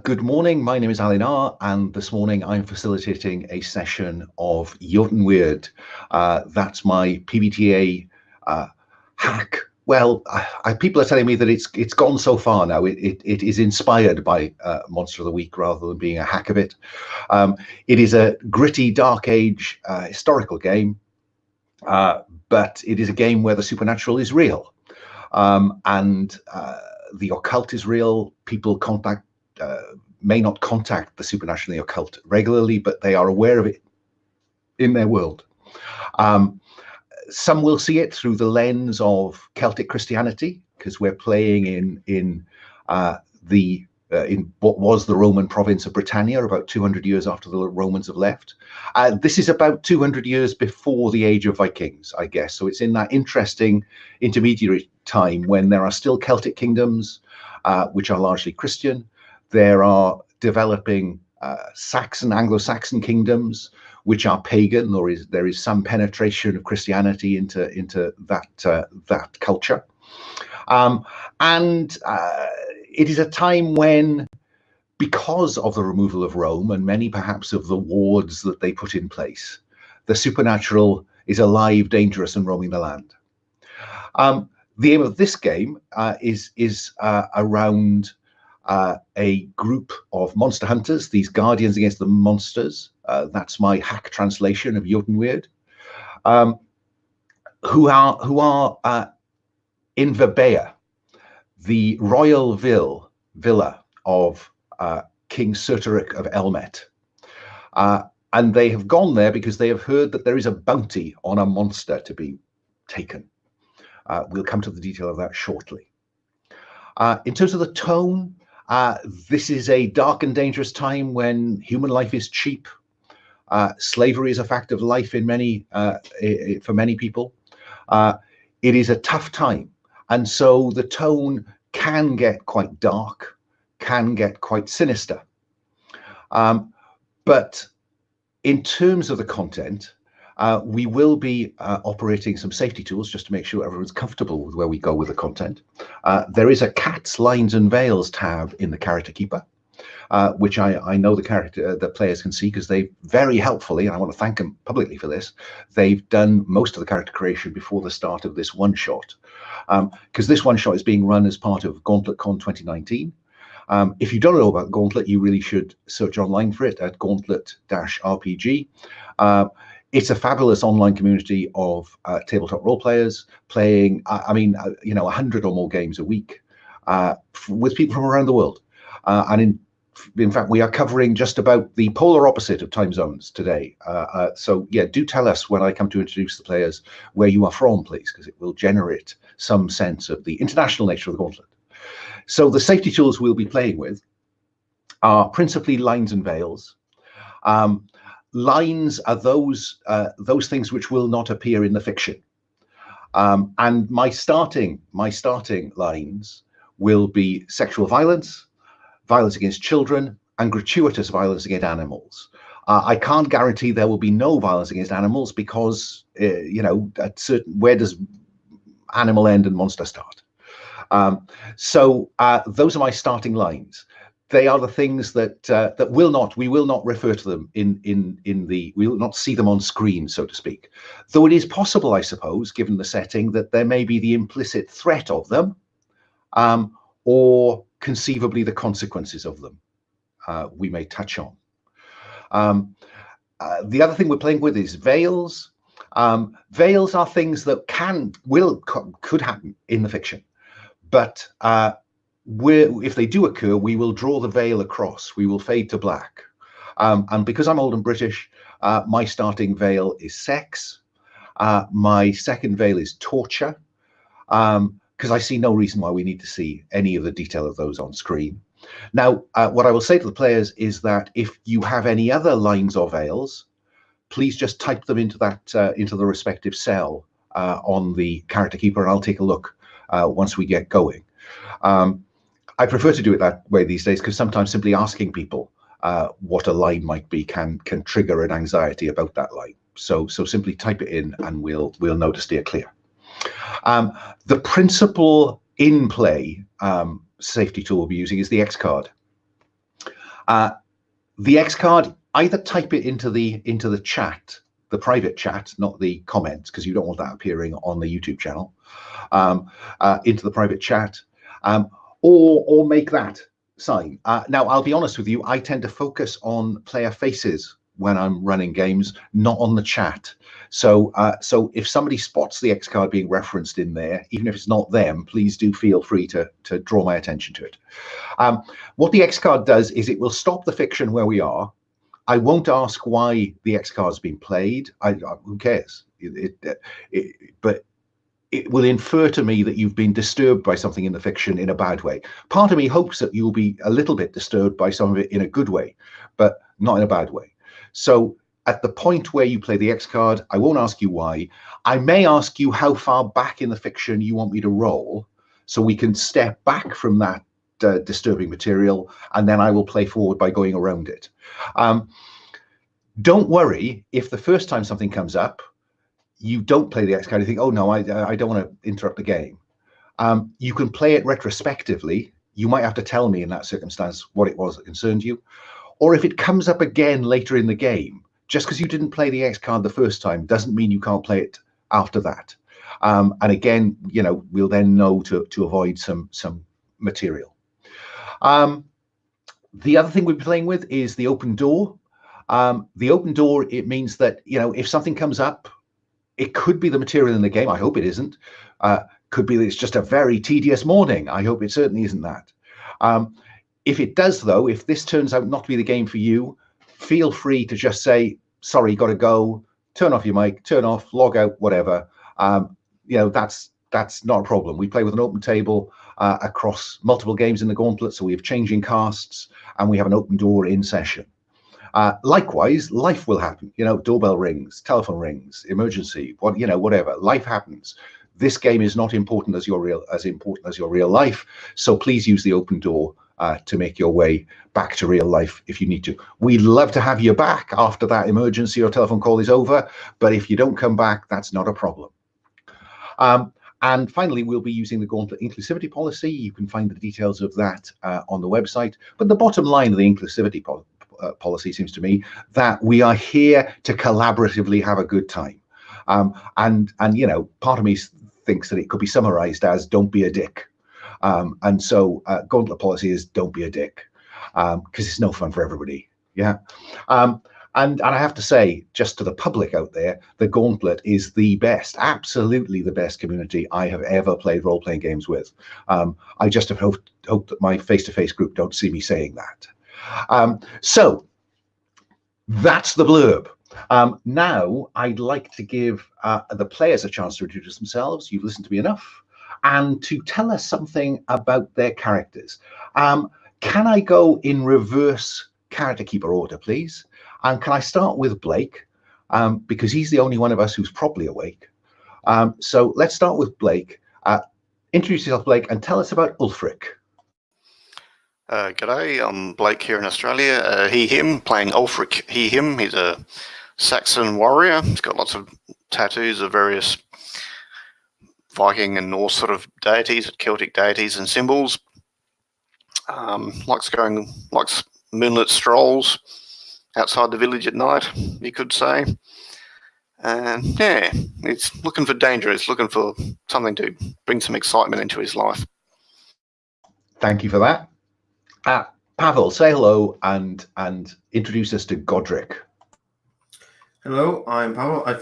Good morning, my name is Alun R, and this morning I'm facilitating a session of Eotenweard. That's my PbtA hack. Well, people are telling me that it's gone so far now. It is inspired by Monster of the Week rather than being a hack of it. It is a gritty Dark Age historical game, but it is a game where the supernatural is real, and the occult is real. People may not contact the supernatural and the occult regularly, but they are aware of it in their world. Some will see it through the lens of Celtic Christianity, because we're playing in what was the Roman province of Britannia about 200 years after the Romans have left. This is about 200 years before the age of Vikings, I guess. So it's in that interesting intermediary time when there are still Celtic kingdoms, which are largely Christian. There are developing Anglo-Saxon kingdoms, which are pagan. There is some penetration of Christianity into that culture, and it is a time when, because of the removal of Rome and many perhaps of the wards that they put in place, the supernatural is alive, dangerous, and roaming the land. The aim of this game is around a group of monster hunters, these guardians against the monsters. That's my hack translation of Eotenweard, who are in Verbea, the royal villa of King Celtic of Elmet. And they have gone there because they have heard that there is a bounty on a monster to be taken. We'll come to the detail of that shortly. In terms of the tone, this is a dark and dangerous time when human life is cheap. Slavery is a fact of life for many people. It is a tough time, and so the tone can get quite dark, can get quite sinister. But in terms of the content, we will be operating some safety tools just to make sure everyone's comfortable with where we go with the content. There is a Cats, Lines and Veils tab in the Character Keeper, which I know the players can see, because they very helpfully, and I want to thank them publicly for this, they've done most of the character creation before the start of this one shot, because this one shot is being run as part of GAUNTLET CON 2019. If you don't know about Gauntlet, you really should search online for it at Gauntlet-RPG. It's a fabulous online community of tabletop role players playing, 100 or more games a week with people from around the world. And in fact, we are covering just about the polar opposite of time zones today. So yeah, do tell us when I come to introduce the players where you are from, please, because it will generate some sense of the international nature of the Gauntlet. So the safety tools we'll be playing with are principally lines and veils. Lines are those things which will not appear in the fiction, and my starting lines will be sexual violence, violence against children, and gratuitous violence against animals. I can't guarantee there will be no violence against animals, because where does animal end and monster start? So those are my starting lines. They are the things that we will not refer to them we will not see them on screen, so to speak. Though it is possible, I suppose, given the setting, that there may be the implicit threat of them, or conceivably the consequences of them. We may touch on. The other thing we're playing with is veils. Veils are things that could happen in the fiction, but if they do occur, we will draw the veil across. We will fade to black. And because I'm old and British, my starting veil is sex. My second veil is torture, because I see no reason why we need to see any of the detail of those on screen. Now, what I will say to the players is that if you have any other lines or veils, please just type them into the respective cell on the Character Keeper, and I'll take a look once we get going. I prefer to do it that way these days, because sometimes simply asking people what a line might be can trigger an anxiety about that line. So simply type it in, and we'll know to steer clear. The principal in-play safety tool we'll be using is the X card. The X card, either type it into the chat, the private chat, not the comments, because you don't want that appearing on the YouTube channel, into the private chat, or make that sign. Now, I'll be honest with you, I tend to focus on player faces when I'm running games, not on the chat. So if somebody spots the X card being referenced in there, even if it's not them, please do feel free to draw my attention to it. What the X card does is it will stop the fiction where we are. I won't ask why the X card's been played. Who cares? But it will infer to me that you've been disturbed by something in the fiction in a bad way. Part of me hopes that you'll be a little bit disturbed by some of it in a good way, but not in a bad way. So at the point where you play the X card, I won't ask you why. I may ask you how far back in the fiction you want me to roll, so we can step back from that disturbing material, and then I will play forward by going around it. Don't worry if the first time something comes up, you don't play the X card, you think, oh no, I don't want to interrupt the game. You can play it retrospectively. You might have to tell me in that circumstance what it was that concerned you. Or if it comes up again later in the game, just because you didn't play the X card the first time doesn't mean you can't play it after that. And again, you know, we'll then know to avoid some material. The other thing we'll be playing with is the open door. The open door, it means that, you know, if something comes up, it could be the material in the game. I hope it isn't. Could be that it's just a very tedious morning. I hope it certainly isn't that. If it does, though, if this turns out not to be the game for you, feel free to just say, sorry, got to go, turn off your mic, turn off, log out, whatever. You know, that's not a problem. We play with an open table across multiple games in the Gauntlet, so we have changing casts, and we have an open door in session. Likewise, life will happen. You know, doorbell rings, telephone rings, emergency, whatever. Life happens. This game is not important as important as your real life. So please use the open door to make your way back to real life if you need to. We'd love to have you back after that emergency or telephone call is over, but if you don't come back, that's not a problem. And finally, we'll be using the Gauntlet inclusivity policy. You can find the details of that on the website. But the bottom line of the inclusivity policy seems to me that we are here to collaboratively have a good time. And you know, part of me thinks that it could be summarized as don't be a dick. And so Gauntlet policy is don't be a dick, because it's no fun for everybody. Yeah. And I have to say, just to the public out there, the Gauntlet is the best, absolutely the best community I have ever played role-playing games with. I just have hoped that my face-to-face group don't see me saying that. So that's the blurb. Now I'd like to give the players a chance to introduce themselves. You've listened to me enough. And to tell us something about their characters. Can I go in reverse character keeper order, please? And can I start with Blake? Because he's the only one of us who's properly awake. So let's start with Blake. Introduce yourself, Blake, and tell us about Ulfric. G'day, I'm Blake here in Australia. He, him, playing Ulfric, he, him. He's a Saxon warrior. He's got lots of tattoos of various Viking and Norse sort of deities, Celtic deities and symbols. Likes moonlit strolls outside the village at night, you could say. And yeah, he's looking for danger. He's looking for something to bring some excitement into his life. Thank you for that. Pavel, say hello and introduce us to Godric. Hello, I'm Pavel. I'm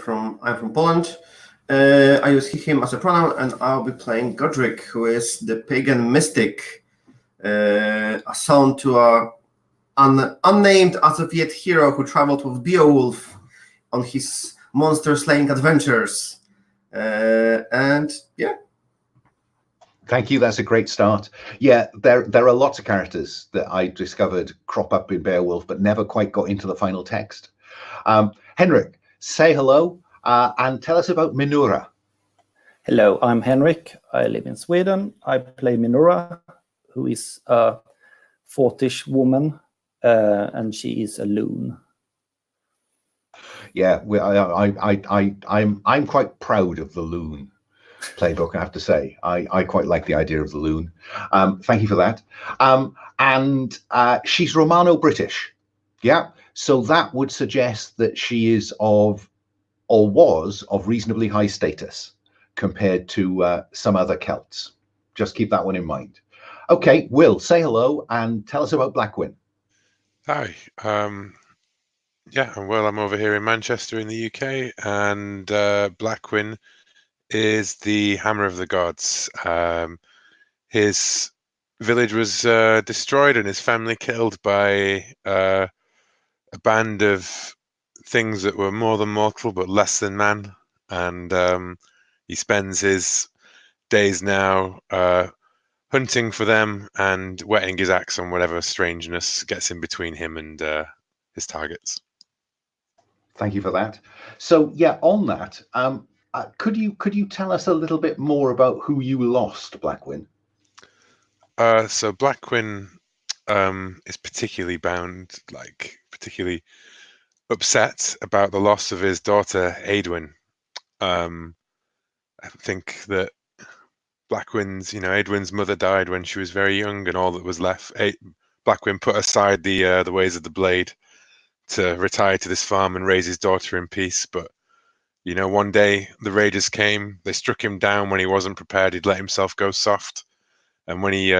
from Poland. I use he, him as a pronoun, and I'll be playing Godric, who is the pagan mystic, assigned to an unnamed as of yet hero who traveled with Beowulf on his monster-slaying adventures. And yeah. Thank you. That's a great start. Yeah, there are lots of characters that I discovered crop up in Beowulf, but never quite got into the final text. Henrik, say hello and tell us about Minura. Hello, I'm Henrik. I live in Sweden. I play Minura, who is a Fortish woman, and she is a loon. Yeah, I'm quite proud of the loon. playbook, I have to say. I quite like the idea of the loon. Thank you for that. And she's Romano-British. Yeah. So that would suggest that she is of, or was of, reasonably high status compared to some other Celts. Just keep that one in mind. Okay, Will, say hello and tell us about Blackwyn. Hi. Yeah, well, I'm over here in Manchester in the UK, and Blackwyn is the Hammer of the Gods. His village was destroyed and his family killed by a band of things that were more than mortal but less than man. And he spends his days now hunting for them and whetting his axe on whatever strangeness gets in between him and his targets. Thank you for that. So yeah, on that, could you tell us a little bit more about who you lost, Blackwyn? So Blackwyn is particularly particularly upset about the loss of his daughter Eotenweard. I think that Eotenweard's mother died when she was very young, and all that was left, Blackwyn put aside the ways of the blade to retire to this farm and raise his daughter in peace. But one day the raiders came, they struck him down when he wasn't prepared. He'd let himself go soft, and when he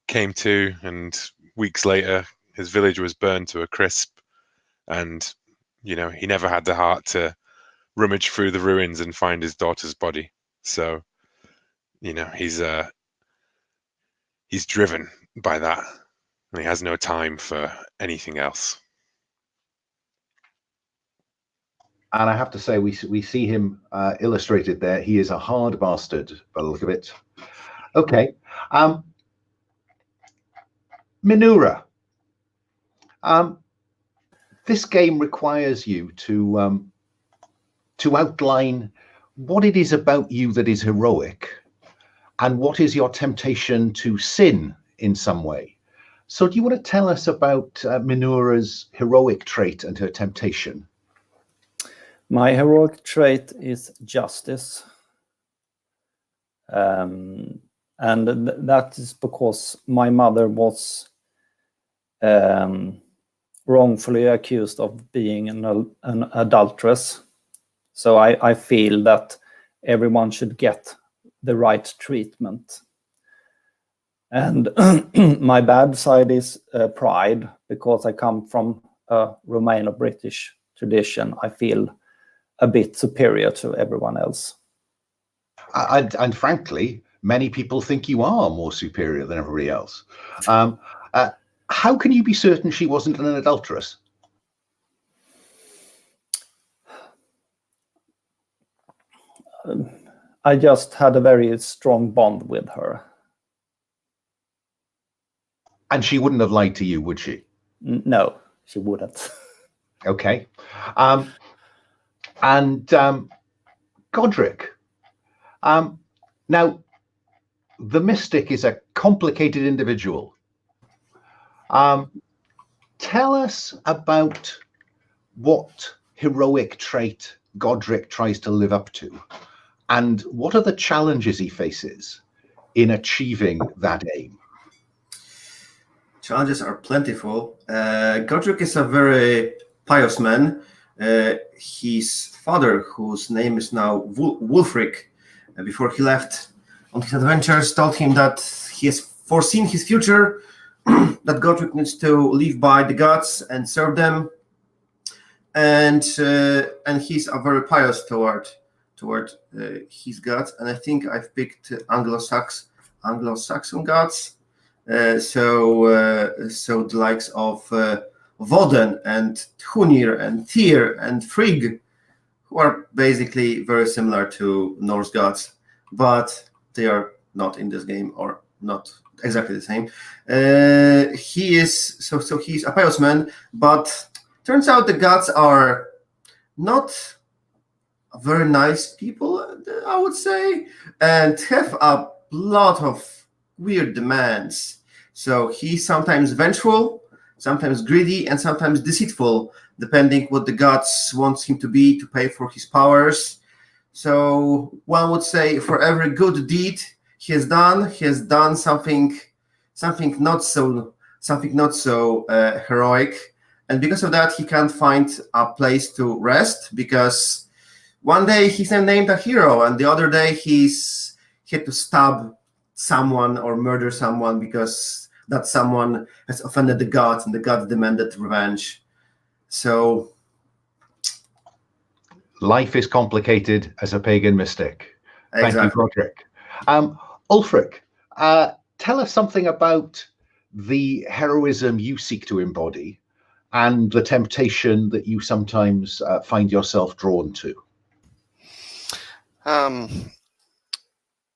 came to, and weeks later his village was burned to a crisp, and he never had the heart to rummage through the ruins and find his daughter's body. So he's driven by that, and he has no time for anything else. And I have to say, we see him illustrated there. He is a hard bastard by the look of it. Okay. Minura. This game requires you to outline what it is about you that is heroic, and what is your temptation to sin in some way. So do you want to tell us about Minura's heroic trait and her temptation? My heroic trait is justice. And that is because my mother was wrongfully accused of being an adulteress. So I feel that everyone should get the right treatment. And my bad side is pride, because I come from a Romano-British tradition. I feel a bit superior to everyone else. And frankly, many people think you are more superior than everybody else. How can you be certain she wasn't an adulteress? I just had a very strong bond with her. And she wouldn't have lied to you, would she? No, she wouldn't. Okay. And Godric. Now, the mystic is a complicated individual. Tell us about what heroic trait Godric tries to live up to, and what are the challenges he faces in achieving that aim? Challenges are plentiful. Godric is a very pious man. His father, whose name is now Wulfric, before he left on his adventures, told him that he has foreseen his future, that Godric needs to live by the gods and serve them, and he's a very pious toward his gods. And I think I've picked Anglo-Saxon gods, so the likes of Woden and Hunir and Tyr and Frigg, who are basically very similar to Norse gods, but they are not in this game, or not exactly the same. He's a pious man, but turns out the gods are not very nice people, I would say, and have a lot of weird demands. So he's sometimes vengeful, sometimes greedy, and sometimes deceitful, depending what the gods wants him to be to pay for his powers. So one would say for every good deed he has done something not so heroic, and because of that he can't find a place to rest, because one day he's named a hero and the other day he had to stab someone or murder someone because that someone has offended the gods and the gods demanded revenge. So life is complicated as a pagan mystic. Thank you, Godric. Ulfric, tell us something about the heroism you seek to embody and the temptation that you sometimes find yourself drawn to.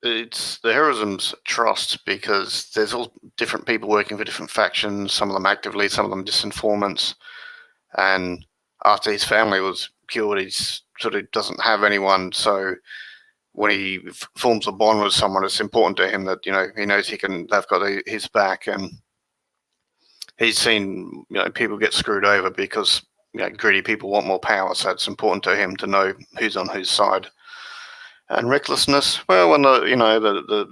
It's the heroism's trust, because there's all different people working for different factions, some of them actively, some of them just informants. And after his family was killed, he sort of doesn't have anyone. So when he forms a bond with someone, it's important to him that, you know, he knows they've got his back. And he's seen, you know, people get screwed over because, you know, greedy people want more power. So it's important to him to know who's on whose side. And recklessness, well, when the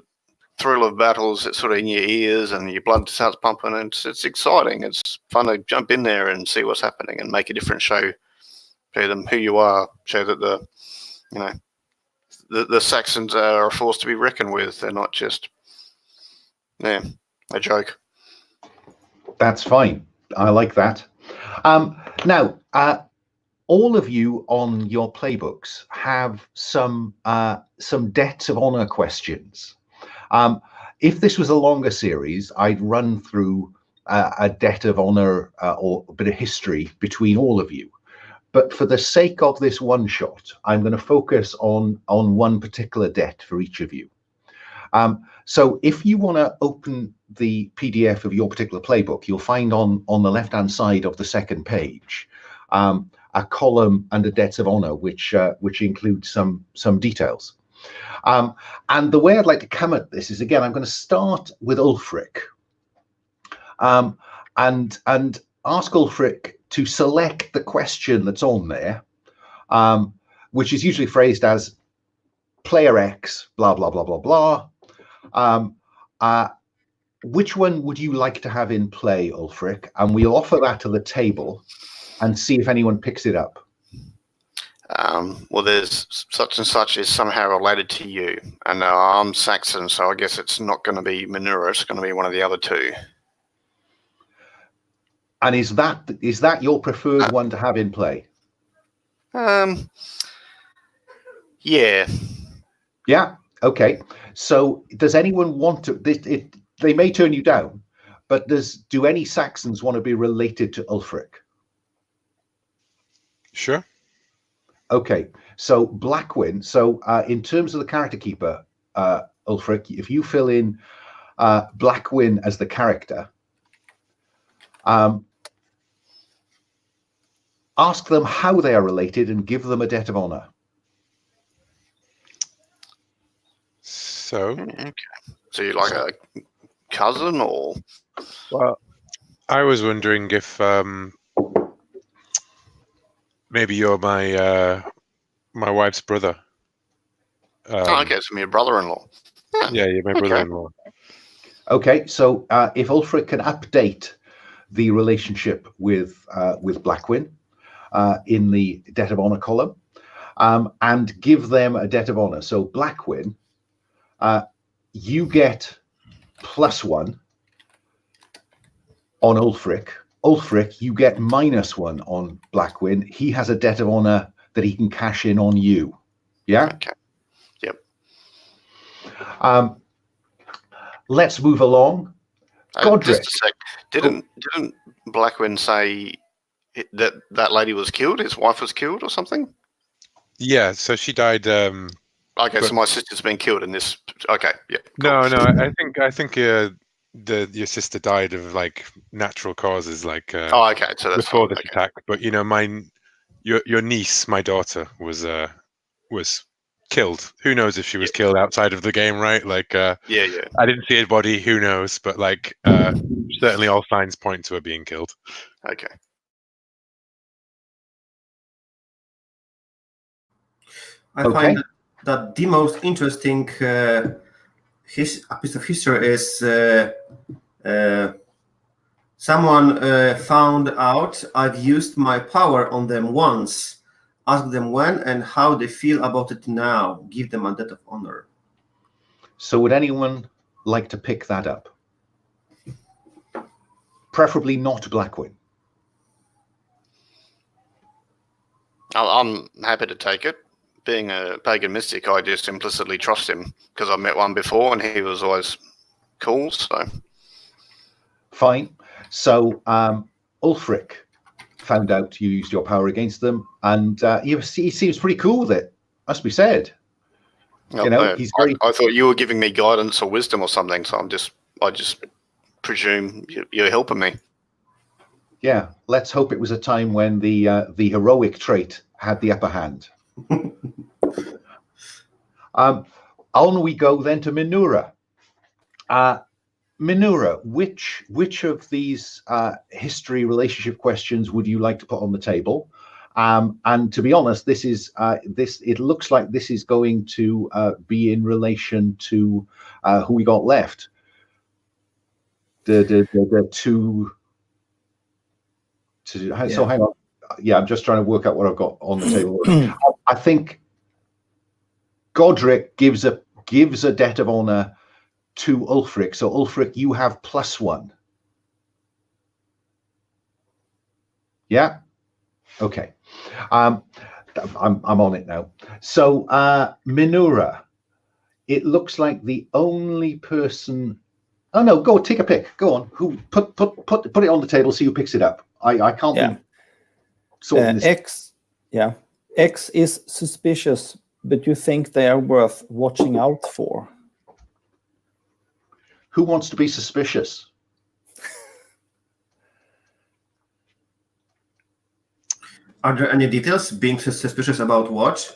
thrill of battles, it's sort of in your ears and your blood starts pumping, and it's exciting. It's fun to jump in there and see what's happening and make a difference. Show them who you are. Show that the Saxons are a force to be reckoned with. They're not just a joke. That's fine. I like that. Now, all of you on your playbooks have some debts of honor questions. If this was a longer series, I'd run through a debt of honor or a bit of history between all of you. But for the sake of this one shot, I'm going to focus on one particular debt for each of you. So if you want to open the PDF of your particular playbook, you'll find on the left-hand side of the second page a column under debts of honor, which includes some details. And the way I'd like to come at this is, again, I'm going to start with Ulfric, and ask Ulfric to select the question that's on there, which is usually phrased as player X, blah blah blah blah blah. Which one would you like to have in play, Ulfric? And we'll offer that to the table and see if anyone picks it up. Well, there's such and such is somehow related to you, and I'm Saxon, so I guess it's not going to be Manura. It's going to be one of the other two. And is that your preferred one to have in play? Yeah. Yeah. Okay. So, does anyone want to? They may turn you down, but do any Saxons want to be related to Ulfric? Sure. Okay, so Blackwin. So in terms of the character keeper, Ulfric, if you fill in Blackwin as the character, ask them how they are related and give them a debt of honor. So, okay. So you're like a cousin, or? Well, I was wondering if maybe you're my wife's brother. Okay, so your brother-in-law. Yeah, you're my brother-in-law. Okay, so if Ulfric can update the relationship with Blackwin in the debt of honor column, and give them a debt of honor. So Blackwin, you get +1 on Ulfric. Ulfric, you get -1 on Blackwin. He has a debt of honor that he can cash in on you. Yeah? Okay. Yep. Let's move along. Godric. Just a sec. Didn't Blackwin say that lady was killed? His wife was killed or something? Yeah, so she died. Okay, so my sister's been killed in this. Okay, yeah. Cool. No, I think your sister died of like natural causes, like okay, so that's before this attack. But you know, your niece, my daughter, was killed. Who knows if she was killed outside of the game, right? Like, yeah. I didn't see a body. Who knows? But like, certainly all signs point to her being killed. Okay. I find that that the most interesting a piece of history is someone found out I've used my power on them once. Ask them when and how they feel about it now. Give them a debt of honor. So would anyone like to pick that up? Preferably not Blackwin. I'm happy to take it. Being a pagan mystic, I just implicitly trust him because I met one before and he was always cool. So fine. So Ulfric found out you used your power against them, and he seems pretty cool with it, must be said. You know, he's very... I thought you were giving me guidance or wisdom or something, so I just presume you're helping me. Yeah, let's hope it was a time when the heroic trait had the upper hand. On we go then to Minura. Minura, which of these history relationship questions would you like to put on the table? And to be honest, this is it looks like this is going to be in relation to who we got left. The two. Yeah. So hang on. Yeah, I'm just trying to work out what I've got on the table. I think Godric gives a debt of honor to Ulfric. So Ulfric, you have +1. Yeah. Okay. I'm on it now. So Minura, it looks like the only person. Oh no, go take a pick. Go on. Who put it on the table? See who picks it up. I can't. Yeah. X. Yeah. X is suspicious, but you think they are worth watching out for. Who wants to be suspicious? Are there any details? Being suspicious about what?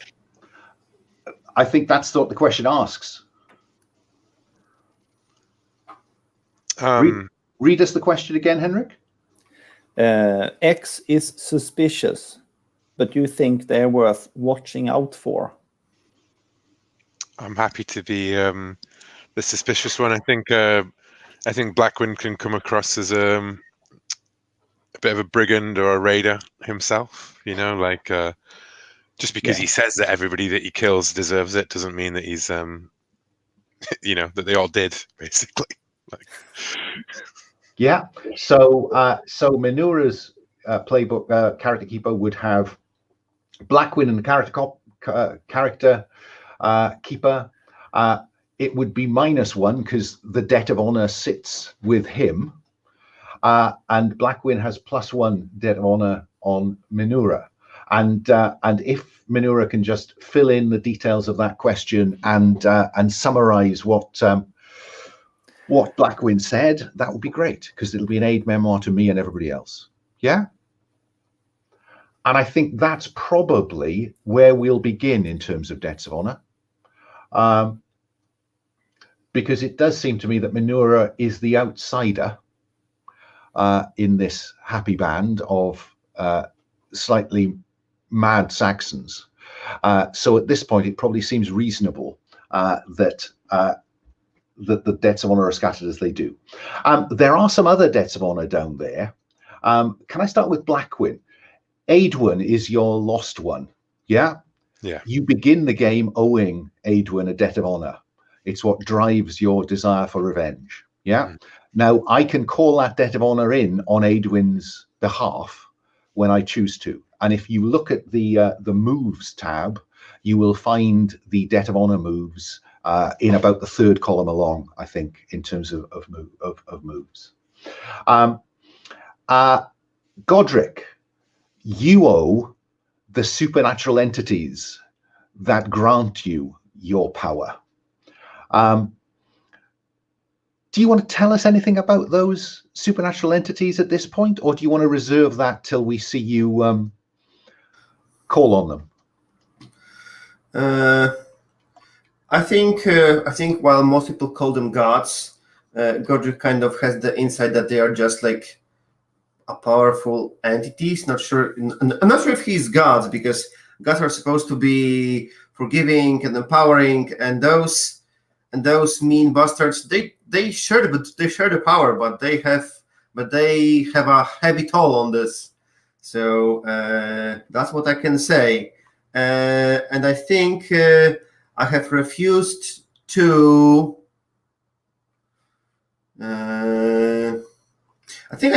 I think that's what the question asks. Read us the question again, Henrik. X is suspicious, but you think they're worth watching out for. I'm happy to be the suspicious one. I think Blackwin can come across as a bit of a brigand or a raider himself. You know, like just because he says that everybody that he kills deserves it doesn't mean that he's you know, that they all did, basically. Like. Yeah. So Minura's playbook character keeper would have Blackwin and the character keeper. It would be -1 because the debt of honor sits with him, and Blackwin has +1 debt of honor on Minura. And if Minura can just fill in the details of that question and summarize what Blackwin said, that would be great, because it'll be an aid memoir to me and everybody else. Yeah. And I think that's probably where we'll begin in terms of debts of honor. Because it does seem to me that Minura is the outsider in this happy band of slightly mad Saxons. So at this point, it probably seems reasonable that the debts of honor are scattered as they do. There are some other debts of honor down there. Can I start with Blackwin? Aedwin is your lost one. Yeah? Yeah. You begin the game owing Aedwin a debt of honor. It's what drives your desire for revenge. Yeah? Mm. Now, I can call that debt of honor in on Aedwin's behalf when I choose to. And if you look at the moves tab, you will find the debt of honor moves in about the 3rd column along, I think, in terms of moves. Godric, you owe the supernatural entities that grant you your power. Do you want to tell us anything about those supernatural entities at this point, or do you want to reserve that till we see you call on them? I think while most people call them gods, Godric kind of has the insight that they are just like a powerful entities. I'm not sure if he's gods, because gods are supposed to be forgiving and empowering, and those mean bastards, they share the power, but they have a heavy toll on this. So that's what I can say. And I think I have refused to. I think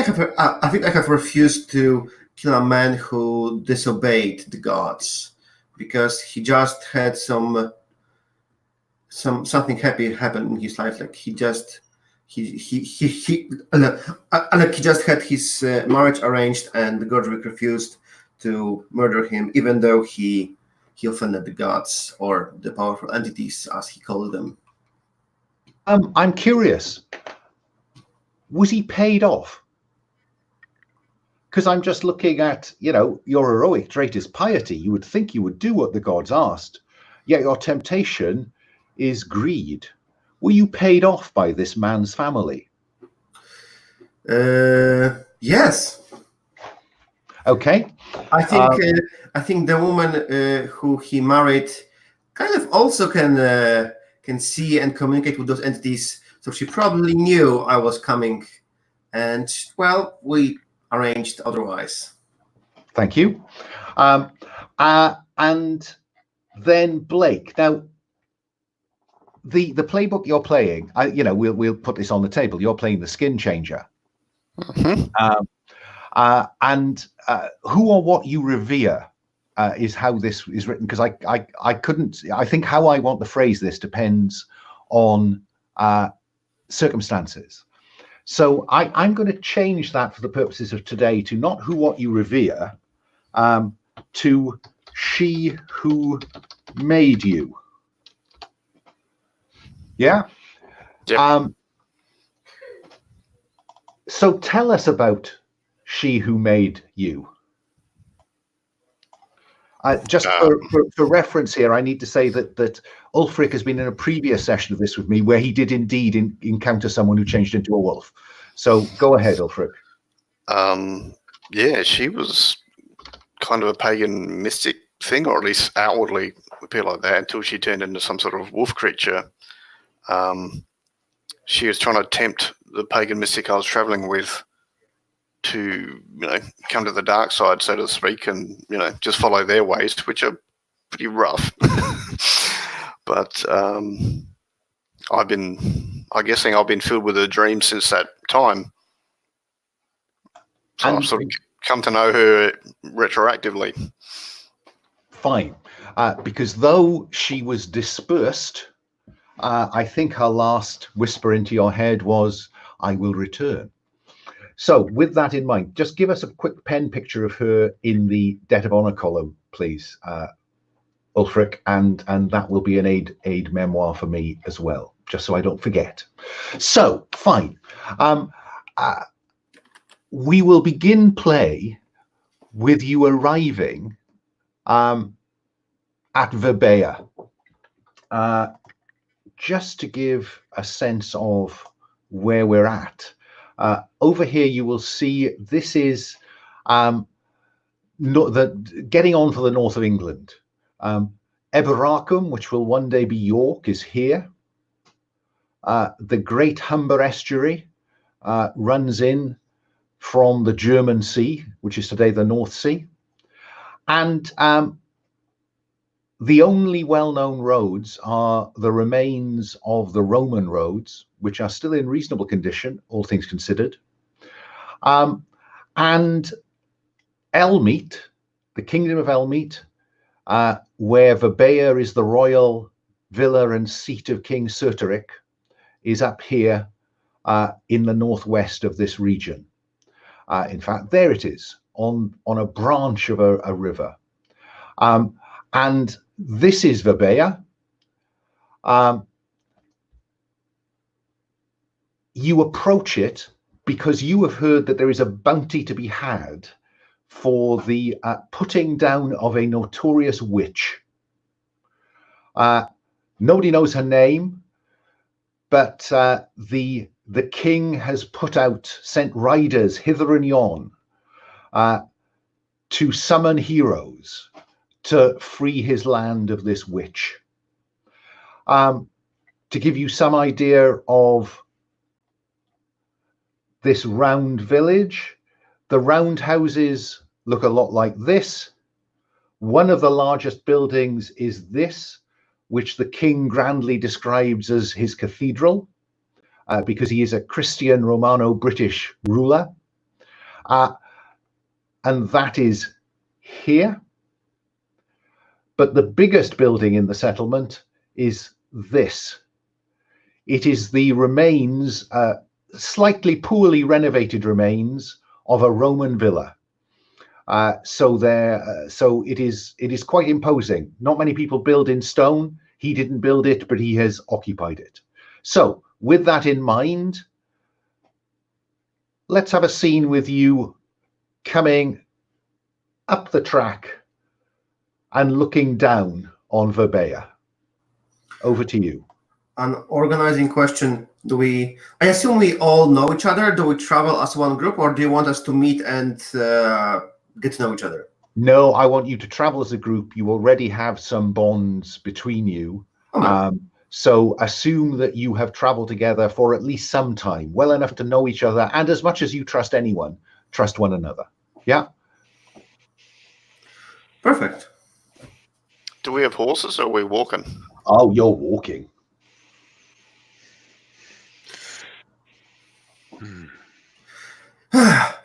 I have refused to kill a man who disobeyed the gods, because he just had something happy happen in his life. Like he just had his marriage arranged, and Godric refused to murder him, even though he offended the gods, or the powerful entities, as he called them. I'm curious. Was he paid off? Because I'm just looking at, your heroic trait is piety. You would think you would do what the gods asked, yet your temptation is greed. Were you paid off by this man's family? Yes. Okay. I think the woman who he married kind of also can see and communicate with those entities. So she probably knew I was coming, and well, we arranged otherwise. Thank you. And then Blake. Now, the playbook you're playing, we'll put this on the table. You're playing the Skin Changer. Mm-hmm. And who or what you revere is how this is written, because I couldn't. I think how I want to phrase this depends on circumstances. So I'm going to change that for the purposes of today to not who what you revere, to she who made you. Yeah. Yep. So tell us about she who made you. Just for reference here, I need to say that Ulfric has been in a previous session of this with me where he did indeed encounter someone who changed into a wolf. So go ahead, Ulfric. Yeah, she was kind of a pagan mystic thing, or at least outwardly appeared like that, until she turned into some sort of wolf creature. She was trying to tempt the pagan mystic I was traveling with to, come to the dark side, so to speak, and, just follow their ways, which are pretty rough. But I've been filled with a dream since that time. So I've sort of come to know her retroactively. Fine. Because though she was dispersed, I think her last whisper into your head was, "I will return." So with that in mind, just give us a quick pen picture of her in the debt of honor column, please, Ulfric, and that will be an aid memoir for me as well, just so I don't forget. So fine. We will begin play with you arriving at PbtA. Just to give a sense of where we're at. Over here, you will see this is getting on to the north of England. Eberacum, which will one day be York, is here. The Great Humber Estuary runs in from the German Sea, which is today the North Sea. And the only well-known roads are the remains of the Roman roads, which are still in reasonable condition, all things considered. And Elmet, the Kingdom of Elmet, where PbtA is the royal villa and seat of King Certeric, is up here in the northwest of this region. In fact, there it is, on a branch of a river. And this is PbtA. You approach it because you have heard that there is a bounty to be had for the putting down of a notorious witch. Nobody knows her name, but the king has sent riders hither and yon to summon heroes to free his land of this witch. To give you some idea of this round village, the round houses look a lot like this. One of the largest buildings is this, which the king grandly describes as his cathedral, because he is a Christian Romano-British ruler. And that is here. But the biggest building in the settlement is this. It is the remains, slightly poorly renovated remains of a Roman villa. So it is quite imposing. Not many people build in stone. He didn't build it, but he has occupied it. So with that in mind, let's have a scene with you coming up the track and looking down on PbtA. Over to you. An organizing question. I assume we all know each other. Do we travel as one group, or do you want us to meet and get to know each other? No, I want you to travel as a group. You already have some bonds between you. Okay. So assume that you have traveled together for at least some time, well enough to know each other, and as much as you trust anyone, trust one another. Yeah? Perfect. Do we have horses or are we walking? Oh, you're walking.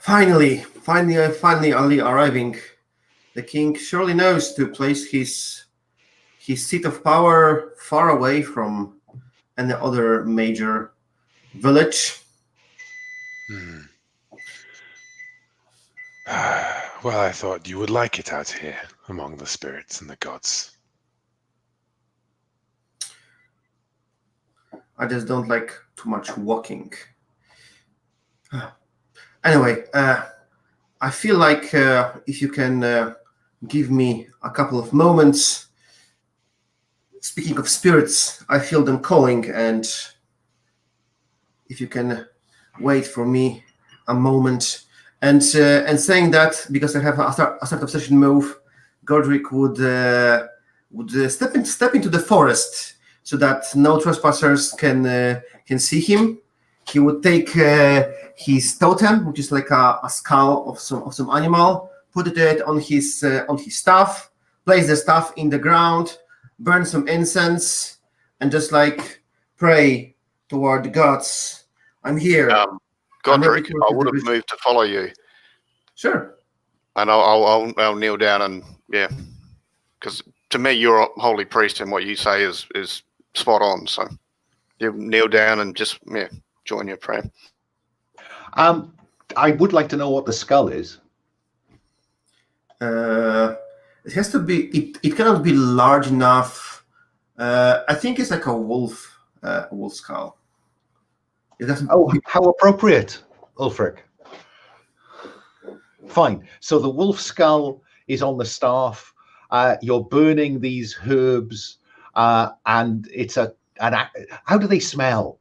Finally, Ali arriving. The king surely knows to place his seat of power far away from any other major village. Well, I thought you would like it out here among the spirits and the gods. I just don't like too much walking. Anyway, I feel like if you can give me a couple of moments. Speaking of spirits, I feel them calling, and if you can wait for me a moment. And saying that, because I have a start of session move, Godric would step into the forest so that no trespassers can see him. He would take his totem, which is like a skull of some animal, put it on his staff, place the staff in the ground, burn some incense, and just like pray toward the gods. I'm here. Godric, I would have moved to follow you. Sure. And I'll kneel down and because to me you're a holy priest and what you say is spot on. So you kneel down and just join your prayer. I would like to know what the skull is. It has to be. It cannot be large enough. I think it's like a wolf skull. Oh, how appropriate, Ulfric. Fine. So the wolf skull is on the staff. You're burning these herbs, and it's how do they smell?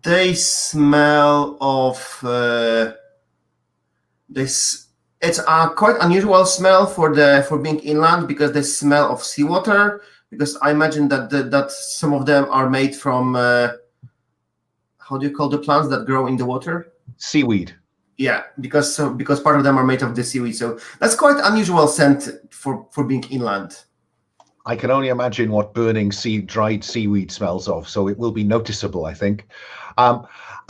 They smell of this. It's a quite unusual smell for being inland, because they smell of seawater. Because I imagine that some of them are made from how do you call the plants that grow in the water? Seaweed. Yeah, because part of them are made of the seaweed. So that's quite unusual scent for being inland. I can only imagine what burning dried seaweed smells of, so it will be noticeable, I think.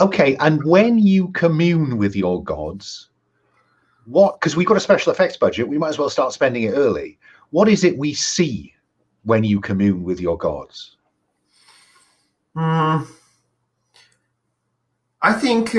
Okay, and when you commune with your gods, because we've got a special effects budget, we might as well start spending it early. What is it we see when you commune with your gods? I think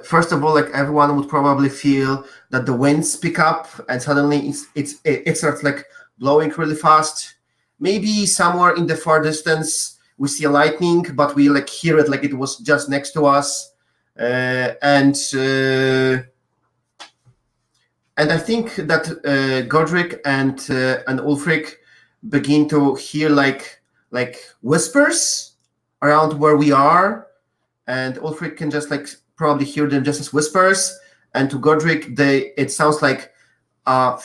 first of all, like, everyone would probably feel that the winds pick up and suddenly it starts like blowing really fast. Maybe somewhere in the far distance we see lightning, but we like hear it like it was just next to us. And I think that Godric and Ulfric begin to hear like whispers around where we are, and Ulfric can just like probably hear them just as whispers, and to Godric, it sounds like a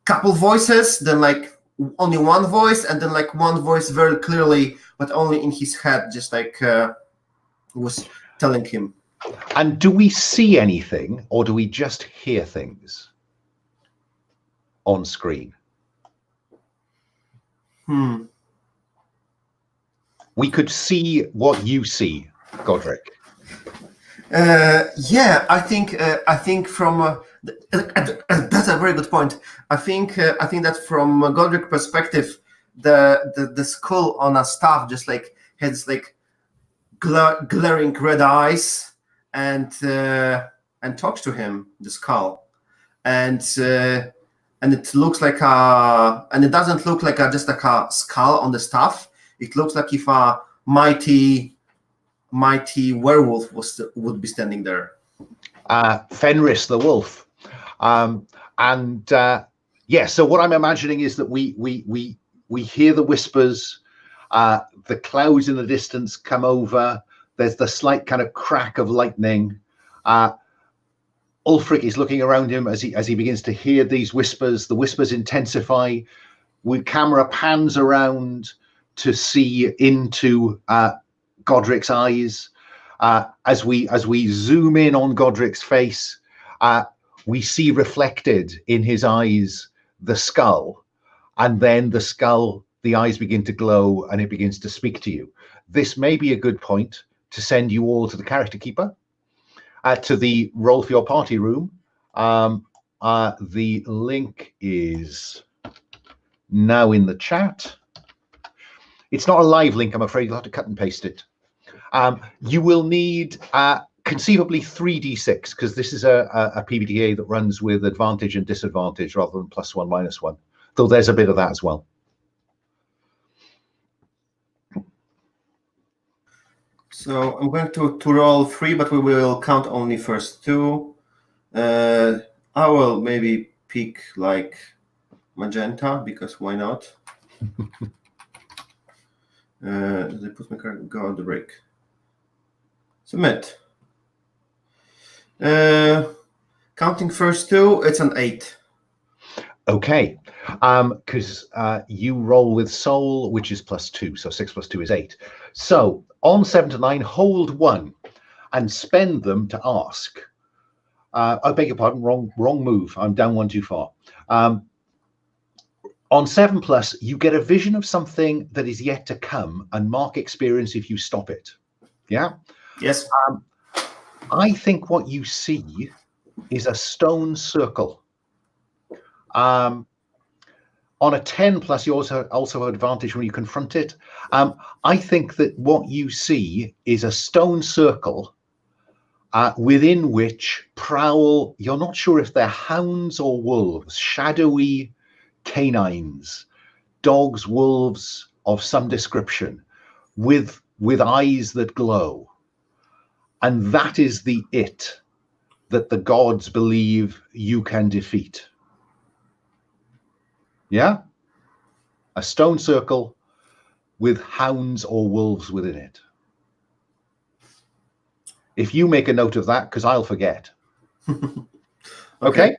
couple voices, then like only one voice, and then like one voice very clearly, but only in his head, just like was telling him. And do we see anything, or do we just hear things on screen? We could see what you see, Godric. Yeah, I think from that's a very good point. I think that from a Godric perspective, the skull on a staff just like has like glaring red eyes and talks to him, the skull, and it looks like it doesn't look like just like a skull on the staff. It looks like if a mighty werewolf would be standing there. Fenris the wolf. Yeah, so what I'm imagining is that we hear the whispers, the clouds in the distance come over, there's the slight kind of crack of lightning. Ulfric is looking around him as he begins to hear these whispers. The whispers intensify. Camera pans around to see into Godric's eyes. As we zoom in on Godric's face, we see reflected in his eyes the skull, and then the eyes begin to glow and it begins to speak to you. This may be a good point to send you all to the character keeper, to the roll for your party room. The link is now in the chat. It's not a live link, I'm afraid. You'll have to cut and paste it. You will need conceivably 3d6, because this is a PbtA that runs with advantage and disadvantage rather than +1, -1, though there's a bit of that as well. So I'm going to roll 3, but we will count only first 2. I will maybe pick like magenta, because why not? They put my card, go on the break. Submit. Counting first 2, it's an 8. Okay, because you roll with soul, which is +2, so 6 + 2 is 8. So on 7 to 9, hold 1 and spend them to ask. I beg your pardon, wrong move. I'm down 1 too far. On 7+, you get a vision of something that is yet to come and mark experience if you stop it. Yeah? Yes. I think what you see is a stone circle. On a 10+, you also have advantage when you confront it. I think that what you see is a stone circle within which prowl, you're not sure if they're hounds or wolves, shadowy canines, dogs, wolves of some description, with eyes that glow. And that is the it that the gods believe you can defeat. Yeah? A stone circle with hounds or wolves within it. If you make a note of that, because I'll forget. Okay?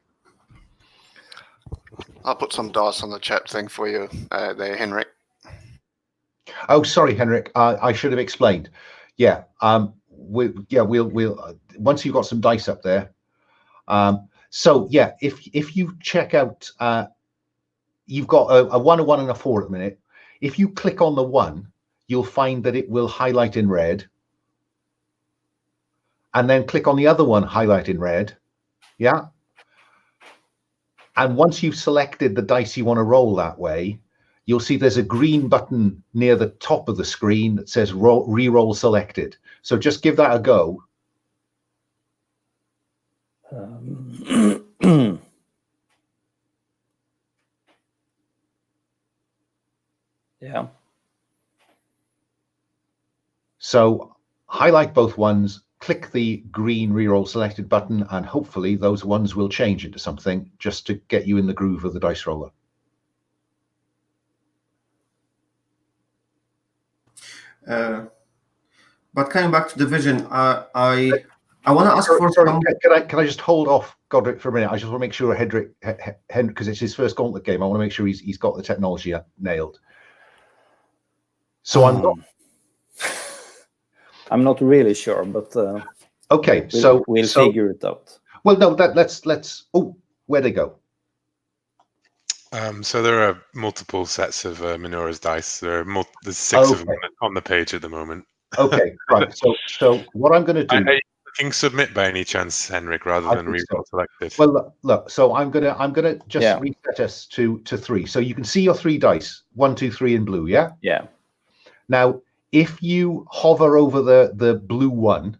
I'll put some dice on the chat thing for you there, Henrik. Oh, sorry, Henrik. I should have explained. Yeah. We'll once you've got some dice up there. So yeah, if you check out, you've got a 1, a 1, and a 4 at the minute. If you click on the 1, you'll find that it will highlight in red. And then click on the other one, highlight in red. Yeah. And once you've selected the dice you want to roll that way, you'll see there's a green button near the top of the screen that says re-roll selected. So just give that a go. Yeah. So highlight both ones, click the green re-roll selected button, and hopefully those ones will change into something just to get you in the groove of the dice roller. But coming back to the vision, I want to ask for Sorry, some. can I just hold off Godric for a minute? I just want to make sure Hedrick, because it's his first Gauntlet game. I want to make sure he's got the technology nailed. So I'm not really sure, but okay. We'll figure it out. Well, no, let's. Oh, where'd they go? So there are multiple sets of Minora's dice. There's 6 of them on the page at the moment. Okay, right. So what I'm going to do? Are you clicking submit by any chance, Henrik, rather than reroll selected? Well, look. So I'm gonna just reset us to 3. So you can see your 3 dice, 1, 2, 3 in blue. Yeah. Yeah. Now, if you hover over the blue one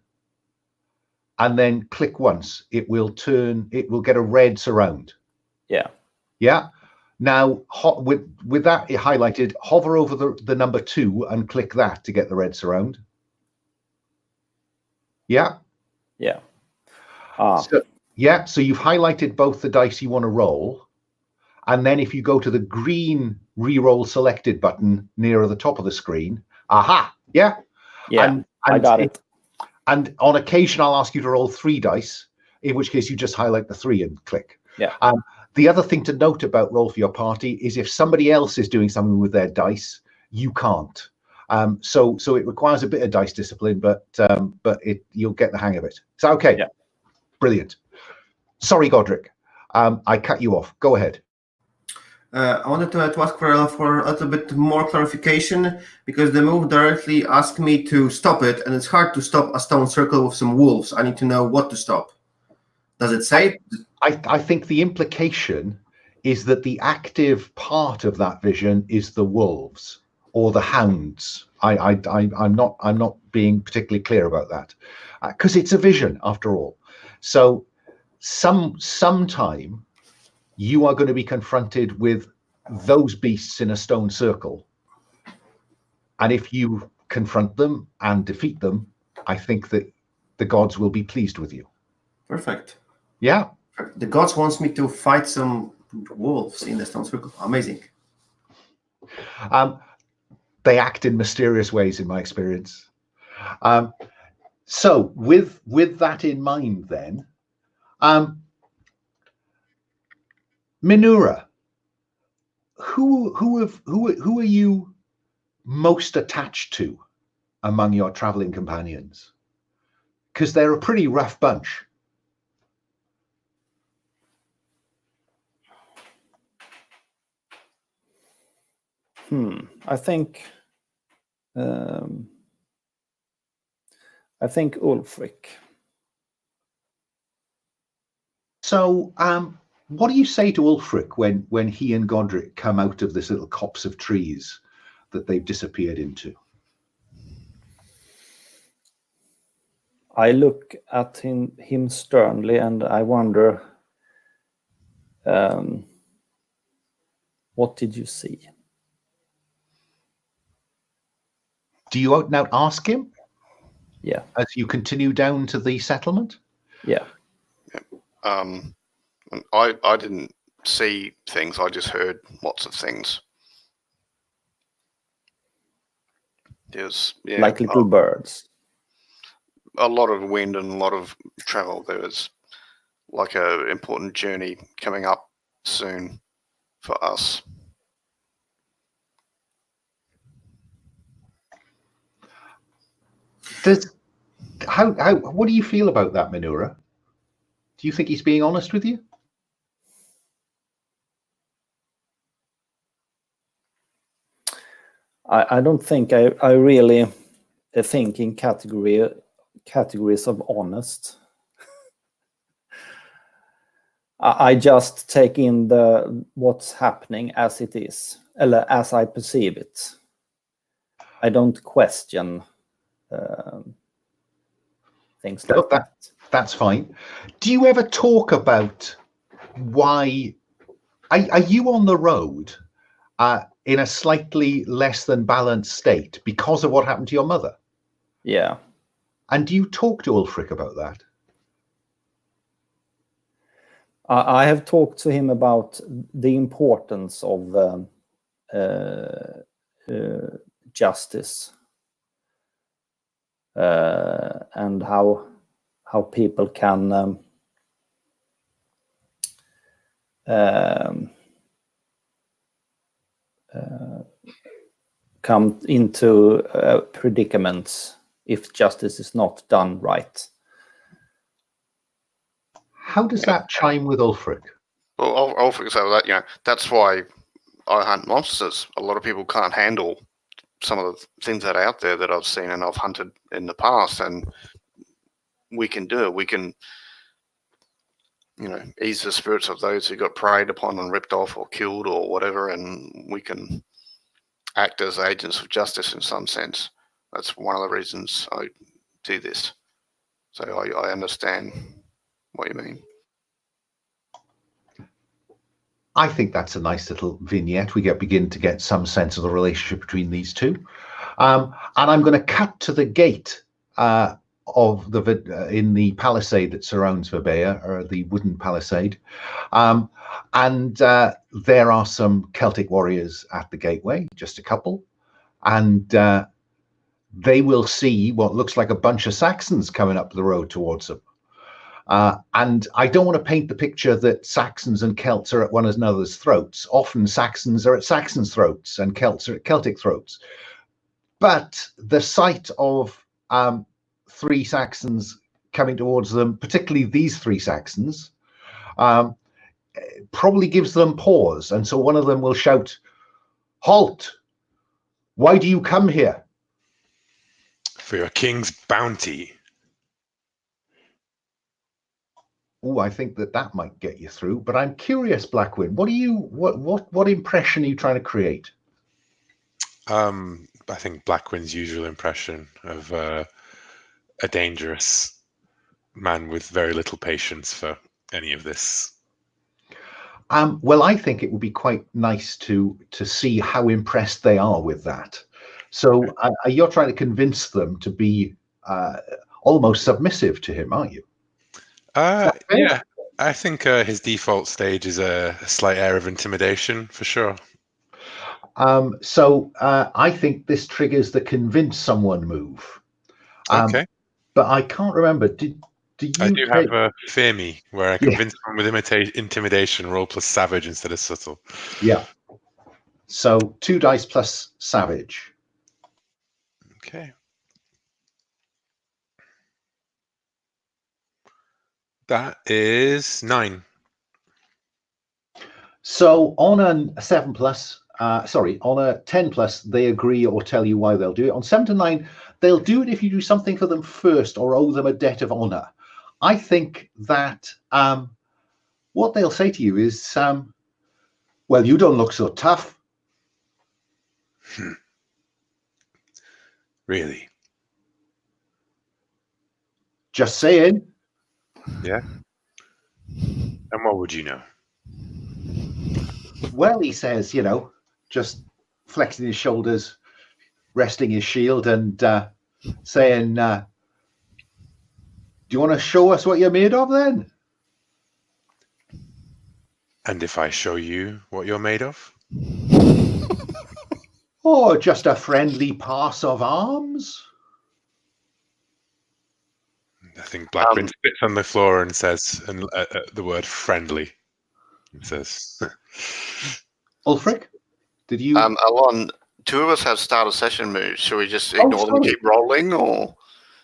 and then click once, it will get a red surround. Yeah. Yeah. Now, with that highlighted, hover over the number 2 and click that to get the red surround. Yeah. Yeah. So you've highlighted both the dice you want to roll. And then if you go to the green reroll selected button nearer the top of the screen, aha, yeah. And I got it. And on occasion, I'll ask you to roll 3 dice, in which case you just highlight the 3 and click. Yeah. The other thing to note about Roll for Your Party is if somebody else is doing something with their dice, you can't. So it requires a bit of dice discipline, but you'll get the hang of it. Is that okay? Yeah. Brilliant. Sorry, Godric. I cut you off. Go ahead. I wanted to ask for a little bit more clarification, because the move directly asked me to stop it, and it's hard to stop a stone circle with some wolves. I need to know what to stop. Does it say? I think the implication is that the active part of that vision is the wolves or the hounds. I'm not being particularly clear about that, because it's a vision after all. So sometime you are going to be confronted with those beasts in a stone circle, and if you confront them and defeat them, I think that the gods will be pleased with you. Perfect. Yeah. The gods wants me to fight some wolves in the stone circle. Amazing. They act in mysterious ways, in my experience. So with that in mind, then, Minura, who are you most attached to among your traveling companions? Because they're a pretty rough bunch. I think Ulfric. So, what do you say to Ulfric when he and Godric come out of this little copse of trees that they've disappeared into? I look at him sternly, and I wonder, what did you see? Do you out and out ask him? Yeah. As you continue down to the settlement? Yeah. I didn't see things. I just heard lots of things. There's like little birds. A lot of wind and a lot of travel. There was like an important journey coming up soon for us. What do you feel about that, Minura? Do you think he's being honest with you? I don't think I really think in categories of honest. I just take in what's happening as it is, as I perceive it. I don't question things like that. That's fine. Do you ever talk about why? Are you on the road in a slightly less than balanced state because of what happened to your mother? Yeah. And do you talk to Ulfric about that? I have talked to him about the importance of justice and how how people can come into predicaments if justice is not done right. How does that chime with Ulfric? Well, Ulfric said that, that's why I hunt monsters. A lot of people can't handle some of the things that are out there that I've seen and I've hunted in the past, and we can do it. We can, ease the spirits of those who got preyed upon and ripped off or killed or whatever, and we can act as agents of justice in some sense. That's one of the reasons I do this. So I understand what you mean. I think that's a nice little vignette. We begin to get some sense of the relationship between these two. And I'm going to cut to the gate of in the palisade that surrounds PbtA, or the wooden palisade. And there are some Celtic warriors at the gateway, just a couple. And they will see what looks like a bunch of Saxons coming up the road towards them. And I don't want to paint the picture that Saxons and Celts are at one another's throats. Often Saxons are at Saxons' throats and Celts are at Celtic throats. But the sight of 3 Saxons coming towards them, particularly these 3 Saxons, probably gives them pause. And so one of them will shout, "Halt! Why do you come here?" "For your king's bounty." Oh, I think that might get you through. But I'm curious, Blackwind, what impression are you trying to create? I think Blackwind's usual impression of a dangerous man with very little patience for any of this. Well, I think it would be quite nice to see how impressed they are with that. So you're trying to convince them to be almost submissive to him, aren't you? Yeah, I think his default stage is a slight air of intimidation, for sure. So I think this triggers the convince someone move. Okay. But I can't remember. Do you? I do have a fear me, where I convince them with intimidation, roll plus savage instead of subtle. Yeah. So 2 dice plus savage. Okay. That is 9. So on a 7 plus, on a 10 plus, they agree or tell you why they'll do it. On 7 to 9, they'll do it if you do something for them first or owe them a debt of honor. I think that what they'll say to you is, well, you don't look so tough. Really? Just saying. Yeah. And what would you know? Well, he says, just flexing his shoulders, resting his shield, and saying, do you want to show us what you're made of then? And if I show you what you're made of? Or just a friendly pass of arms? I think Blackwind sits on the floor and says the word friendly. It says... Ulfric, did you... Alun, 2 of us have start a session moves. Should we just ignore them and keep rolling, or...?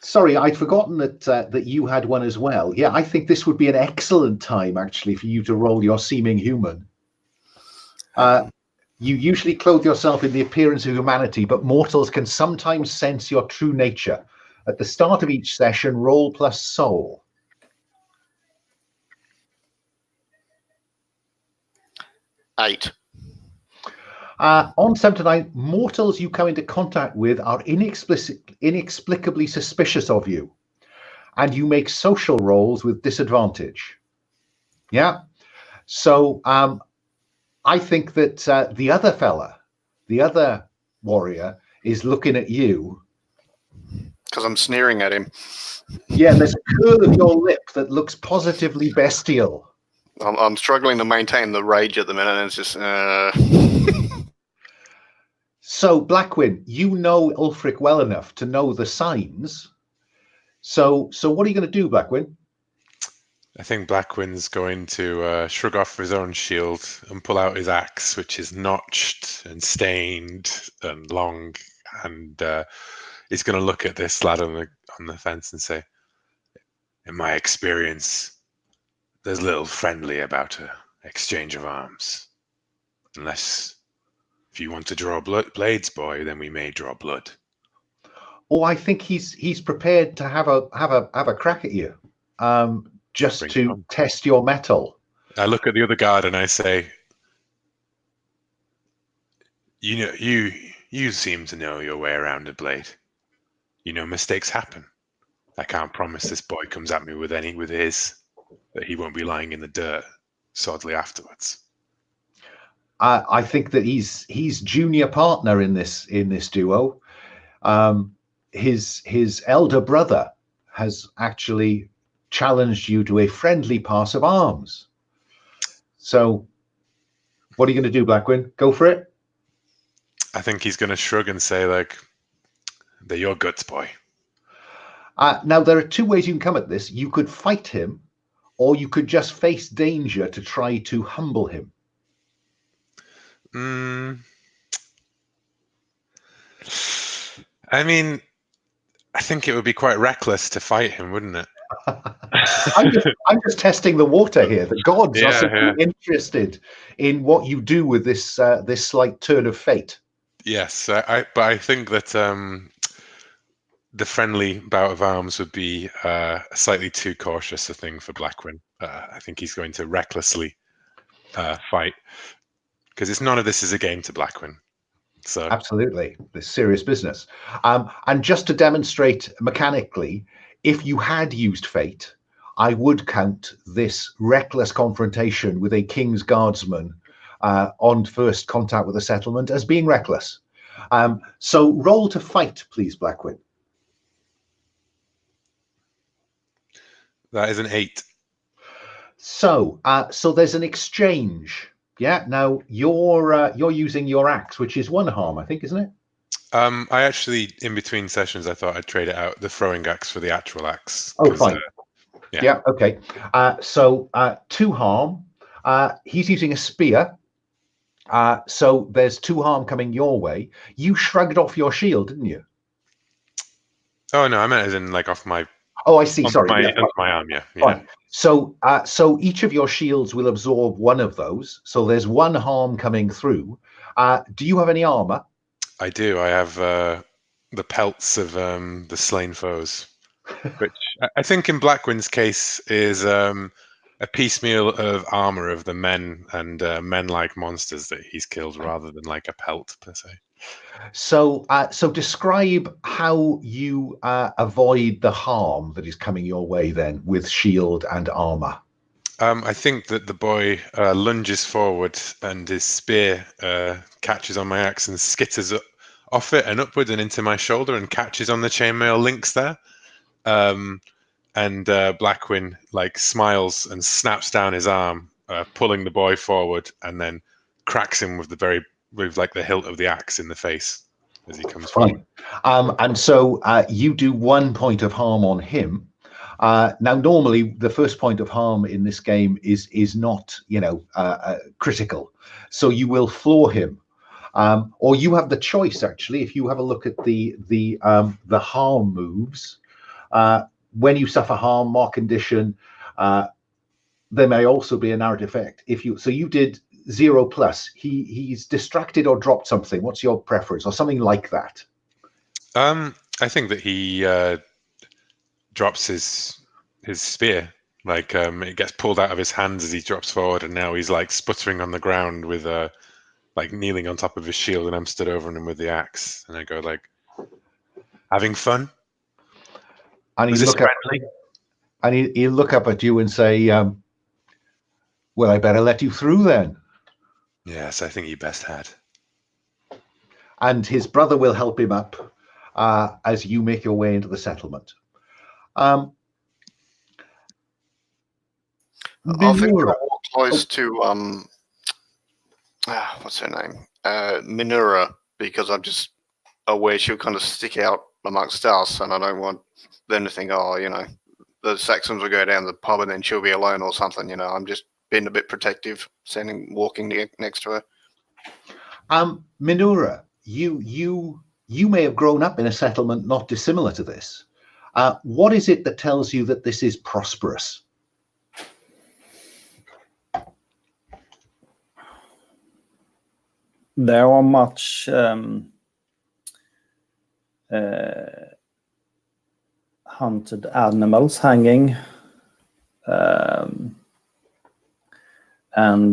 Sorry, I'd forgotten that you had one as well. Yeah, I think this would be an excellent time, actually, for you to roll your seeming human. You usually clothe yourself in the appearance of humanity, but mortals can sometimes sense your true nature. At the start of each session, roll plus soul. 8. On 7 to 9, mortals you come into contact with are inexplicably suspicious of you, and you make social rolls with disadvantage. Yeah. So I think that the other fella, the other warrior, is looking at you. Because I'm sneering at him. Yeah, there's a curl of your lip that looks positively bestial. I'm struggling to maintain the rage at the minute, and it's just... So, Blackwind, you know Ulfric well enough to know the signs. So what are you going to do, Blackwin? I think Blackwin's going to shrug off his own shield and pull out his axe, which is notched and stained and long, and he's going to look at this lad on the fence and say, "In my experience, there's little friendly about a exchange of arms, unless if you want to draw blades, boy, then we may draw blood." Oh, I think he's prepared to have a crack at you, just Bring it to on. test your mettle. I look at the other guard and I say, you seem to know your way around a blade. You know mistakes happen. I can't promise this boy comes at me with his that he won't be lying in the dirt sadly afterwards. I think that he's junior partner in this duo. His elder brother has actually challenged you to a friendly pass of arms. So what are you going to do, Blackwin? Go for it? I think he's going to shrug and say, like, they're your guts, boy. Now, there are two ways you can come at this. You could fight him, or you could just face danger to try to humble him. I mean, I think it would be quite reckless to fight him, wouldn't it? I'm just testing the water here. The gods are simply interested in what you do with this this slight turn of fate. Yes, but I think that the friendly bout of arms would be slightly too cautious a thing for Blackwin. I think he's going to recklessly fight, because none of this is a game to Blackwin. So absolutely, this serious business. And just to demonstrate mechanically, if you had used fate, I would count this reckless confrontation with a King's Guardsman on first contact with a settlement as being reckless. So roll to fight, please, Blackwin. that is an 8. So there's an exchange. Yeah. Now you're using your axe, which is 1 harm, I think, isn't it? I actually, in between sessions, I thought I'd trade it out, the throwing axe for the actual axe. Oh, fine. Yeah. Okay. So 2 harm. He's using a spear. So there's 2 harm coming your way. You shrugged off your shield, didn't you? Oh no, I meant as in like off my. Oh, I see. Sorry. Off my arm. Yeah. Fine. So each of your shields will absorb 1 of those. So there's 1 harm coming through. Do you have any armor? I do. I have the pelts of the slain foes, which I think in Blackwin's case is a piecemeal of armor of the men and men-like monsters that he's killed, rather than like a pelt per se. So describe how you avoid the harm that is coming your way then with shield and armor. I think that the boy lunges forward and his spear catches on my axe and skitters off it and upward and into my shoulder and catches on the chainmail links there. And Blackwin like smiles and snaps down his arm, pulling the boy forward, and then cracks him with the hilt of the axe in the face as he comes forward. And so you do 1 point of harm on him. Now, normally the first point of harm in this game is not, critical. So you will floor him, or you have the choice. Actually, if you have a look at the harm moves, when you suffer harm, mark condition, there may also be a narrative effect. You did 0+. He's distracted or dropped something. What's your preference, or something like that? I think that he drops his spear, like it gets pulled out of his hands as he drops forward, and now he's like sputtering on the ground with like kneeling on top of his shield, and I'm stood over him with the axe, and I go like, having fun. And he'll look up at you and say, well, I better let you through then. Yes, I think you best had. And his brother will help him up as you make your way into the settlement. I think we're more close to what's her name? Minura, because I've just where she'll kind of stick out amongst us, and I don't want them to think, oh, the Saxons will go down to the pub and then she'll be alone or something. I'm just being a bit protective, walking next to her. Minura, you may have grown up in a settlement not dissimilar to this. What is it that tells you that this is prosperous? There are much hunted animals hanging, and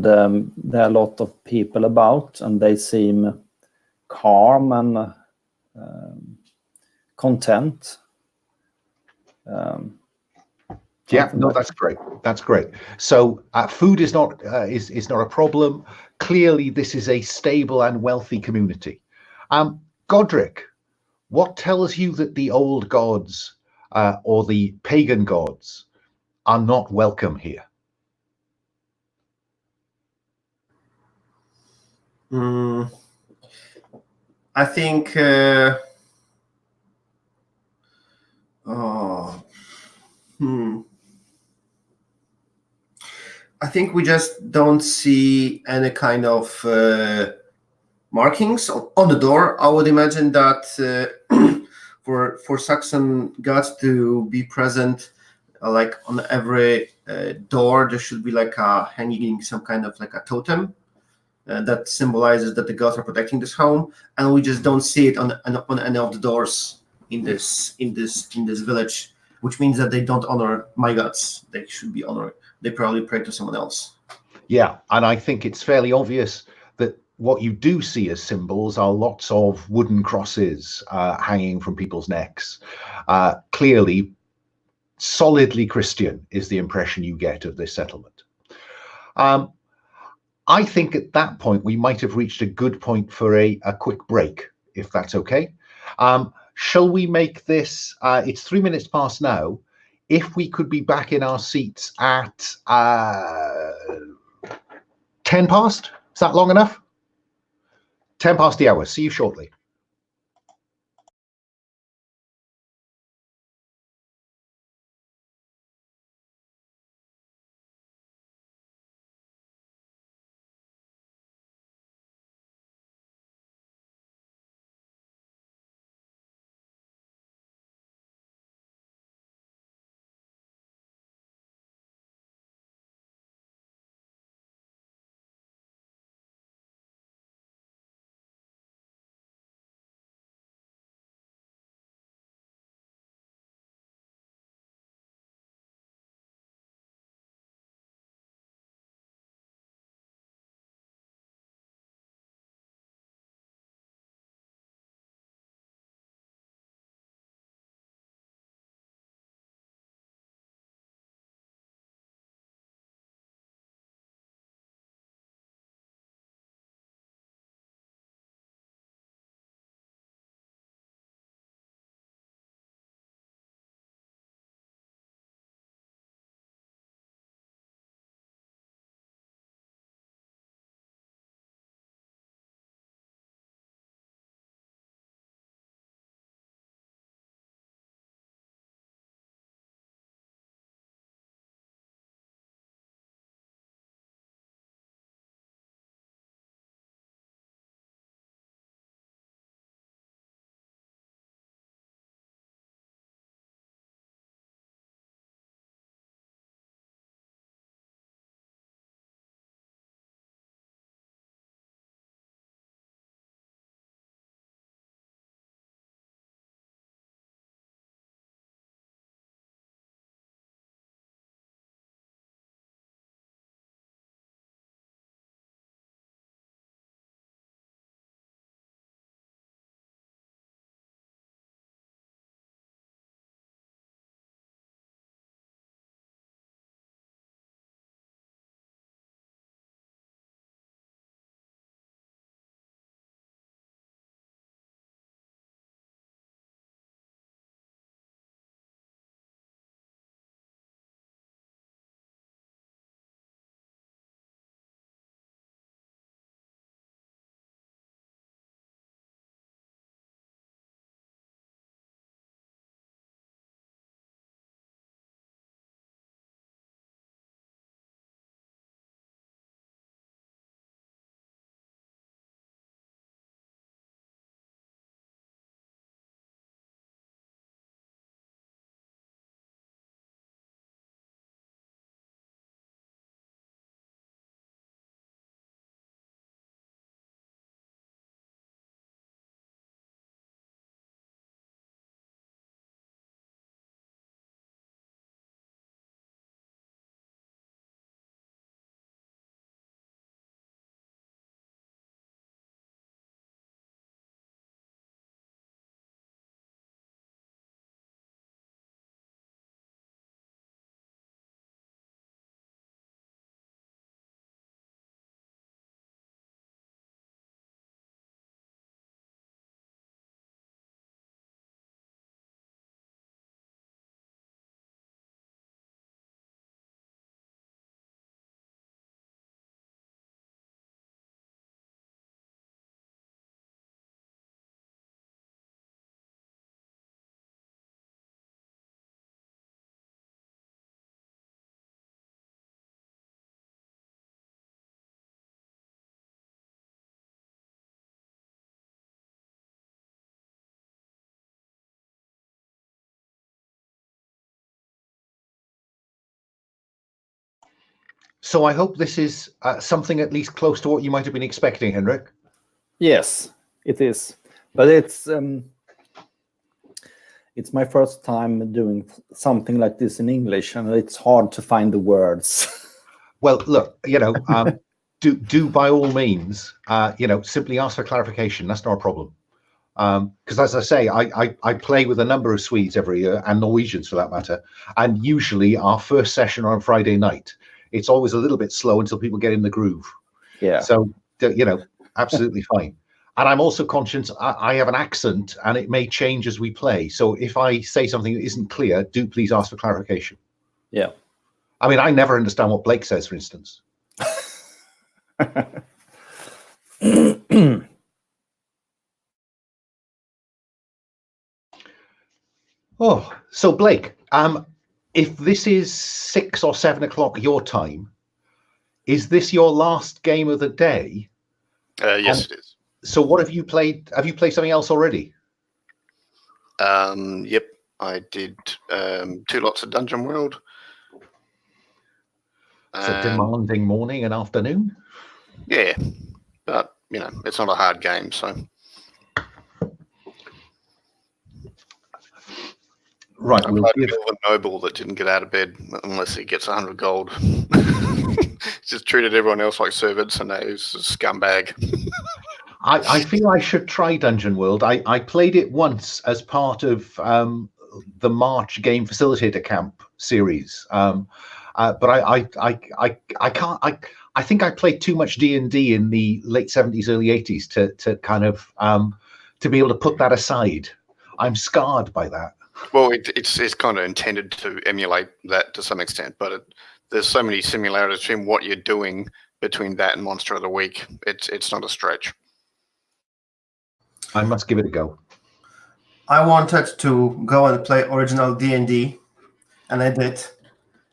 there are a lot of people about, and they seem calm and content. Yeah, no, that's great. That's great. So food is not a problem. Clearly, this is a stable and wealthy community. Godric, what tells you that the old gods or the pagan gods are not welcome here? I think. I think we just don't see any kind of markings on the door. I would imagine that for Saxon gods to be present, like on every door, there should be like hanging some kind of like a totem that symbolizes that the gods are protecting this home, and we just don't see it on any of the doors in this village, which means that they don't honor my gods. They should be honored. They probably pray to someone else. Yeah, and I think it's fairly obvious that what you do see as symbols are lots of wooden crosses hanging from people's necks. Clearly, solidly Christian is the impression you get of this settlement. I think at that point we might have reached a good point for a quick break, if that's okay. Shall we make this, it's 3 minutes past now, if we could be back in our seats at 10 past? Is that long enough? 10 past the hour. See you shortly. So I hope this is something at least close to what you might have been expecting, Henrik. Yes, it is. But it's my first time doing something like this in English, and it's hard to find the words. Well, look, do by all means, simply ask for clarification. That's not a problem. Because as I say, I play with a number of Swedes every year, and Norwegians for that matter. And usually our first session on Friday night, it's always a little bit slow until people get in the groove. Yeah. So, absolutely fine. And I'm also conscious I have an accent and it may change as we play. So if I say something that isn't clear, do please ask for clarification. Yeah. I mean, I never understand what Blake says, for instance. Oh, so Blake, if this is 6 or 7 o'clock your time, is this your last game of the day? Yes, it is. So what have you played? Have you played something else already? Yep, I did 2 lots of Dungeon World. It's a demanding morning and afternoon. Yeah, but it's not a hard game, so. Right, I played a noble that didn't get out of bed unless he gets 100 gold. Just treated everyone else like servants, and he's a scumbag. I feel I should try Dungeon World. I played it once as part of the March Game Facilitator Camp series, but I can't. I think I played too much D&D in the late 70s, early 80s to kind of to be able to put that aside. I'm scarred by that. Well, it's kind of intended to emulate that to some extent, but there's so many similarities between what you're doing between that and Monster of the Week. It's not a stretch. I must give it a go. I wanted to go and play original D&D, and I did.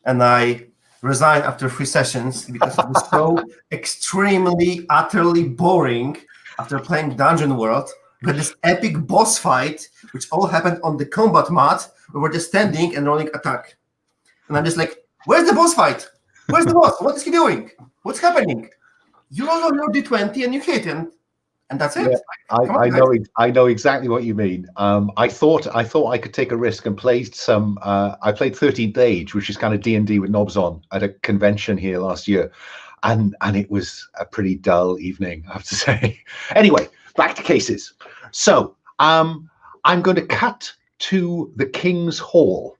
And I resigned after 3 sessions because it was so extremely, utterly boring after playing Dungeon World. We had this epic boss fight, which all happened on the combat mat. We were just standing and rolling attack. And I'm just like, where's the boss fight? Where's the boss? What is he doing? What's happening? You roll on your D20 and you hit him. And that's it. Yeah, I know exactly what you mean. I thought I could take a risk and played some. I played 13th Age, which is kind of D&D with knobs on, at a convention here last year, and it was a pretty dull evening, I have to say. Anyway, back to cases. So I'm going to cut to the King's Hall,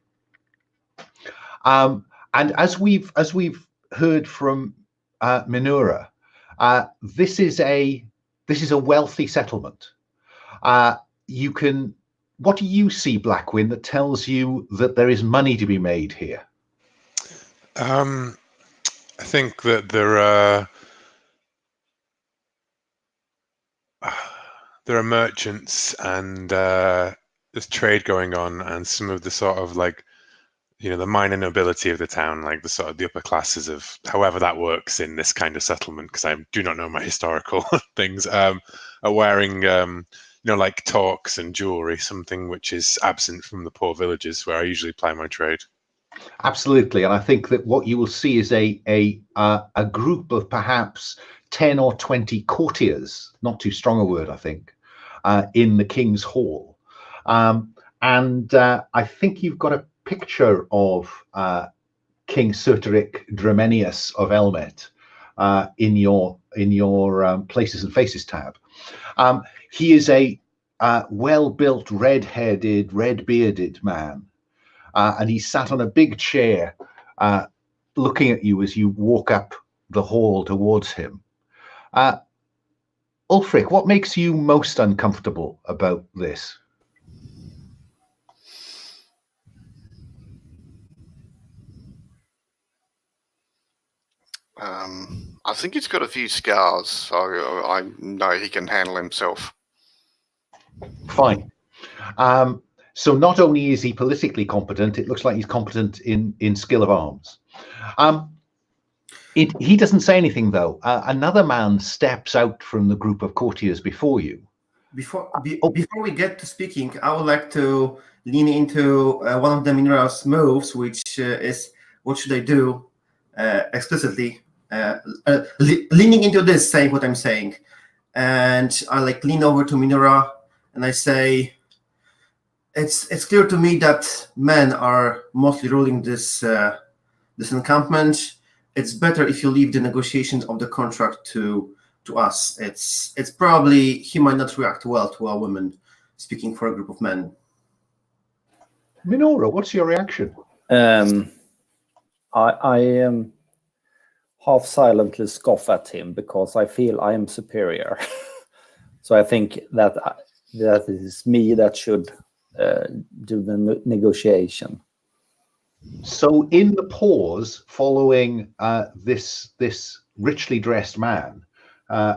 and as we've heard from Minura, this is a wealthy settlement. What do you see, Blackwin, that tells you that there is money to be made here? I think that there are merchants, and there's trade going on, and some of the sort of the minor nobility of the town, like the sort of the upper classes of however that works in this kind of settlement, because I do not know my historical things, are wearing like talks and jewelry, something which is absent from the poor villages where I usually ply my trade. Absolutely, and I think that what you will see is a group of perhaps 10 or 20 courtiers, not too strong a word, I think, in the King's Hall, and I think you've got a picture of King Certeric Dramenius of Elmet in your Places and Faces tab. He is a well-built, red-headed, red-bearded man, and he sat on a big chair looking at you as you walk up the hall towards him. Ulfric, what makes you most uncomfortable about this? I think he's got a few scars, so I know he can handle himself. Fine. So not only is he politically competent, it looks like he's competent in skill of arms. He doesn't say anything, though. Another man steps out from the group of courtiers before you. Before we get to speaking, I would like to lean into one of the Minura's moves, which is what should I do explicitly leaning into this, saying what I'm saying. And I like lean over to Minora and I say, it's clear to me that men are mostly ruling this this encampment. It's better if you leave the negotiations of the contract to us. It's probably he might not react well to a woman speaking for a group of men. Minora, what's your reaction? I half silently scoff at him because I feel I am superior. So I think that that is me that should do the negotiation. So in the pause following this richly dressed man,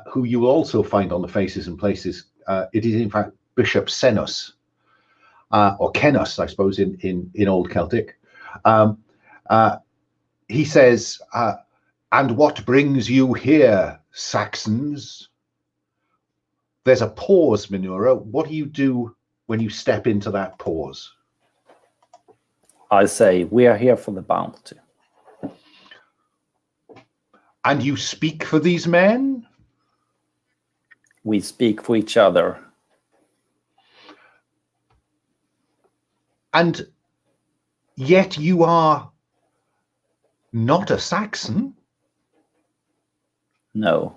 who you will also find on the Faces and Places, it is in fact Bishop Senus, or Kenus, I suppose, in Old Celtic. He says, "And what brings you here, Saxons?" There's a pause, Minora. What do you do when you step into that pause? I say, we are here for the bounty. And you speak for these men? We speak for each other. And yet you are not a Saxon? No.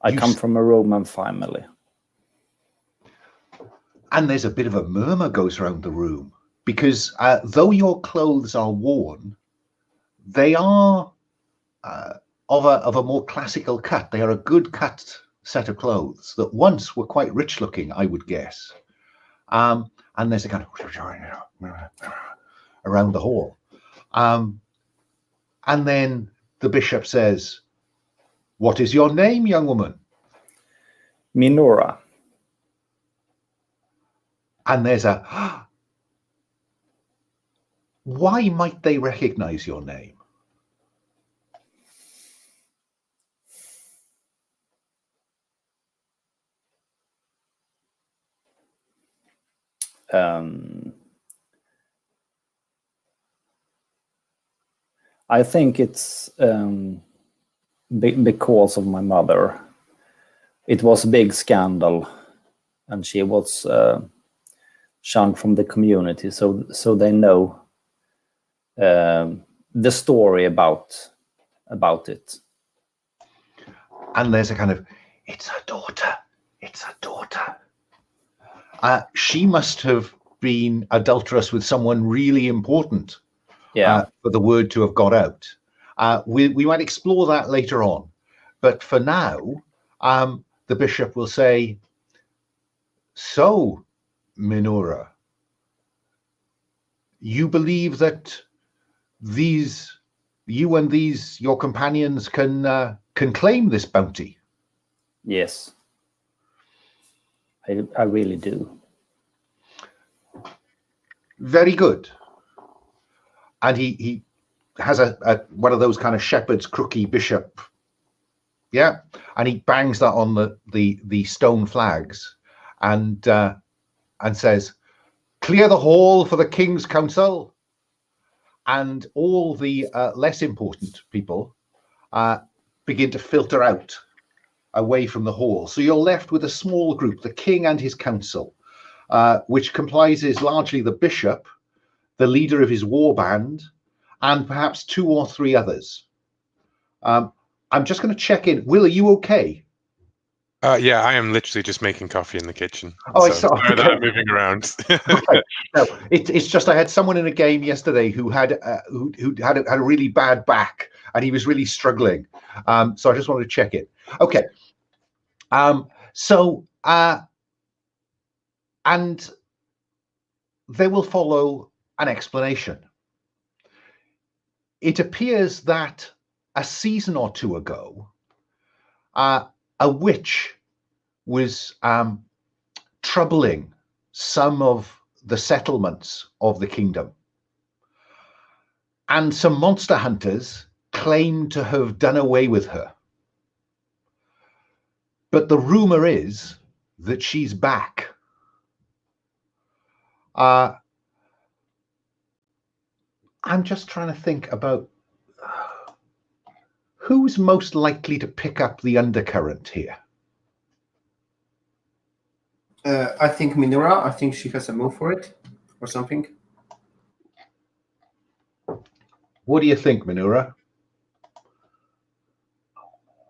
I come from a Roman family. And there's a bit of a murmur goes around the room because though your clothes are worn, they are of a more classical cut. They are a good cut set of clothes that once were quite rich looking, I would guess. And there's a kind of around the hall. And then the bishop says, "What is your name, young woman?" Minora. And there's a, why might they recognize your name? I think it's because of my mother. It was a big scandal, and she was shunned from the community. So they know the story about it. And there's a kind of, it's her daughter. It's her daughter. She must have been adulterous with someone really important. Yeah. For the word to have got out. We might explore that later on. But for now, the bishop will say, "So, Minora, you believe that you and your companions can claim this bounty?" Yes. I really do. Very good. And he has a one of those kind of shepherd's crooky bishop, yeah, and he bangs that on the stone flags, and says, "Clear the hall for the king's council." And all the less important people begin to filter out away from the hall. So you're left with a small group, the king and his council, which comprises largely the bishop, the leader of his war band, and perhaps 2 or 3 others. I'm just going to check in. Will, are you okay? Yeah, I am literally just making coffee in the kitchen. Oh, so sorry that I'm moving around. Okay. No, it's just I had someone in a game yesterday who had a really bad back and he was really struggling. So I just wanted to check it. Okay. And they will follow an explanation. It appears that a season or 2 ago, a witch was troubling some of the settlements of the kingdom. And some monster hunters claim to have done away with her. But the rumor is that she's back. I'm just trying to think about Who's most likely to pick up the undercurrent here? I think Minura. I think she has a move for it or something. What do you think, Minura?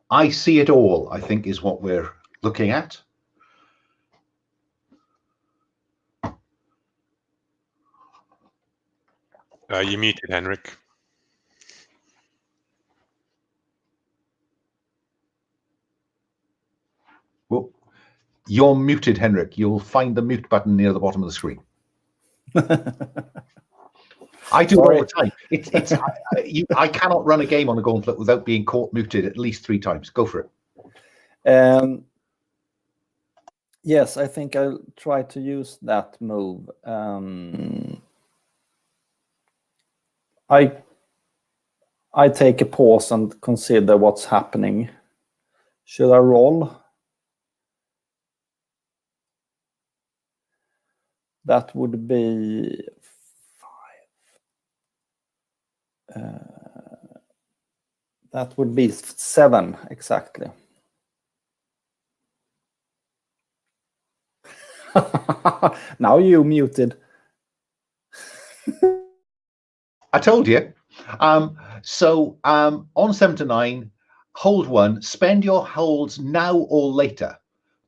I see it all, I think, is what we're looking at. You're muted, Henrik. Well, you're muted, Henrik. You'll find the mute button near the bottom of the screen. I do all the time. I cannot run a game on a gauntlet without being caught muted at least 3 times. Go for it. Yes, I think I'll try to use that move. I take a pause and consider what's happening. Should I roll? That would be 5. That would be 7 exactly. Now you muted. I told you. On 7 to 9, hold 1, spend your holds now or later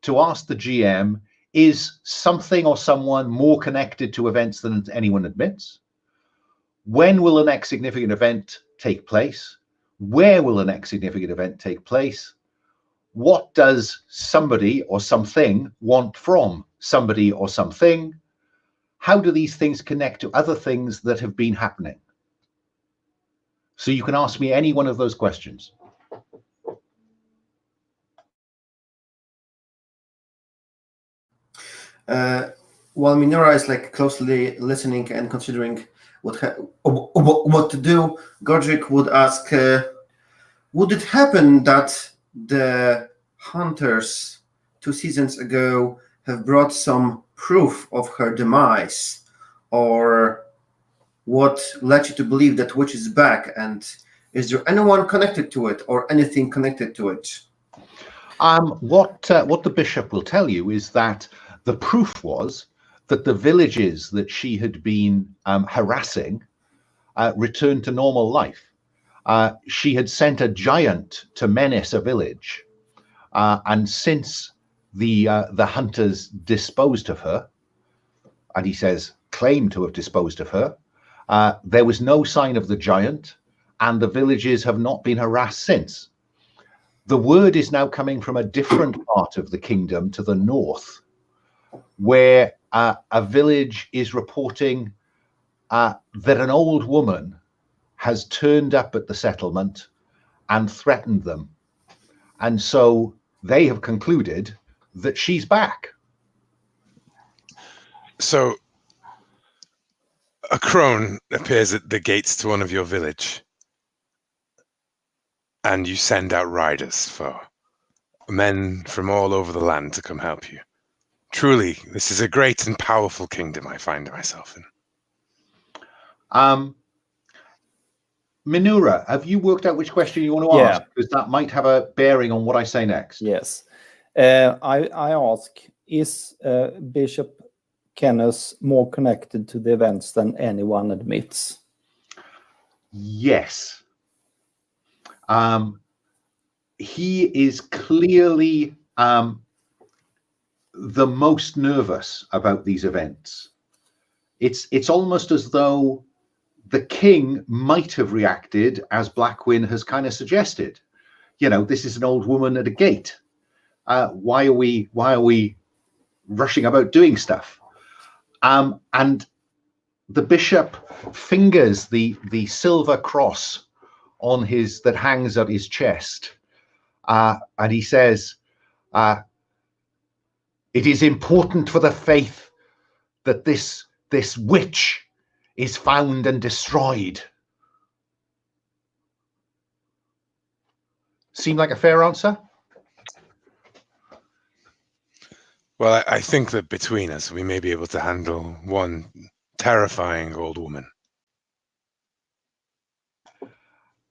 to ask the GM, is something or someone more connected to events than anyone admits? When will the next significant event take place? Where will the next significant event take place? What does somebody or something want from somebody or something? How do these things connect to other things that have been happening? So you can ask me any one of those questions. While Minora is like closely listening and considering what to do, Godric would ask, would it happen that the hunters 2 seasons ago have brought some proof of her demise? Or what led you to believe that witch is back? And is there anyone connected to it or anything connected to it? What the bishop will tell you is that the proof was that the villages that she had been harassing returned to normal life. She had sent a giant to menace a village, and since the hunters disposed of her, and he says claimed to have disposed of her, there was no sign of the giant, and the villages have not been harassed since. The word is now coming from a different part of the kingdom to the north, where a village is reporting that an old woman has turned up at the settlement and threatened them. And so they have concluded that she's back. So a crone appears at the gates to one of your village, and you send out riders for men from all over the land to come help you. Truly, this is a great and powerful kingdom I find myself in. Minura, have you worked out which question you want to ask? Because that might have a bearing on what I say next. Yes. I ask, is Bishop Kenneth more connected to the events than anyone admits? Yes. He is clearly the most nervous about these events. It's almost as though the king might have reacted as Blackwyn has kind of suggested. You know, this is an old woman at a gate. Why are we rushing about doing stuff? And the bishop fingers the silver cross on that hangs at his chest, and he says, "It is important for the faith that this witch is found and destroyed." Seem like a fair answer? Well, I think that between us, we may be able to handle one terrifying old woman.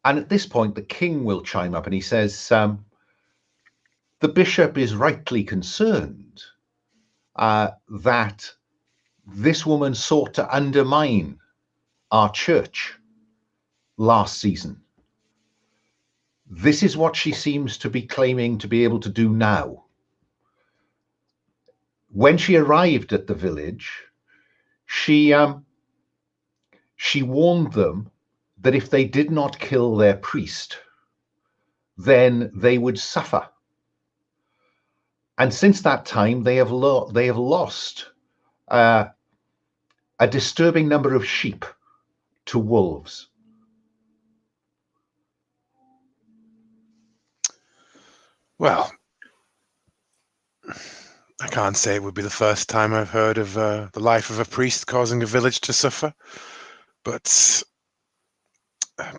And at this point, the king will chime up and he says, the bishop is rightly concerned that this woman sought to undermine our church last season. This is what she seems to be claiming to be able to do now. When she arrived at the village, she warned them that if they did not kill their priest, then they would suffer. And since that time, they have lost a disturbing number of sheep to wolves. Well, I can't say it would be the first time I've heard of the life of a priest causing a village to suffer, but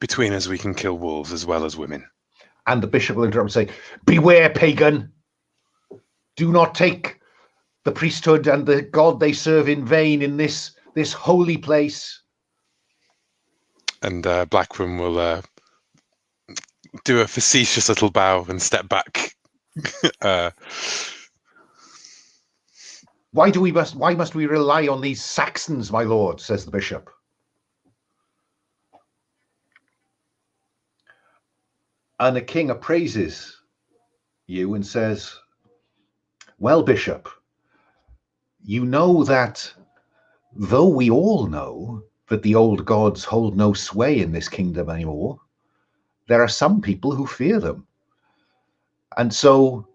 between us, we can kill wolves as well as women. And the bishop will interrupt and say, beware, pagan. Do not take the priesthood and the God they serve in vain in this holy place. And Blackburn will do a facetious little bow and step back. Why must we rely on these Saxons, my lord, says the bishop. And the king appraises you and says, well, bishop, you know that though we all know that the old gods hold no sway in this kingdom anymore, there are some people who fear them. And so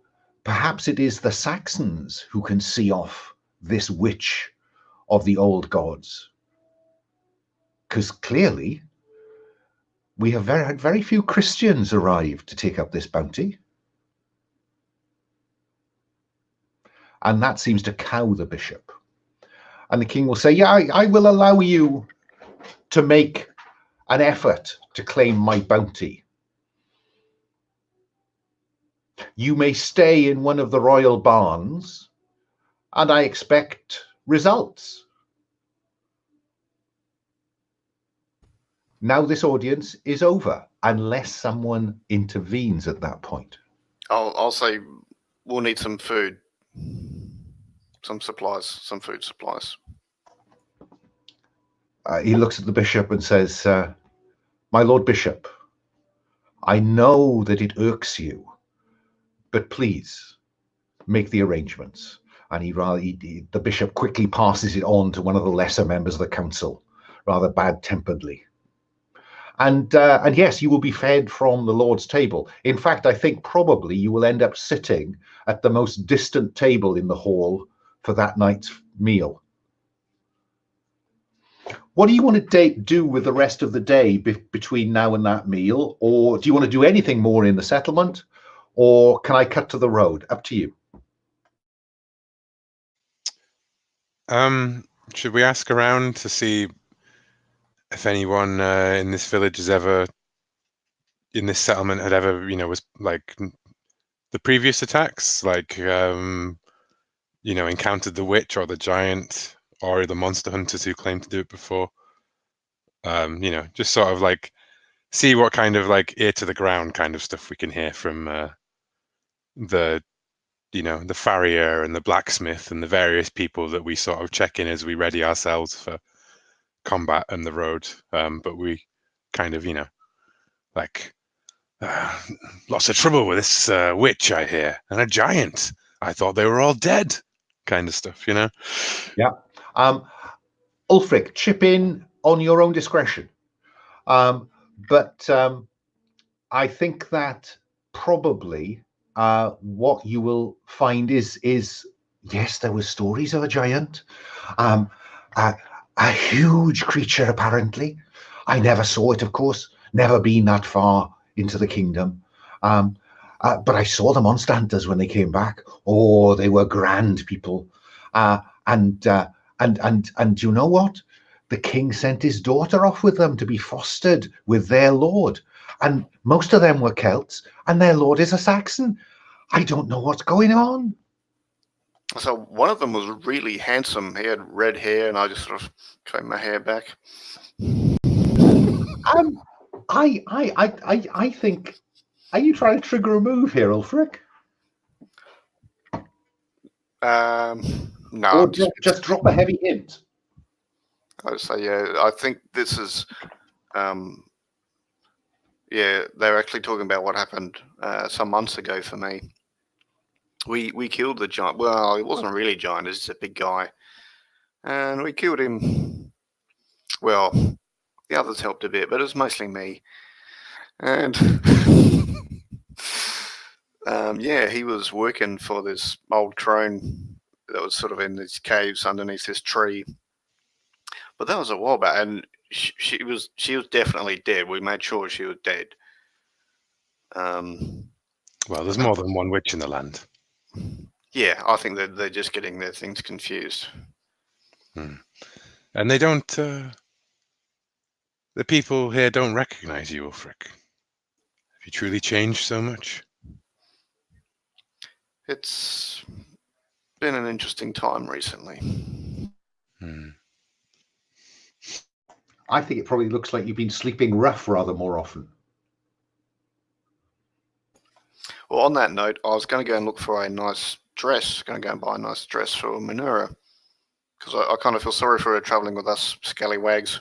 perhaps it is the Saxons who can see off this witch of the old gods. Because clearly we have had very few Christians arrive to take up this bounty. And that seems to cow the bishop. And the king will say, yeah, I will allow you to make an effort to claim my bounty. You may stay in one of the royal barns, and I expect results. Now this audience is over, unless someone intervenes at that point. I'll say we'll need some food, some supplies, some food supplies. He looks at the bishop and says, my lord bishop, I know that it irks you, but please make the arrangements. And the bishop quickly passes it on to one of the lesser members of the council, rather bad-temperedly. And yes, you will be fed from the Lord's table. In fact, I think probably you will end up sitting at the most distant table in the hall for that night's meal. What do you want to do with the rest of the day between now and that meal? Or do you want to do anything more in the settlement? Or can I cut to the road? Up to you. Should we ask around to see if anyone in this village has ever, in this settlement, had ever, was like the previous attacks, like, encountered the witch or the giant or the monster hunters who claimed to do it before? Just sort of like see what kind of like ear to the ground kind of stuff we can hear from the farrier and the blacksmith and the various people that we sort of check in as we ready ourselves for combat and the road. But we kind of, lots of trouble with this witch, I hear, and a giant. I thought they were all dead, kind of stuff, Yeah. Ulfric, chip in on your own discretion. But I think that probably what you will find is yes, there were stories of a giant, a huge creature apparently. I never saw it, of course, never been that far into the kingdom. But I saw the monster hunters when they came back. Oh, they were grand people. And you know what? The king sent his daughter off with them to be fostered with their lord. And most of them were Celts, and their lord is a Saxon. I don't know what's going on. So one of them was really handsome. He had red hair, and I just sort of combed my hair back. I think. Are you trying to trigger a move here, Ulfric? No, Or just drop a heavy hint? I'd say, yeah, I think this is, yeah, they're actually talking about what happened some months ago for me. We killed the giant. Well, he wasn't really a giant, he's just a big guy. And we killed him. Well, the others helped a bit, but it was mostly me. And yeah, he was working for this old crone that was sort of in these caves underneath this tree. But that was a while back, and she was definitely dead. We made sure she was dead. Well, there's more than one witch in the land. Yeah, I think that they're just getting their things confused. And they don't. The people here don't recognize you, Ulfric. Have you truly changed so much? It's been an interesting time recently. I think it probably looks like you've been sleeping rough rather more often. Well, on that note, I was going to go and look for a nice dress. Going to go and buy a nice dress for Minura, because I kind of feel sorry for her traveling with us scallywags.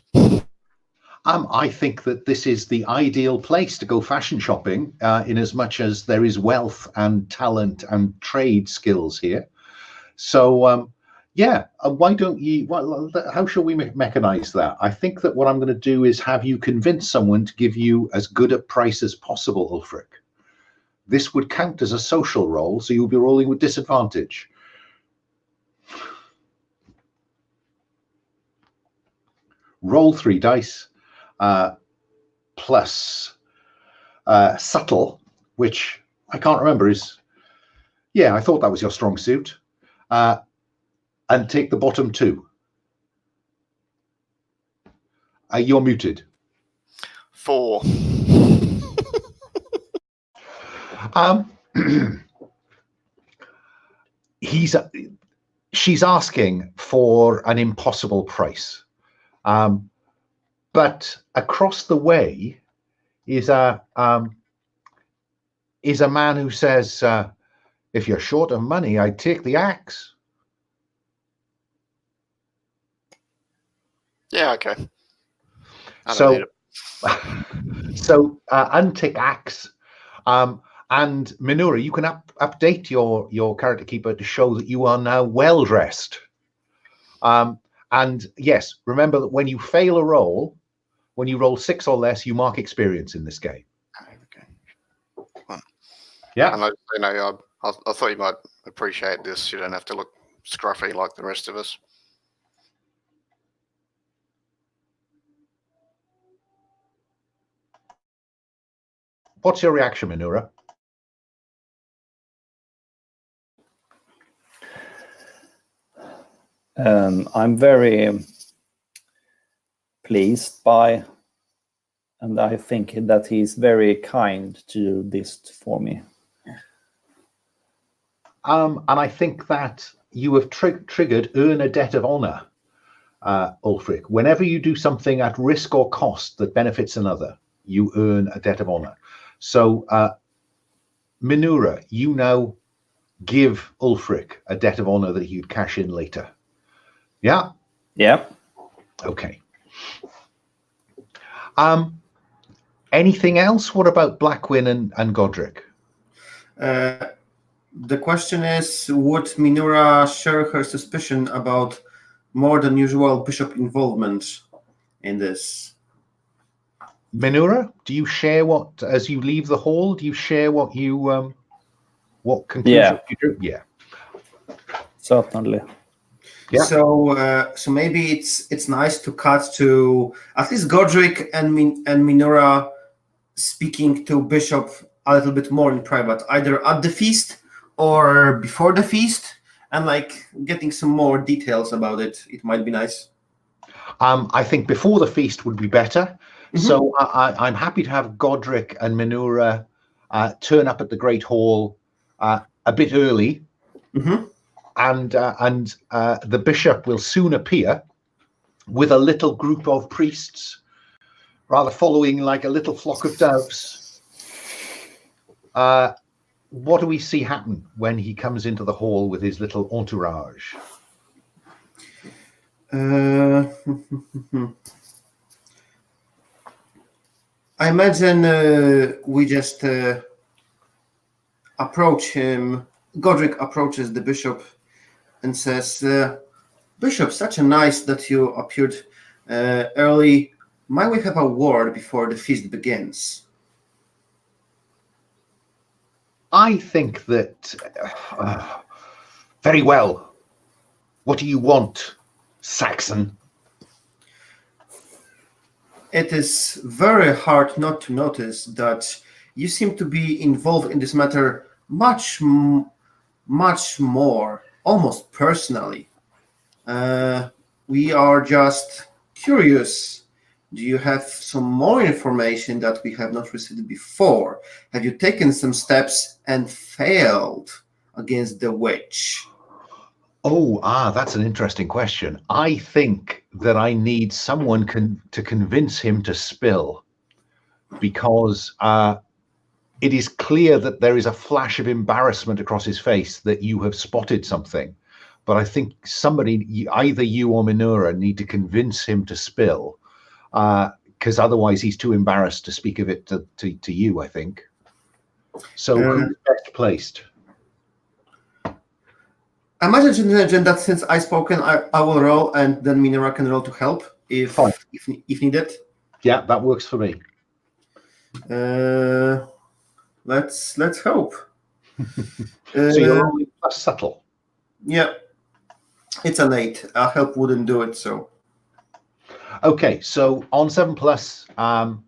I think that this is the ideal place to go fashion shopping, in as much as there is wealth and talent and trade skills here. So, yeah, why don't you? How shall we mechanize that? I think that what I'm going to do is have you convince someone to give you as good a price as possible, Ulfric. This would count as a social roll, so you'll be rolling with disadvantage. Roll 3 dice. Plus subtle, which I can't remember is, yeah, I thought that was your strong suit, and take the bottom 2. You're muted. 4. She's asking for an impossible price. But across the way is a man who says, if you're short of money, I'd take the axe. Yeah, okay. So untick axe. And Minura, you can update your character keeper to show that you are now well dressed. And yes, remember that when you fail a roll, when you roll 6 or less, you mark experience in this game. Okay. Well, Yeah. and I thought you might appreciate this. You don't have to look scruffy like the rest of us. What's your reaction, Minura? I'm very pleased by, and I think that he's very kind to do this for me. And I think that you have triggered earn a debt of honor, Ulfric. Whenever you do something at risk or cost that benefits another, you earn a debt of honor. So, Minura, you now give Ulfric a debt of honor that he'd cash in later. Yeah? Yeah. Okay. Anything else? What about Blackwin and Godric? The question is, would Minura share her suspicion about more than usual bishop involvement in this? Minura, do you share what, as you leave the hall, do you share what you, what conclusion you drew? Yeah. Certainly. Yeah. So maybe it's nice to cut to at least Godric and Minura speaking to Bishop a little bit more in private, either at the feast or before the feast, and like getting some more details about it. It might be nice. I think before the feast would be better. Mm-hmm. So I'm happy to have Godric and Minura turn up at the Great Hall a bit early. Mm-hmm. And the bishop will soon appear with a little group of priests rather following like a little flock of doves. What do we see happen when he comes into the hall with his little entourage? I imagine we just approach him. Godric approaches the bishop and says, Bishop, such a nice that you appeared early. Might we have a word before the feast begins? I think that very well. What do you want, Saxon? It is very hard not to notice that you seem to be involved in this matter much more, almost personally. We are just curious. Do you have some more information that we have not received before? Have you taken some steps and failed against the witch? That's an interesting question. I think that I need someone to convince him to spill, because it is clear that there is a flash of embarrassment across his face that you have spotted something. But I think somebody, either you or Minura, need to convince him to spill, because otherwise he's too embarrassed to speak of it to you, I think. So who's best placed? I imagine that since I've spoken, I will roll, and then Minura can roll to help if needed. Yeah, that works for me. Let's hope. So you're rolling plus subtle. Yeah, it's an 8. Help wouldn't do it, so. Okay, so on 7+,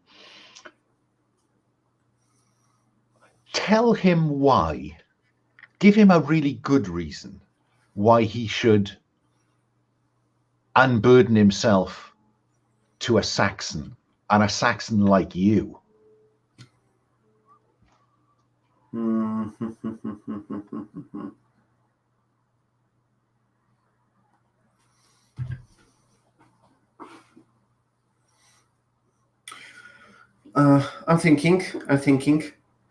tell him why. Give him a really good reason why he should unburden himself to a Saxon, and a Saxon like you. I'm thinking.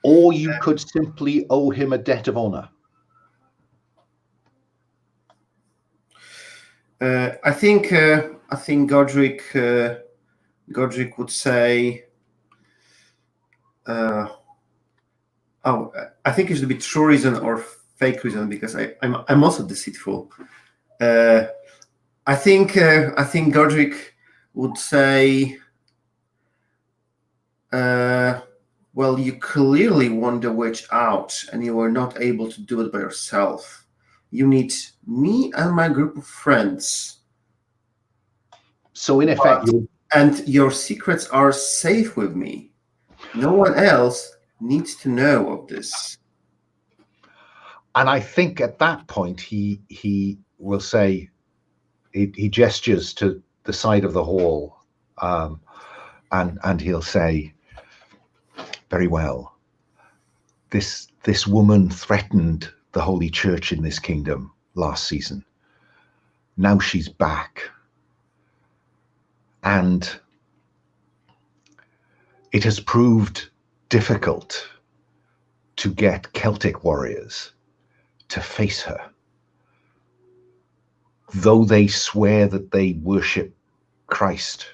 Or you could simply owe him a debt of honor. I think Godric would say, I think it should be true reason or fake reason, because I'm also deceitful. I think Godric would say, well, you clearly want the witch out, and you were not able to do it by yourself. You need me and my group of friends. So in effect, and your secrets are safe with me. No one else needs to know of this. And I think at that point he will say, he gestures to the side of the hall, and he'll say, very well, this woman threatened the Holy Church in this kingdom last season. Now she's back. And it has proved difficult to get Celtic warriors to face her. Though they swear that they worship Christ,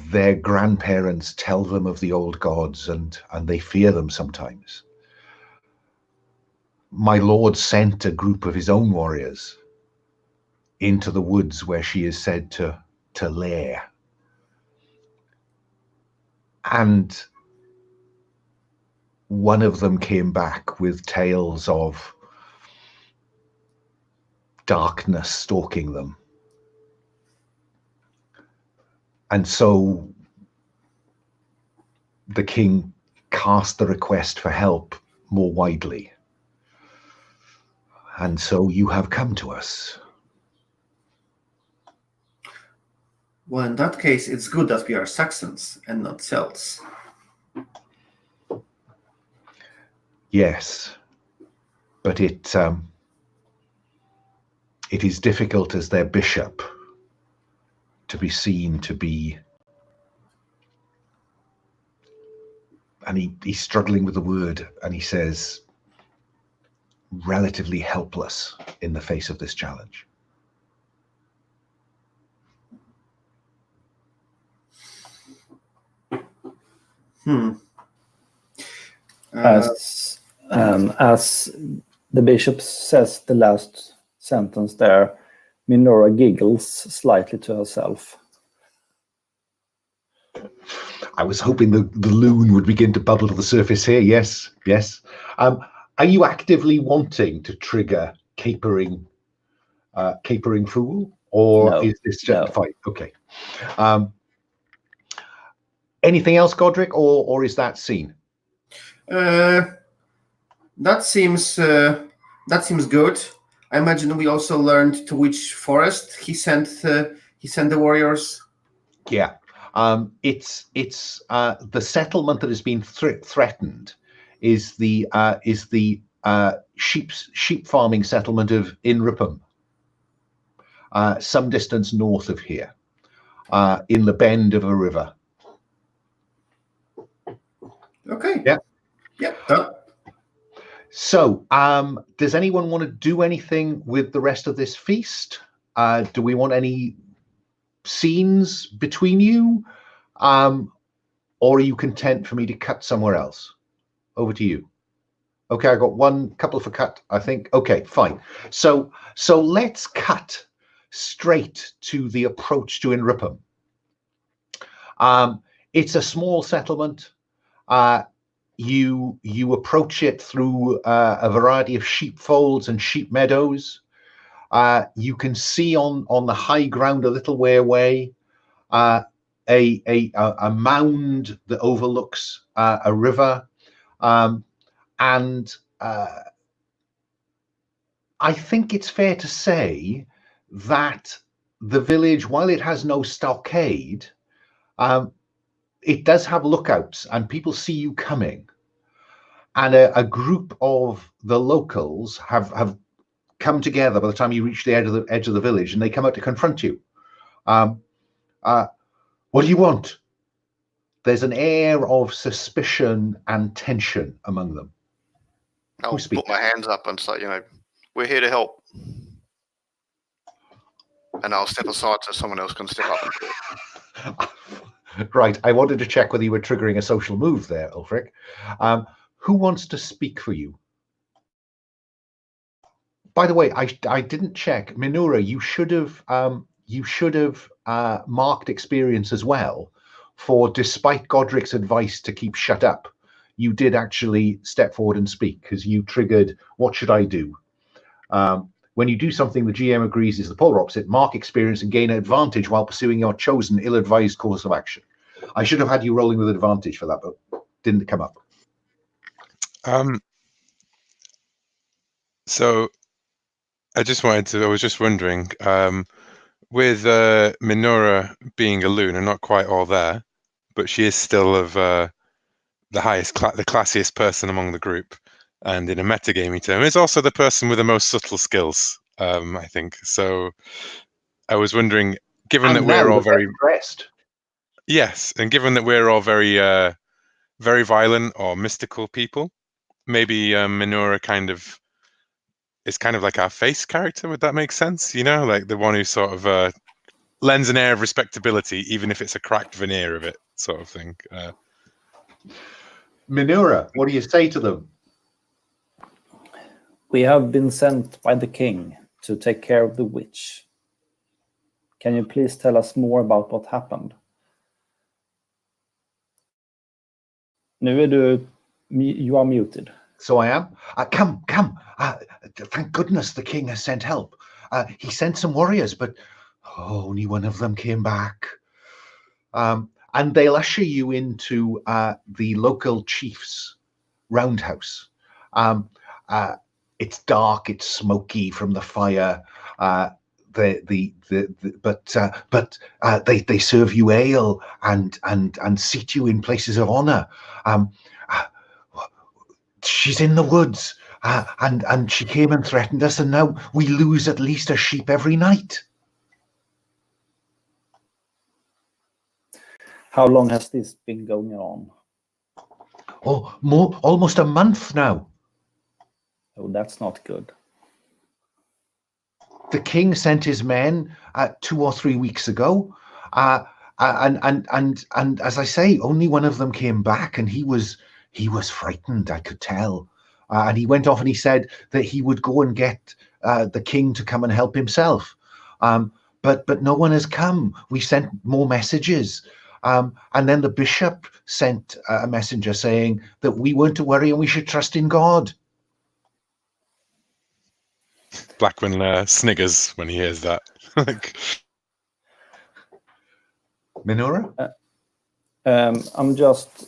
their grandparents tell them of the old gods, and they fear them sometimes. My lord sent a group of his own warriors into the woods where she is said to lair. And one of them came back with tales of darkness stalking them. And so the king cast the request for help more widely. And so you have come to us. Well, in that case, it's good that we are Saxons and not Celts. Yes, but it is difficult as their bishop to be seen to be he's struggling with the word, and he says, relatively helpless in the face of this challenge. As the bishop says the last sentence there, Minora giggles slightly to herself. I was hoping the loon would begin to bubble to the surface here. Yes, yes. Are you actively wanting to trigger capering fool, or No, is this just no. a fight? Okay. Anything else, Godric, or is that scene? That seems good. I imagine we also learned to which forest he sent the warriors. Yeah. It's the settlement that has been threatened is the sheep farming settlement of Inripum, some distance north of here, in the bend of a river. Okay. Yeah. Yeah. Done. So, does anyone want to do anything with the rest of this feast? Do we want any scenes between you? Or are you content for me to cut somewhere else? Over to you. Okay, I got one couple for cut, I think. Okay, fine. So let's cut straight to the approach to Inripum. It's a small settlement. You approach it through a variety of sheepfolds and sheep meadows. You can see on the high ground a little way away a mound that overlooks a river, and I think it's fair to say that the village, while it has no stockade, it does have lookouts, and people see you coming. And a group of the locals have come together by the time you reach the edge of the village, and they come out to confront you. What do you want? There's an air of suspicion and tension among them. I'll put my hands up and say, we're here to help. And I'll step aside so someone else can step up. Right. I wanted to check whether you were triggering a social move there, Ulfric. Who wants to speak for you? By the way, I didn't check. Minora, you should have marked experience as well, for despite Godric's advice to keep shut up, you did actually step forward and speak, because you triggered, what should I do? When you do something the GM agrees is the polar opposite, mark experience and gain an advantage while pursuing your chosen ill-advised course of action. I should have had you rolling with advantage for that, but didn't come up. So I was just wondering, with Minora being a loon and not quite all there, but she is still of the classiest person among the group, and in a metagaming term, is also the person with the most subtle skills, I think. So I was wondering, given that we're all very dressed, yes, and given that we're all very very violent or mystical people, maybe Minora is kind of like our face character. Would that make sense? Like the one who sort of lends an air of respectability, even if it's a cracked veneer of it, sort of thing. Minora, what do you say to them? We have been sent by the king to take care of the witch. Can you please tell us more about what happened? You are muted. So I am. Come. Thank goodness the king has sent help. He sent some warriors, but only one of them came back. And they'll usher you into the local chief's roundhouse. It's dark, it's smoky from the fire. But they serve you ale and seat you in places of honor. She's in the woods, and she came and threatened us, and now we lose at least a sheep every night. How long has this been going on? Oh, almost a month now. Oh, that's not good. The king sent his men 2 or 3 weeks ago, and as I say, only one of them came back, and he was frightened. I could tell, and he went off and he said that he would go and get the king to come and help himself. But no one has come. We sent more messages, and then the bishop sent a messenger saying that we weren't to worry and we should trust in God. Blackwin sniggers when he hears that. Like, Minora? I'm just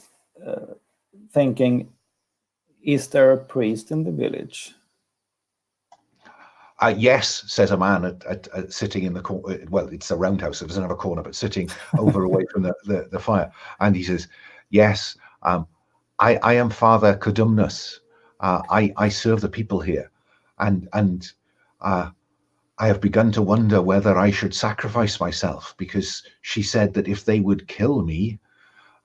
thinking, is there a priest in the village? Yes, says a man at sitting in the corner. Well, it's a roundhouse, so it doesn't have a corner, but sitting over away from the fire. And he says, yes, I am Father Codumnus. I serve the people here. And I have begun to wonder whether I should sacrifice myself, because she said that if they would kill me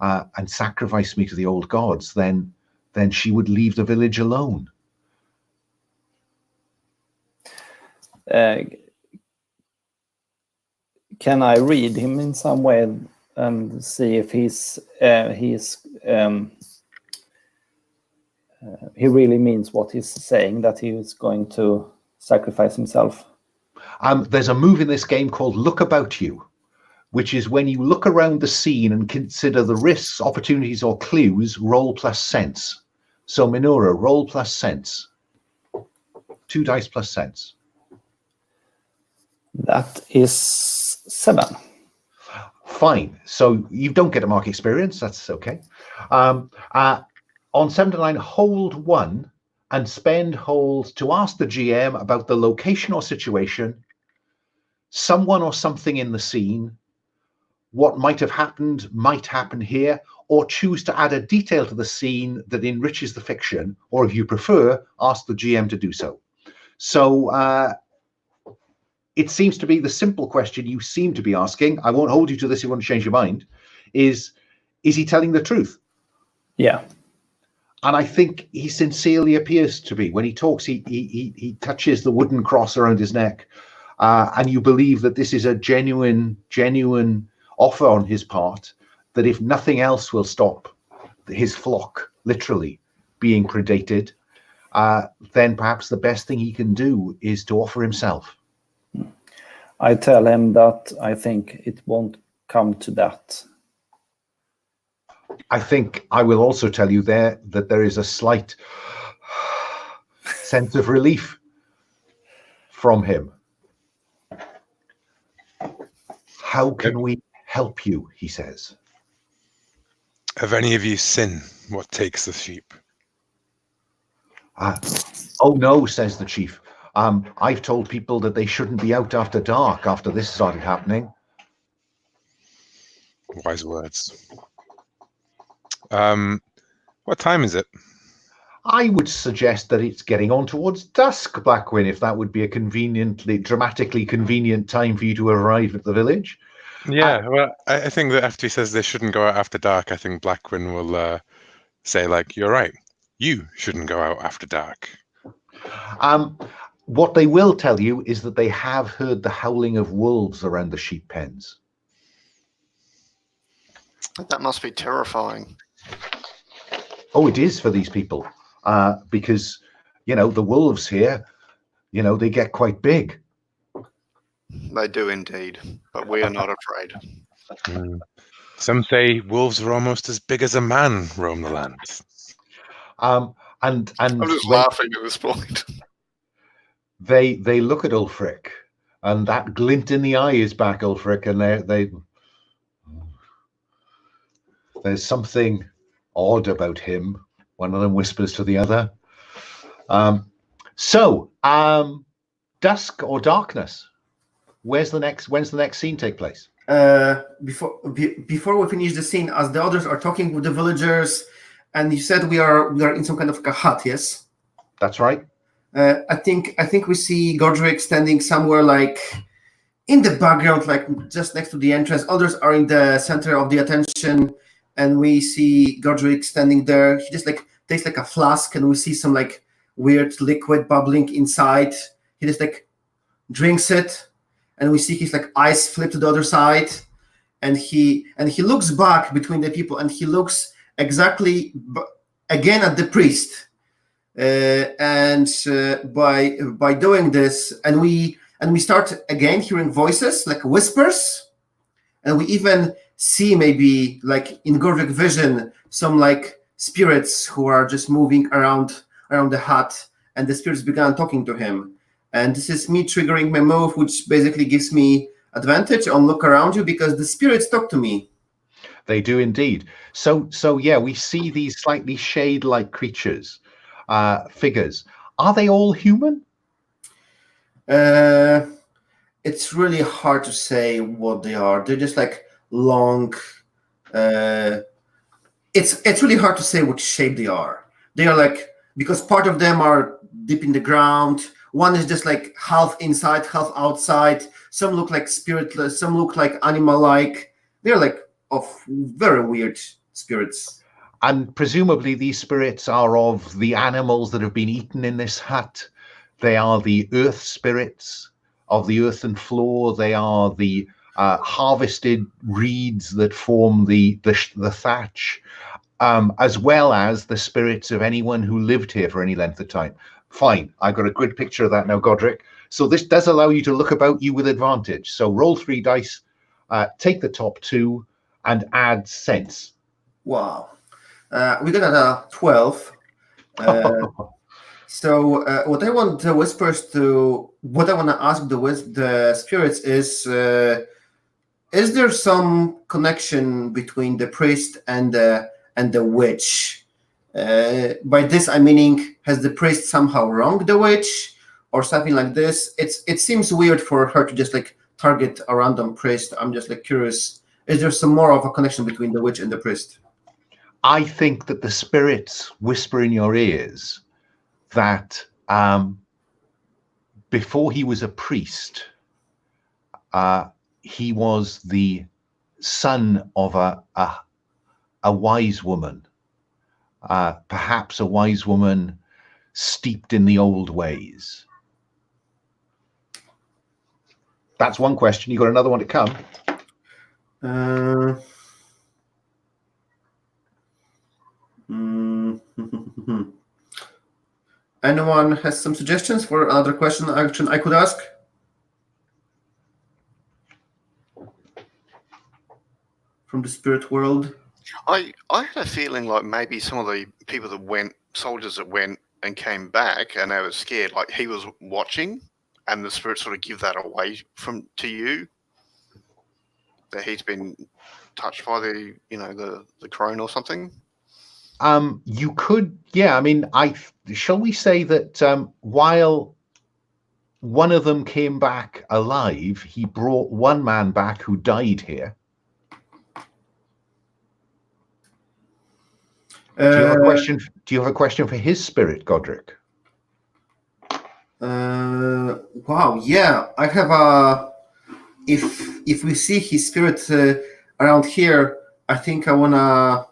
and sacrifice me to the old gods, then she would leave the village alone. Can I read him in some way and see if he really means what he's saying, that he is going to sacrifice himself? There's a move in this game called Look About You, which is when you look around the scene and consider the risks, opportunities, or clues, roll plus sense. So Minora, roll plus sense. 2 dice plus sense. That is 7. Fine. So you don't get a mark experience. That's okay. On 7 to 9, hold 1 and spend hold to ask the GM about the location or situation, someone or something in the scene, what might have happened, might happen here, or choose to add a detail to the scene that enriches the fiction, or if you prefer, ask the GM to do so. So it seems to be the simple question you seem to be asking. I won't hold you to this if you want to change your mind. Is he telling the truth? Yeah. And I think he sincerely appears to be. When he talks, he touches the wooden cross around his neck, and you believe that this is a genuine offer on his part, that if nothing else will stop his flock literally being predated, then perhaps the best thing he can do is to offer himself. I tell him that I think it won't come to that. I think I will also tell you that there is a slight sense of relief from him. How can we help you, he says. Have any of you seen what takes the sheep? Oh no, says the chief. I've told people that they shouldn't be out after dark after this started happening. Wise words. What time is it? I would suggest that it's getting on towards dusk, Blackwin, if that would be a dramatically convenient time for you to arrive at the village. Yeah, well, I think that after he says they shouldn't go out after dark, I think Blackwin will say, like, you're right. You shouldn't go out after dark. What they will tell you is that they have heard the howling of wolves around the sheep pens. That must be terrifying. Oh, it is for these people, because, the wolves here, they get quite big. They do indeed, but we are not afraid. Some say wolves are almost as big as a man roam the land. And I'm just laughing at this point. They look at Ulfric, and that glint in the eye is back, Ulfric, and there's something odd about him. One of them whispers to the other. Dusk or darkness? When's the next scene take place? Before we finish the scene, as the others are talking with the villagers, and you said we are in some kind of a hut, yes? That's right. I think we see Godric standing somewhere like in the background, like just next to the entrance. Others are in the center of the attention. and we see Godric standing there. He just like takes like a flask, and we see some like weird liquid bubbling inside. He just like drinks it, and we see his like eyes flip to the other side, and he looks back between the people, and he looks exactly again at the priest. By doing this, and we start again hearing voices like whispers, and we even see maybe like in Godric vision some like spirits who are just moving around the hut, and the spirits began talking to him. And this is me triggering my move, which basically gives me advantage on look around you because the spirits talk to me. They do indeed. So yeah, we see these slightly shade-like creatures. Figures. Are they all human? It's really hard to say what they are. They're just like long. It's really hard to say what shape they are. They are like, because part of them are deep in the ground. One is just like half inside, half outside. Some look like spiritless. Some look like animal-like. They're like of very weird spirits. And presumably these spirits are of the animals that have been eaten in this hut. They are the earth spirits of the earthen floor. They are the harvested reeds that form the thatch, as well as the spirits of anyone who lived here for any length of time. Fine, I've got a good picture of that now, Godric. So this does allow you to look about you with advantage. So roll 3 dice, take the top 2, and add sense. Wow. We got a 12. So what I want the whispers to, what I want to ask the spirits is there some connection between the priest and the witch? By this I'm meaning, has the priest somehow wronged the witch or something like this? It seems weird for her to just like target a random priest. I'm just like curious. Is there some more of a connection between the witch and the priest? I think that the spirits whisper in your ears that before he was a priest, he was the son of a wise woman, perhaps a wise woman steeped in the old ways. That's one question. You got another one to come? Anyone has some suggestions for another action I could ask? From the spirit world? I had a feeling like maybe some of the people that went, soldiers that went and came back and they were scared, like he was watching and the spirit sort of give that away to you, that he's been touched by the crone or something. You could, yeah. I mean, shall we say that while one of them came back alive, he brought one man back who died here. Do you have a question? Do you have a question for his spirit, Godric? Wow, yeah, I have a. If we see his spirit around here, I think I wanna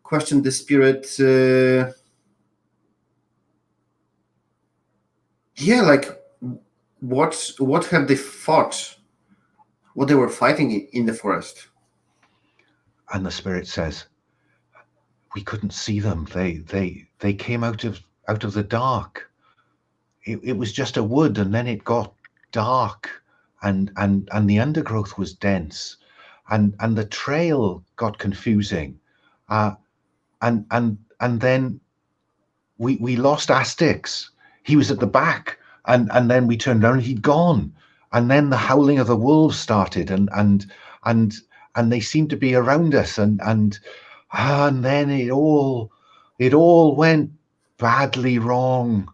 question the spirit. Yeah, like what have they fought? What they were fighting in the forest? And the spirit says, "We couldn't see them. They came out of the dark. It was just a wood, and then it got dark, and the undergrowth was dense, and the trail got confusing, and then we lost Astix. He was at the back, and then we turned around and he'd gone, and then the howling of the wolves started, and they seemed to be around us, and then it all went badly wrong."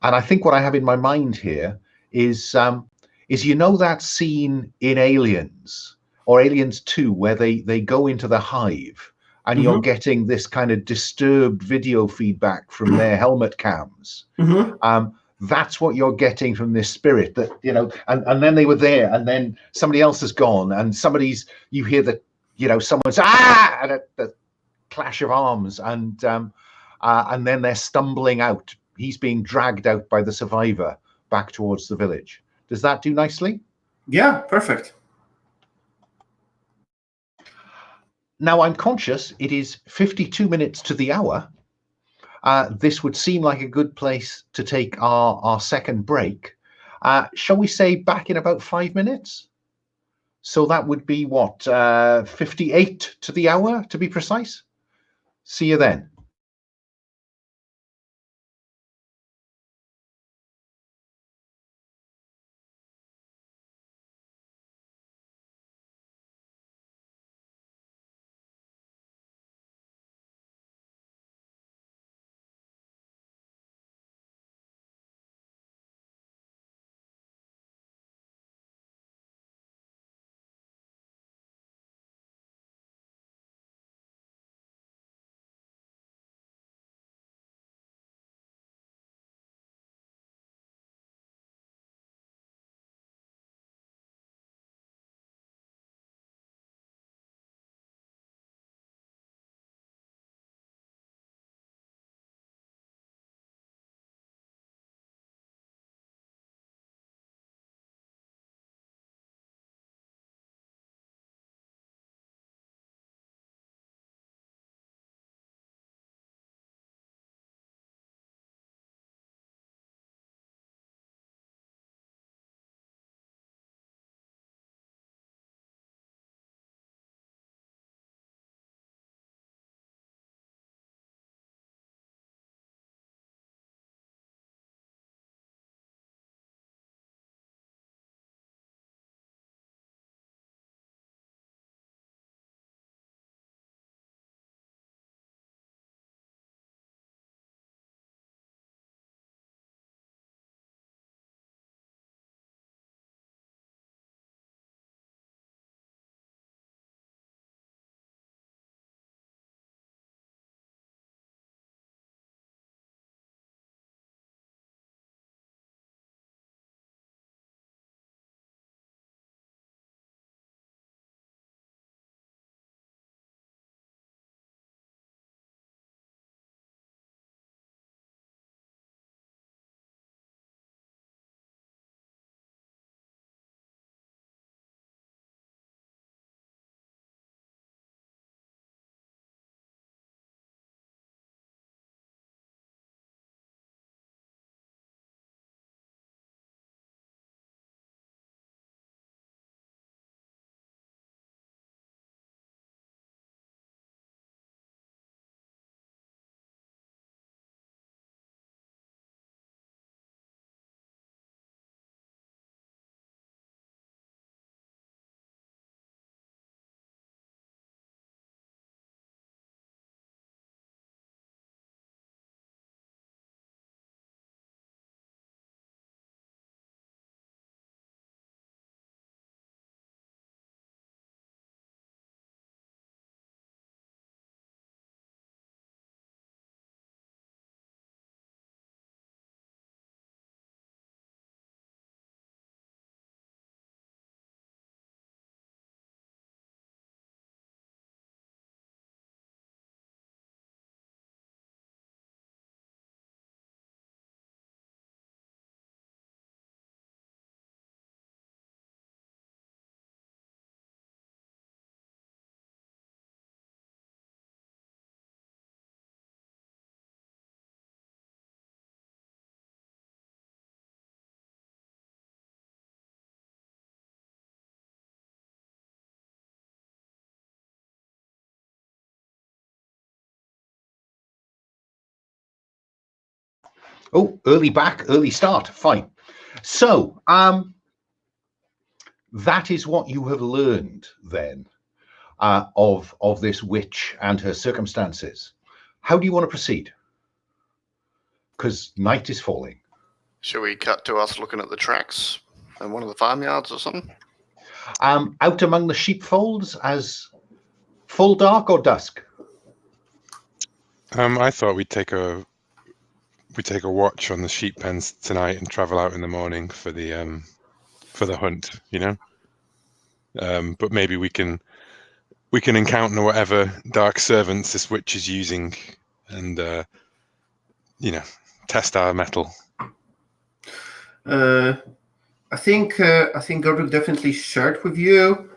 And I think what I have in my mind here is that scene in Aliens or Aliens 2 where they go into the hive and you're getting this kind of disturbed video feedback from their helmet cams. That's what you're getting from this spirit, that and then they were there, and then somebody else has gone, and you hear someone's and the clash of arms, and then they're stumbling out. He's being dragged out by the survivor back towards the village. Does that do nicely? Yeah, perfect. Now, I'm conscious it is 52 minutes to the hour. This would seem like a good place to take our second break. Shall we say back in about 5 minutes? So that would be what, 58 to the hour, to be precise? See you then. Oh, early back, early start. Fine. So, that is what you have learned then of this witch and her circumstances. How do you want to proceed? Because night is falling. Shall we cut to us looking at the tracks in one of the farmyards or something? Out among the sheepfolds as full dark or dusk? I thought we'd take a watch on the sheep pens tonight and travel out in the morning for the hunt, But maybe we can we can encounter whatever dark servants this witch is using, and test our mettle. I think Godric definitely shared with you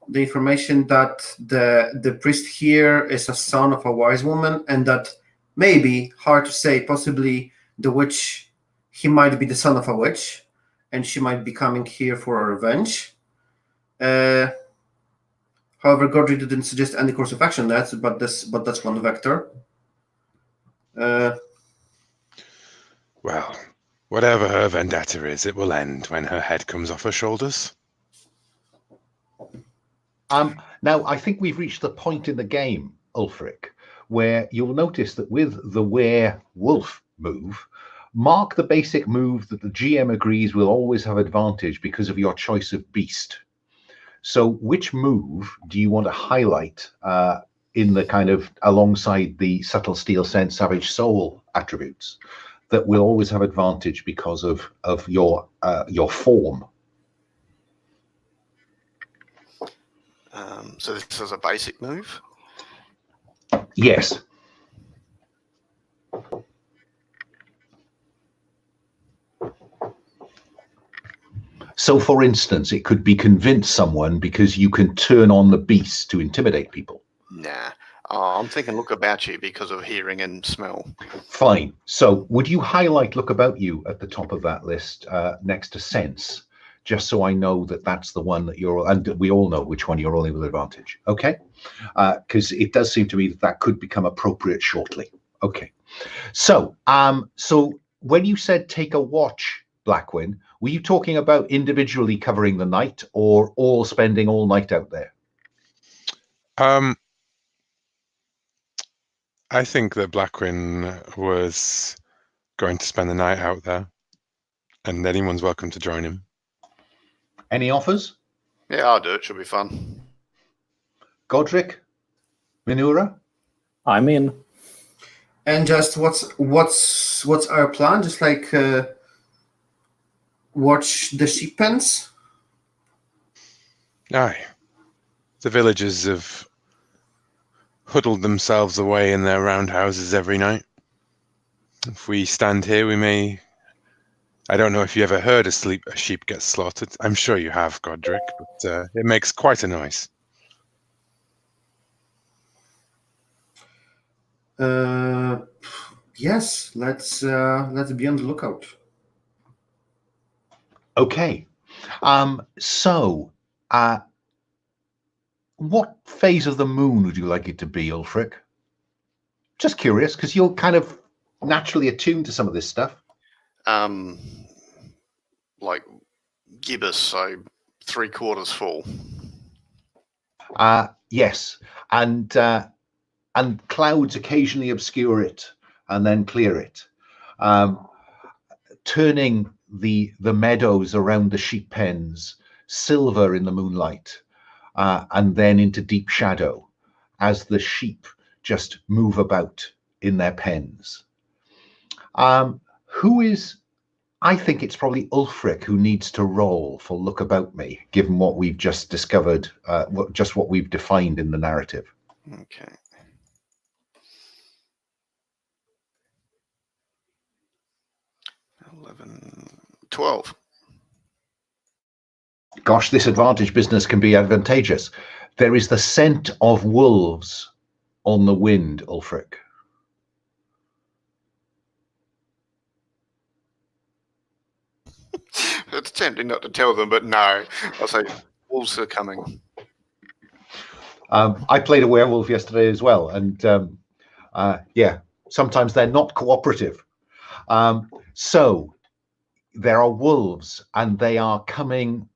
the information that the priest here is a son of a wise woman, and that maybe, hard to say, possibly the witch, he might be the son of a witch, and she might be coming here for a revenge. However, Godric didn't suggest any course of action, but that's one vector. Well, whatever her vendetta is, it will end when her head comes off her shoulders. Now, I think we've reached the point in the game, Ulfric, where you'll notice that with the werewolf move, mark the basic move that the GM agrees will always have advantage because of your choice of beast. So which move do you want to highlight in the kind of alongside the subtle steel sense, savage soul attributes that will always have advantage because of your form? So this is a basic move? Yes. So, for instance, it could be convince someone because you can turn on the beast to intimidate people. Nah. I'm thinking look about you because of hearing and smell. Fine. So would you highlight look about you at the top of that list next to sense, just so I know that that's the one that you're, and we all know which one you're rolling with advantage. Okay. Because it does seem to me that that could become appropriate shortly. Okay. So, so when you said take a watch, Blackwin, were you talking about individually covering the night or all spending all night out there? I think that Blackwin was going to spend the night out there, and anyone's welcome to join him. Any offers? Yeah, I'll do it. Should be fun. Godric? Minura? I'm in. And just what's our plan? Just like watch the sheep pens? Aye. The villagers have huddled themselves away in their roundhouses every night. If we stand here, we may... I don't know if you ever heard a sheep get slaughtered. I'm sure you have, Godric, but it makes quite a noise. Yes, let's be on the lookout. Okay. So, what phase of the moon would you like it to be, Ulfric? Just curious, because you're kind of naturally attuned to some of this stuff. Like gibbous, so 3/4 full. Yes, and clouds occasionally obscure it and then clear it, turning the meadows around the sheep pens silver in the moonlight, and then into deep shadow as the sheep just move about in their pens. Who is... I think it's probably Ulfric who needs to roll for look about me, given what we've just discovered, what we've defined in the narrative. Okay. $11, $12. Gosh, this advantage business can be advantageous. There is the scent of wolves on the wind, Ulfric. It's tempting not to tell them, but no. I'll say wolves are coming. I played a werewolf yesterday as well, and yeah, sometimes they're not cooperative. So there are wolves, and they are coming,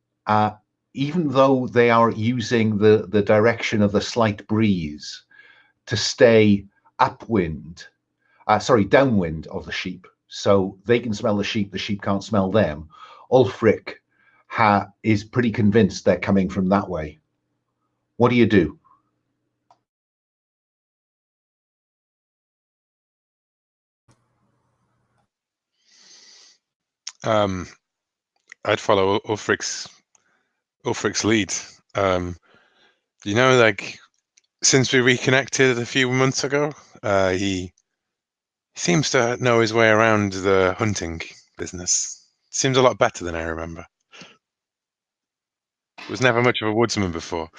even though they are using the direction of the slight breeze to stay downwind of the sheep, so they can smell the sheep can't smell them. Ulfric is pretty convinced they're coming from that way. What do you do? I'd follow Ulfric's lead. Like since we reconnected a few months ago, he seems to know his way around the hunting business. Seems a lot better than I remember. Was never much of a woodsman before.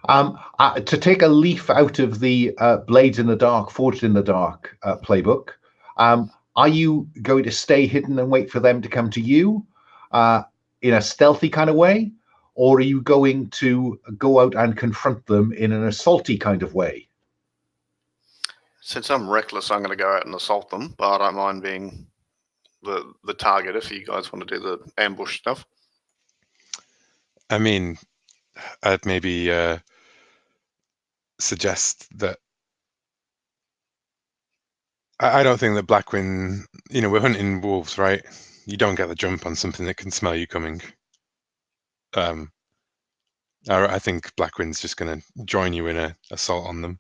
To take a leaf out of the Blades in the Dark, Forged in the Dark playbook, are you going to stay hidden and wait for them to come to you in a stealthy kind of way? Or are you going to go out and confront them in an assaulty kind of way? Since I'm reckless, I'm going to go out and assault them, but I don't mind being the target if you guys want to do the ambush stuff. I mean, I'd maybe suggest that I don't think that Blackwing, we're hunting wolves, right? You don't get the jump on something that can smell you coming. I think Blackwing's just going to join you in an assault on them.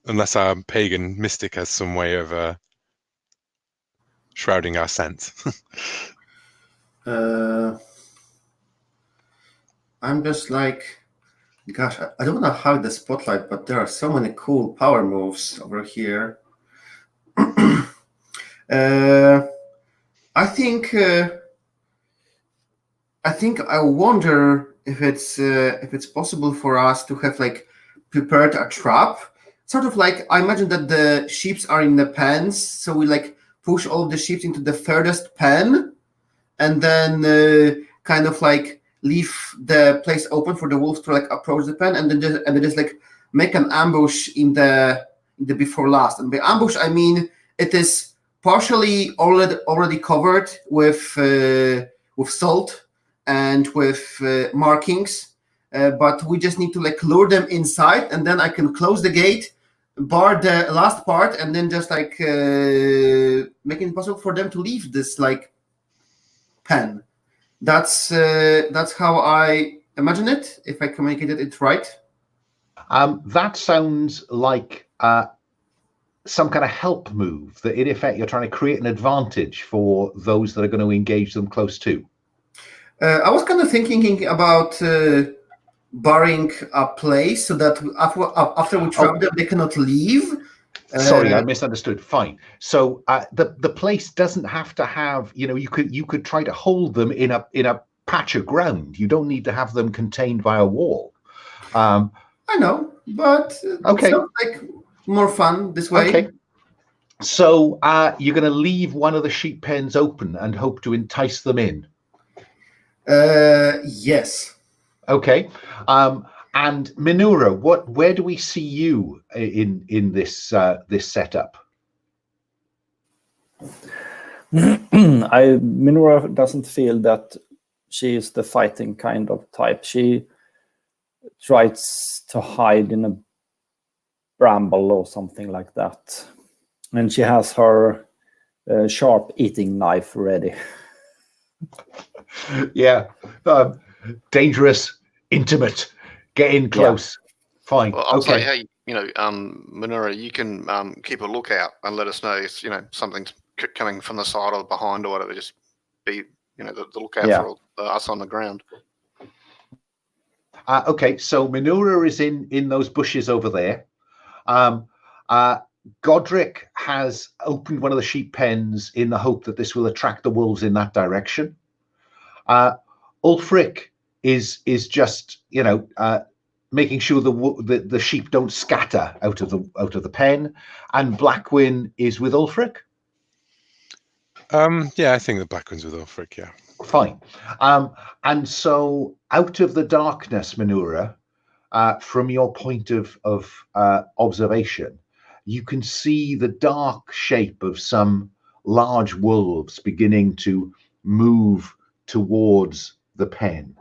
Unless our pagan mystic has some way of shrouding our scent. I'm just like, gosh, I don't want to hug the spotlight, but there are so many cool power moves over here. I think I wonder if it's possible for us to have like prepared a trap. Sort of like, I imagine that the sheep are in the pens, so we like push all of the sheep into the furthest pen, and then kind of like leave the place open for the wolves to like approach the pen, and then just like make an ambush in the before last. And by ambush, I mean it is partially already covered with salt and with markings, but we just need to like lure them inside, and then I can close the gate, bar the last part, and then just like making it possible for them to leave this like pen. That's how I imagine it, if I communicated it right. That sounds like some kind of help move that in effect you're trying to create an advantage for those that are going to engage them close to. I was kind of thinking about barring a place so that after we trap them, they cannot leave. Sorry, I misunderstood. Fine. So the place doesn't have to have, you could try to hold them in a patch of ground. You don't need to have them contained by a wall. I know, but okay, it sounds like more fun this way. Okay. So you're going to leave one of the sheep pens open and hope to entice them in. Yes. Okay. And Minura, where do we see you in this setup? Minura doesn't feel that she is the fighting kind of type. She tries to hide in a bramble or something like that, and she has her sharp eating knife ready. Yeah, dangerous, intimate. Get in close. Yeah. Fine. Well, I'll say, hey, Minura, you can keep a lookout and let us know if something's coming from the side or behind or whatever. Just be the lookout for us on the ground. Okay, so Minura is in those bushes over there. Godric has opened one of the sheep pens in the hope that this will attract the wolves in that direction. Ulfric is just making sure the sheep don't scatter out of the pen, and Blackwing is with Ulfric. Yeah, I think the Blackwing's with Ulfric. Yeah, fine. And so out of the darkness, Minura, from your point of observation, you can see the dark shape of some large wolves beginning to move towards the pen.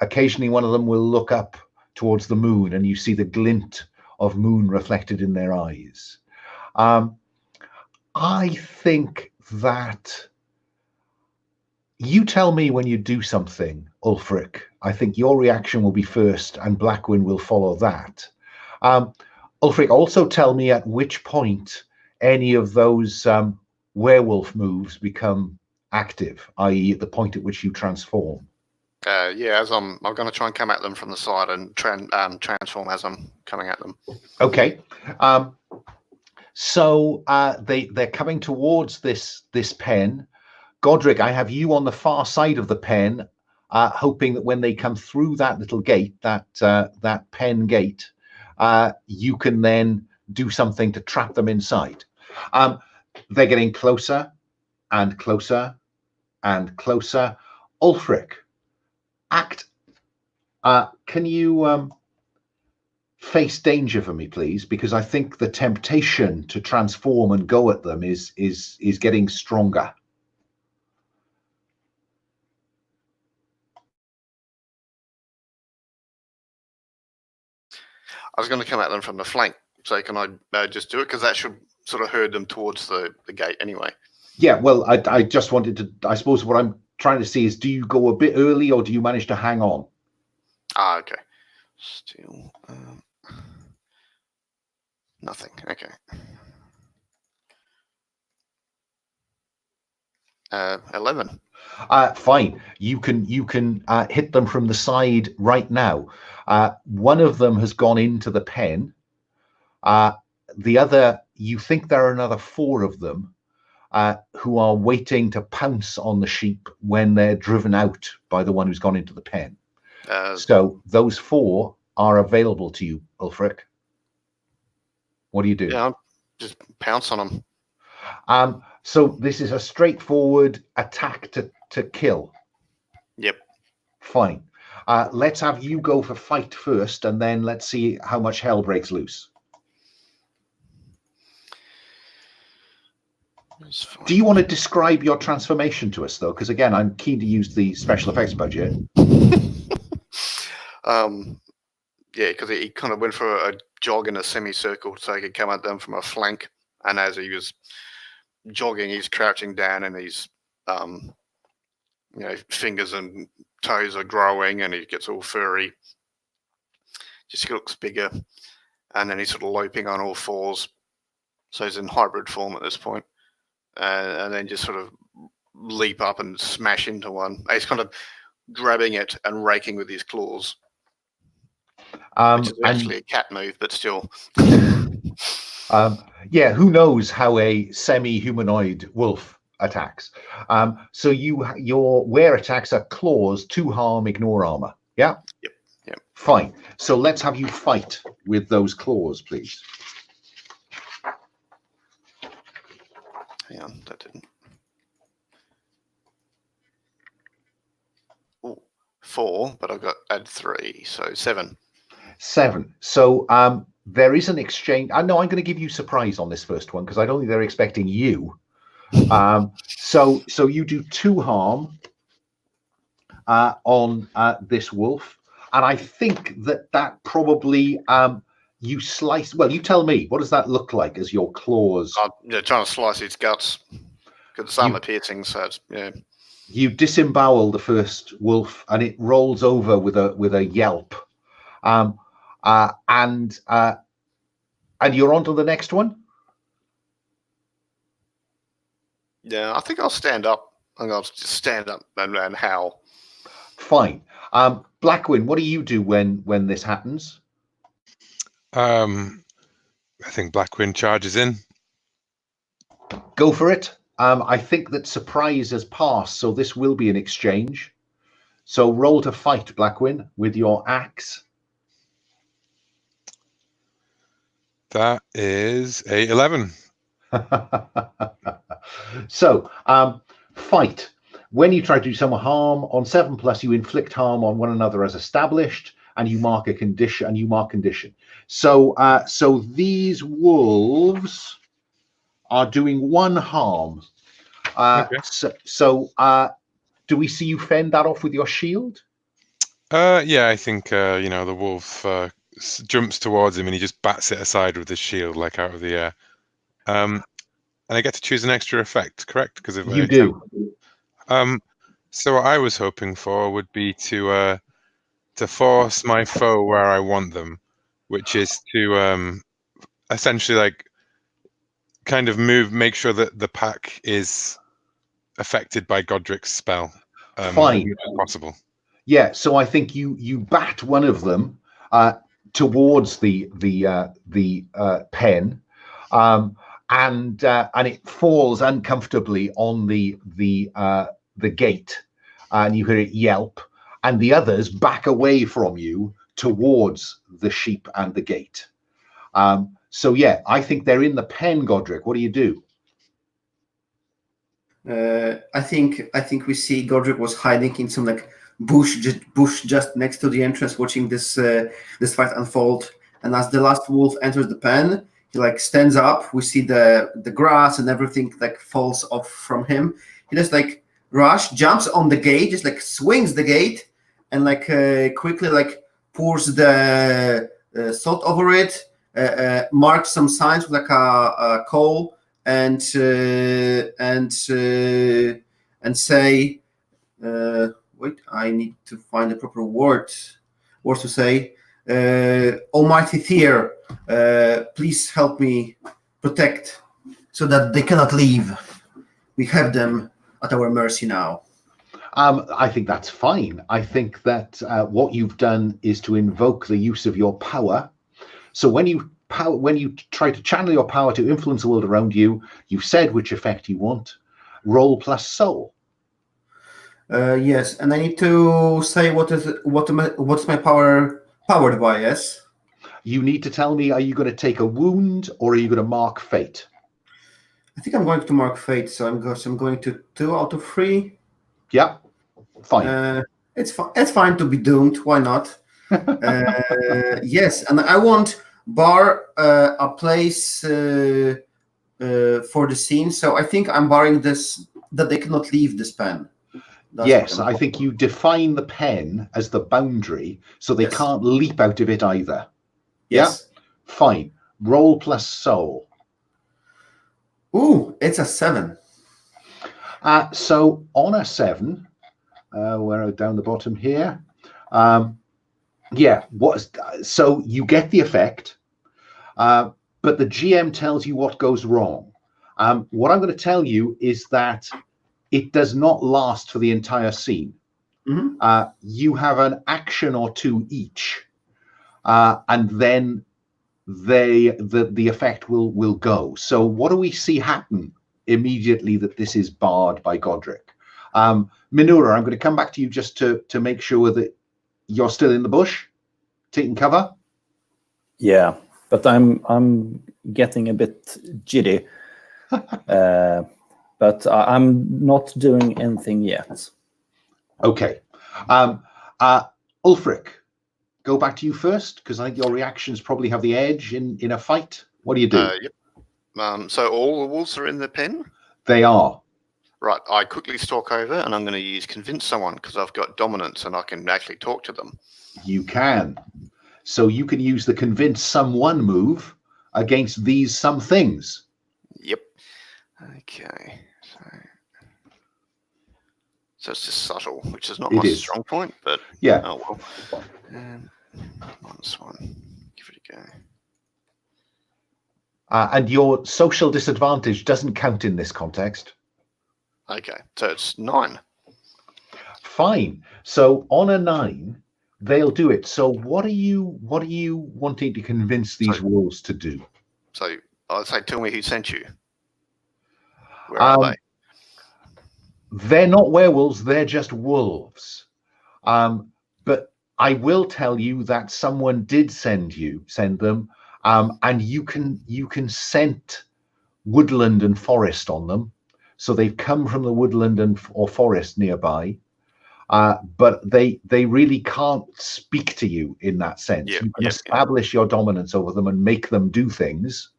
Occasionally one of them will look up towards the moon, and you see the glint of moon reflected in their eyes. I think that you tell me when you do something, Ulfric. I think your reaction will be first, and Blackwing will follow that. Ulfric, also tell me at which point any of those werewolf moves become active, i.e. at the point at which you transform. Yeah, as I'm going to try and come at them from the side and transform as I'm coming at them. Okay. So they're coming towards this pen. Godric, I have you on the far side of the pen, hoping that when they come through that little gate, that pen gate, you can then do something to trap them inside. They're getting closer and closer and closer. Ulfric, can you face danger for me, please? Because I think the temptation to transform and go at them is getting stronger. I was going to come at them from the flank, so can I just do it? Because that should sort of herd them towards the gate anyway. Yeah, well, I just wanted to, I suppose what I'm trying to see is, do you go a bit early or do you manage to hang on? Ah, okay. Still, nothing. Okay. 11. Fine. You can hit them from the side right now. One of them has gone into the pen. The other, you think there are another 4 of them who are waiting to pounce on the sheep when they're driven out by the one who's gone into the pen. So those 4 are available to you, Ulfric. What do you do? Yeah, I'll just pounce on them. So this is a straightforward attack to kill. Yep. Fine. Let's have you go for fight first, and then let's see how much hell breaks loose. Do you want to describe your transformation to us, though? Because again, I'm keen to use the special effects budget. Yeah, because he kind of went for a jog in a semicircle so he could come at them from a flank. And as he was jogging, he's crouching down, and his fingers and toes are growing, and he gets all furry. Just looks bigger, and then he's sort of loping on all 4s. So he's in hybrid form at this point. And then just sort of leap up and smash into one. He's kind of grabbing it and raking with his claws, which is actually a cat move, but still. Yeah, who knows how a semi-humanoid wolf attacks? So your wear attacks are claws, 2 harm, ignore armor. Yeah. Yep. Fine. So let's have you fight with those claws, please. Hang on, that didn't. Ooh, 4, but I've got add 3, so 7. 7. So there is an exchange. No, I'm going to give you surprise on this first one because I don't think they're expecting you. So you do 2 harm on this wolf, and I think that probably you slice. Well, you tell me. What does that look like as your claws? Yeah, trying to slice its guts because some are piercing. So yeah. You disembowel the first wolf, and it rolls over with a yelp. And you're on to the next one. Yeah, I think I'll stand up. I think I'll just stand up and howl. Fine. Blackwin, what do you do when this happens? I think Blackwin charges in. Go for it. I think that surprise has passed, so this will be an exchange. So roll to fight, Blackwin, with your axe. That is a 11. So fight. When you try to do some harm on 7+, you inflict harm on one another as established, and you mark a condition. So these wolves are doing 1 harm. Okay. So do we see you fend that off with your shield? Yeah, I think the wolf jumps towards him and he just bats it aside with his shield, like out of the air. And I get to choose an extra effect, correct? Because you do. So what I was hoping for would be to force my foe where I want them, which is to essentially like kind of make sure that the pack is affected by Godric's spell. Fine. As possible. Yeah, so I think you bat one of them towards the pen, and it falls uncomfortably on the gate, and you hear it yelp, and the others back away from you towards the sheep and the gate. So yeah, I think they're in the pen, Godric. What do you do? I think we see Godric was hiding in some like bush just next to the entrance, watching this fight unfold. And as the last wolf enters the pen, he like stands up. We see the grass and everything like falls off from him. He just like jumps on the gate, just like swings the gate, and like quickly like pours the salt over it, marks some signs with like a coal, and say, wait, I need to find the proper words to say. Almighty Thier, please help me protect so that they cannot leave. We have them at our mercy now. I think that's fine. I think that what you've done is to invoke the use of your power. So when you try to channel your power to influence the world around you, you've said which effect you want. Roll plus soul. Yes, and I need to say what's my power powered by. Yes. You need to tell me: are you going to take a wound or are you going to mark fate? I think I'm going to mark fate, so I'm going to 2 out of 3. Yeah, fine. It's fine to be doomed. Why not? Yes, and I won't bar a place for the scene, so I think I'm barring this, that they cannot leave this pen. Yes, I think you define the pen as the boundary, so they can't leap out of it either. Yes. Yeah? Fine. Roll plus soul. Ooh, it's a 7. So on a 7, we're down the bottom here. Yeah, so you get the effect, but the GM tells you what goes wrong. What I'm going to tell you is that it does not last for the entire scene. Mm-hmm. You have an action or 2 each, and then the effect will go. So what do we see happen immediately that this is barred by Godric? Minura, I'm going to come back to you just to make sure that you're still in the bush, taking cover. Yeah, but I'm getting a bit giddy. But I'm not doing anything yet. Okay. Ulfric, go back to you first, because I think your reactions probably have the edge in a fight. What do you do? Yep. So all the wolves are in the pen? They are. Right. I quickly stalk over and I'm going to use convince someone because I've got dominance and I can actually talk to them. You can. So you can use the convince someone move against these some things. Yep. Okay. So it's just subtle, which is not my strong point, but yeah. Oh well. -1. Give it a go. And your social disadvantage doesn't count in this context. Okay, so it's 9. Fine. So on a 9, they'll do it. So what are you wanting to convince these wolves to do? So I'd say, tell me who sent you. Where are they? They're not werewolves. They're just wolves. But I will tell you that someone did send them, and you can scent woodland and forest on them. So they've come from the woodland or forest nearby, but they really can't speak to you in that sense. You can establish your dominance over them and make them do things,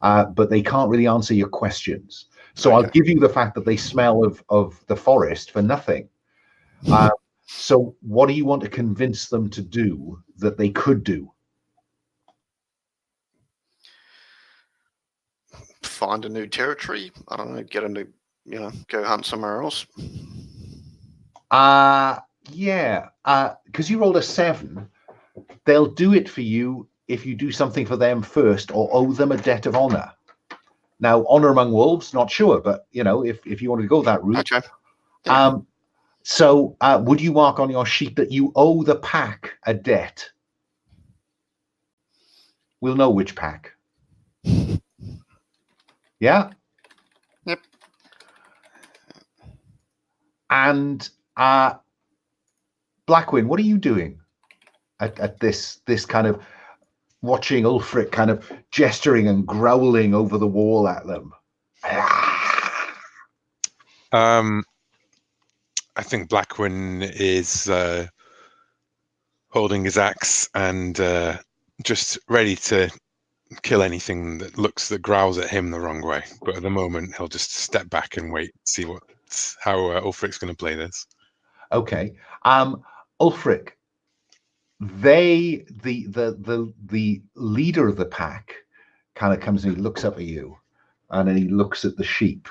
but they can't really answer your questions. So I'll give you the fact that they smell of the forest for nothing. So what do you want to convince them to do that they could do? Find a new territory. I don't know, get a new, go hunt somewhere else. Yeah, because you rolled a 7, they'll do it for you if you do something for them first or owe them a debt of honor. Now, honor among wolves, not sure, but if you want to go that route, So would you mark on your sheet that you owe the pack a debt? We'll know which pack. Yeah? Yep. And Blackwin, what are you doing at this kind of watching Ulfric kind of gesturing and growling over the wall at them? I think Blackwin is holding his axe and just ready to kill anything that growls at him the wrong way. But at the moment, he'll just step back and wait, see how Ulfric's going to play this. Okay, Ulfric, the leader of the pack kind of comes and he looks up at you, and then he looks at the sheep,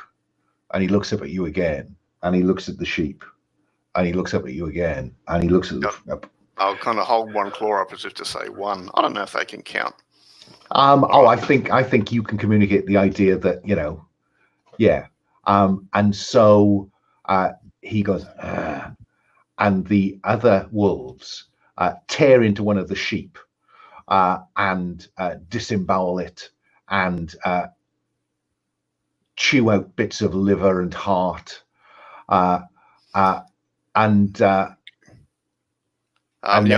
and he looks up at you again, and he looks at the sheep, and he looks up at you again, and he looks at the. I'll kind of hold one claw up as if to say one. I don't know if they can count. I think you can communicate the idea that, you know, yeah. And so he goes, and the other wolves tear into one of the sheep and disembowel it and chew out bits of liver and heart. Yeah,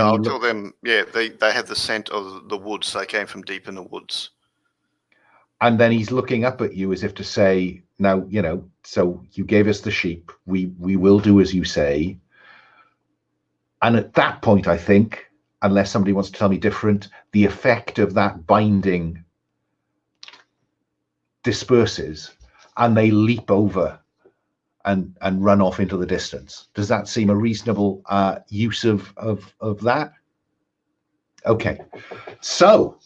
I'll tell them. Yeah, they have the scent of the woods. They came from deep in the woods. And then he's looking up at you as if to say, "Now, you know, so you gave us the sheep. We will do as you say." And at that point, I think, unless somebody wants to tell me different, the effect of that binding disperses, and they leap over and run off into the distance. Does that seem a reasonable use of that? Okay, so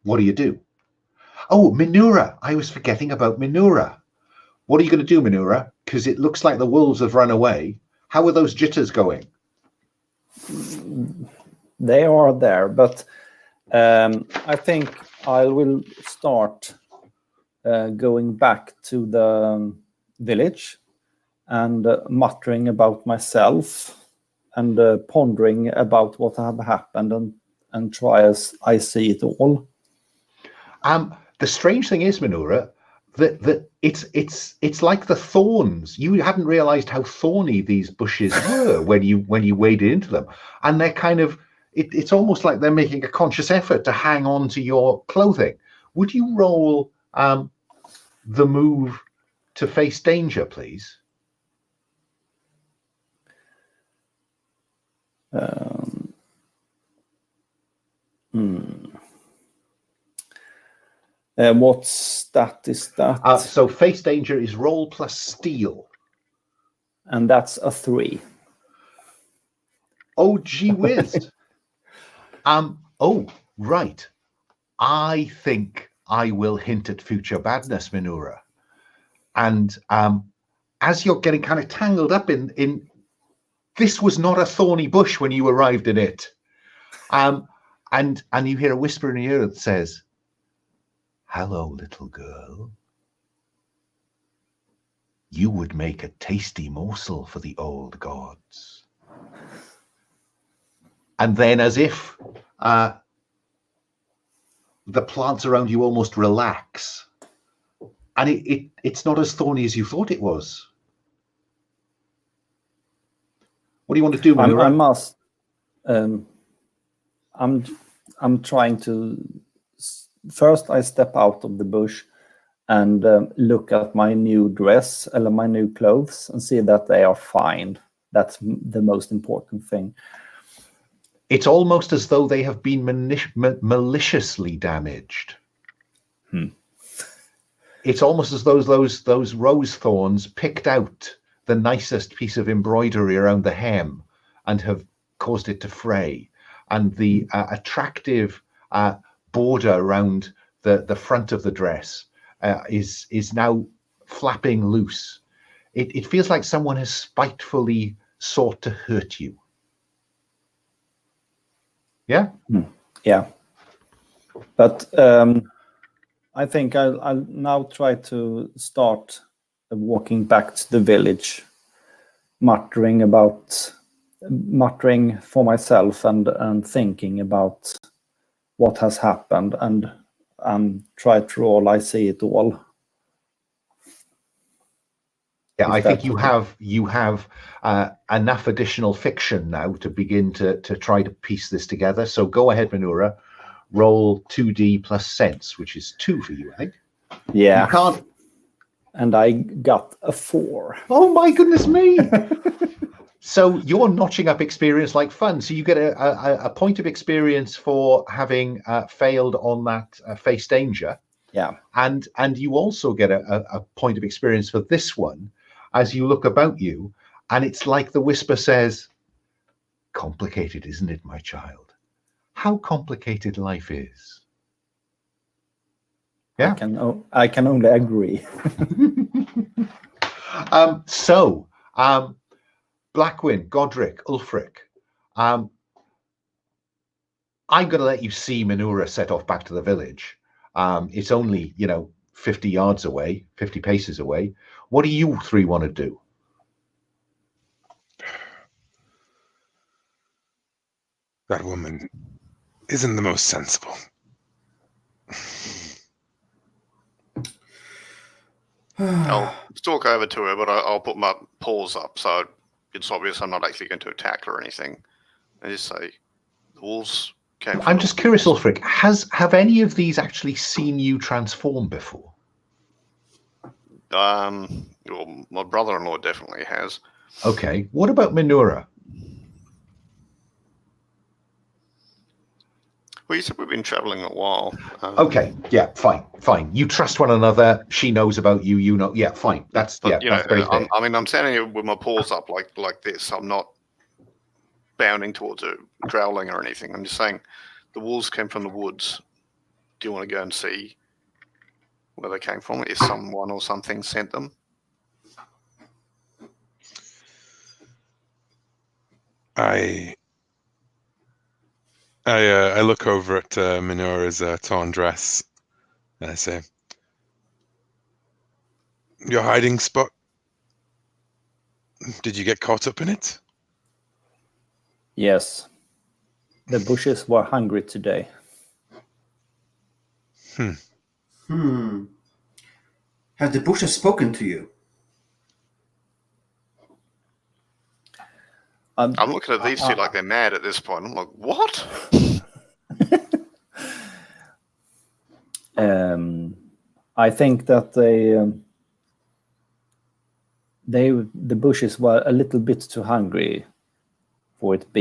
what do you do? Oh, Minura. I was forgetting about Minura. What are you going to do, Minura? Because it looks like the wolves have run away. How are those jitters going? They are there, but I think I will start going back to the village and muttering about myself and pondering about what have happened and try as I see it all. The strange thing is, Minura, that it's like the thorns. You hadn't realized how thorny these bushes were when you waded into them, and they're kind of it's almost like they're making a conscious effort to hang on to your clothing. Would you roll the move to face danger, please? What stat is that? So face danger is roll plus steal. And that's a 3. Oh, gee whiz. Oh, right. I think I will hint at future badness, Minura. And as you're getting kind of tangled up in this was not a thorny bush when you arrived in it. And you hear a whisper in your ear that says, "Hello, little girl. You would make a tasty morsel for the old gods." And then, as if the plants around you almost relax, and it's not as thorny as you thought it was. What do you want to do, Minura? I must. I'm trying to. First, I step out of the bush and look at my new dress, my new clothes, and see that they are fine. That's the most important thing. It's almost as though they have been maliciously damaged. It's almost as though those rose thorns picked out the nicest piece of embroidery around the hem and have caused it to fray. And the attractive border around the front of the dress is now flapping loose. It feels like someone has spitefully sought to hurt you. Yeah? Yeah. But I think I'll now try to start walking back to the village muttering for myself and thinking about what has happened, and try to roll I see it all. Yeah, I think you have enough additional fiction now to begin to try to piece this together. So go ahead, Minura, roll 2d plus sense, which is 2 for you, I think. Yeah. You can't. And I got a 4. Oh my goodness me! So you're notching up experience like fun. So you get a point of experience for having failed on that face danger. Yeah. And you also get a point of experience for this one as you look about you. And it's like the whisper says, complicated, isn't it, my child? How complicated life is. Yeah. I can only agree. Blackwin, Godric, Ulfric, I'm going to let you see Minura set off back to the village. It's only, 50 yards away, 50 paces away. What do you three want to do? That woman isn't the most sensible. I'll stalk over to her, but I'll put my paws up so it's obvious I'm not actually going to attack her or anything. I just say, the wolves came. I'm just curious, Ulfric, have any of these actually seen you transform before? Well, my brother-in-law definitely has. Okay. What about Minura? Well, you said we've been traveling a while. Okay. Yeah. Fine. You trust one another. She knows about you. You know. Yeah. Fine. That's but, that's very fair. I'm standing here with my paws up like this. I'm not bounding towards her, growling or anything. I'm just saying, the wolves came from the woods. Do you want to go and see where they came from? If someone or something sent them? I look over at Minura's torn dress and I say, your hiding spot, did you get caught up in it? Yes. The bushes were hungry today. Have the bushes spoken to you? I'm looking at these two like they're mad at this point. I'm like, what? I think that the bushes were a little bit too hungry for it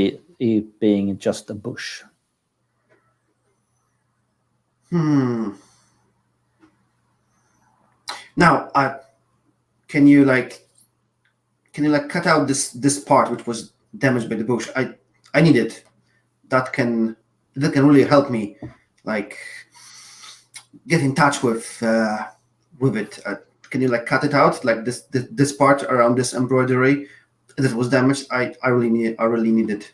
being just a bush. Now, can you cut out this part which was damaged by the bush? I need it. That can really help me, get in touch with it. Can you cut it out, like this part around this embroidery that was damaged? I really need it.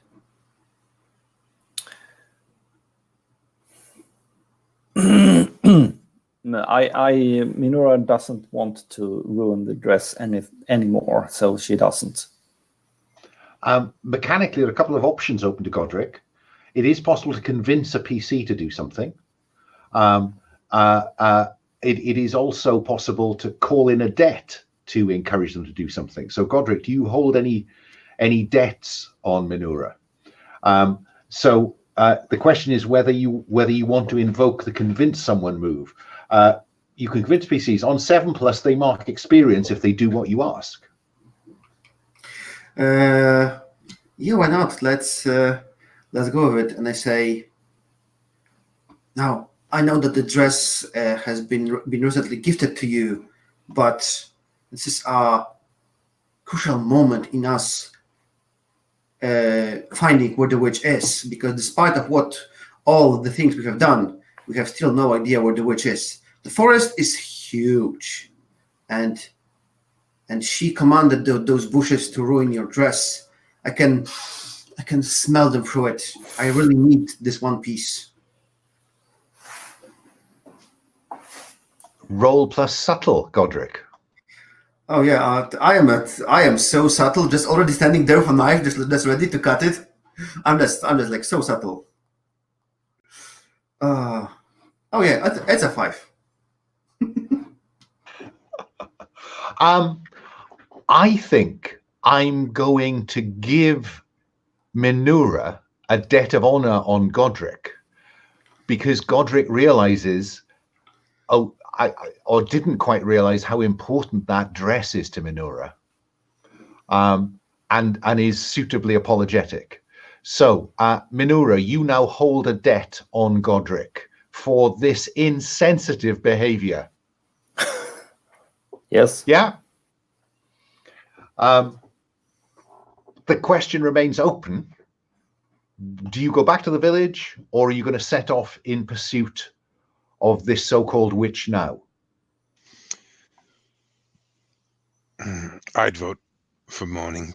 No, Minura doesn't want to ruin the dress anymore, so she doesn't. Mechanically, there are a couple of options open to Godric. It is possible to convince a PC to do something. It is also possible to call in a debt to encourage them to do something. So, Godric, do you hold any debts on Minura? The question is whether you want to invoke the convince someone move. You can convince PCs on 7+. They mark experience if they do what you ask. Yeah, why not? Let's go with it. And I say, now I know that the dress has been recently gifted to you, but this is a crucial moment in us finding where the witch is, because despite of all the things we have done, we have still no idea where the witch is. The forest is huge, and she commanded those bushes to ruin your dress. I can smell them through it. I really need this one piece. Roll plus subtle, Godric. Oh yeah, I am so subtle, just already standing there with a knife, just ready to cut it. I'm just like so subtle. Oh yeah, it's a 5. I think I'm going to give Minura a debt of honor on Godric, because Godric realizes, or didn't quite realize how important that dress is to Minura, and is suitably apologetic. So, Minura, you now hold a debt on Godric for this insensitive behavior. Yes. Yeah. The question remains open. Do you go back to the village, or are you going to set off in pursuit of this so-called witch now? I'd vote for mourning.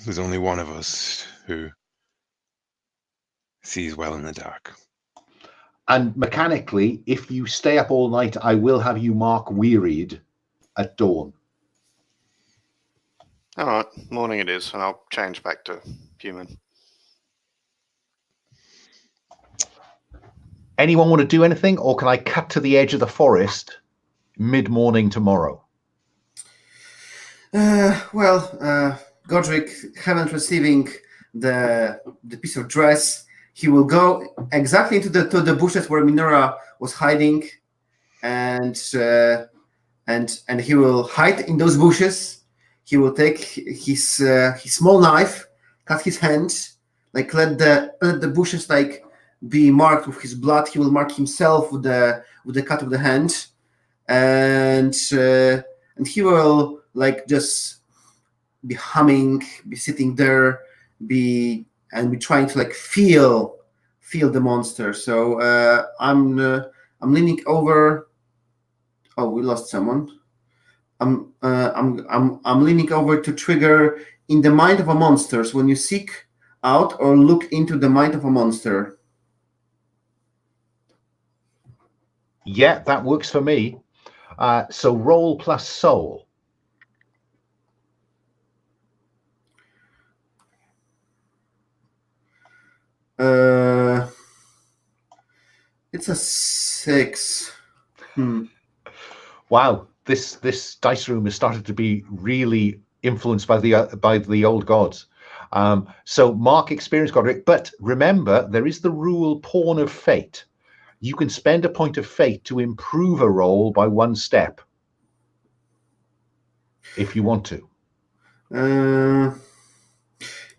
There's only one of us who sees well in the dark. And mechanically, if you stay up all night, I will have you mark wearied at dawn. All right, morning it is, and I'll change back to human. Anyone want to do anything, or can I cut to the edge of the forest mid-morning tomorrow? Godric, haven't receiving the piece of dress, he will go exactly to the bushes where Minura was hiding, and he will hide in those bushes. He will take his small knife, cut his hand, like let the bushes like be marked with his blood. He will mark himself with the cut of the hand, and he will like just be humming, be sitting there, be trying to like feel the monster. So I'm leaning over. Oh, we lost someone. I'm leaning over to trigger in the mind of a monster. So when you seek out or look into the mind of a monster. Yeah, that works for me. So roll plus soul. It's a 6. Wow, this dice room has started to be really influenced by the old gods. So mark experience, Godric, but remember there is the rule Pawn of Fate. You can spend a point of fate to improve a roll by 1 step if you want to.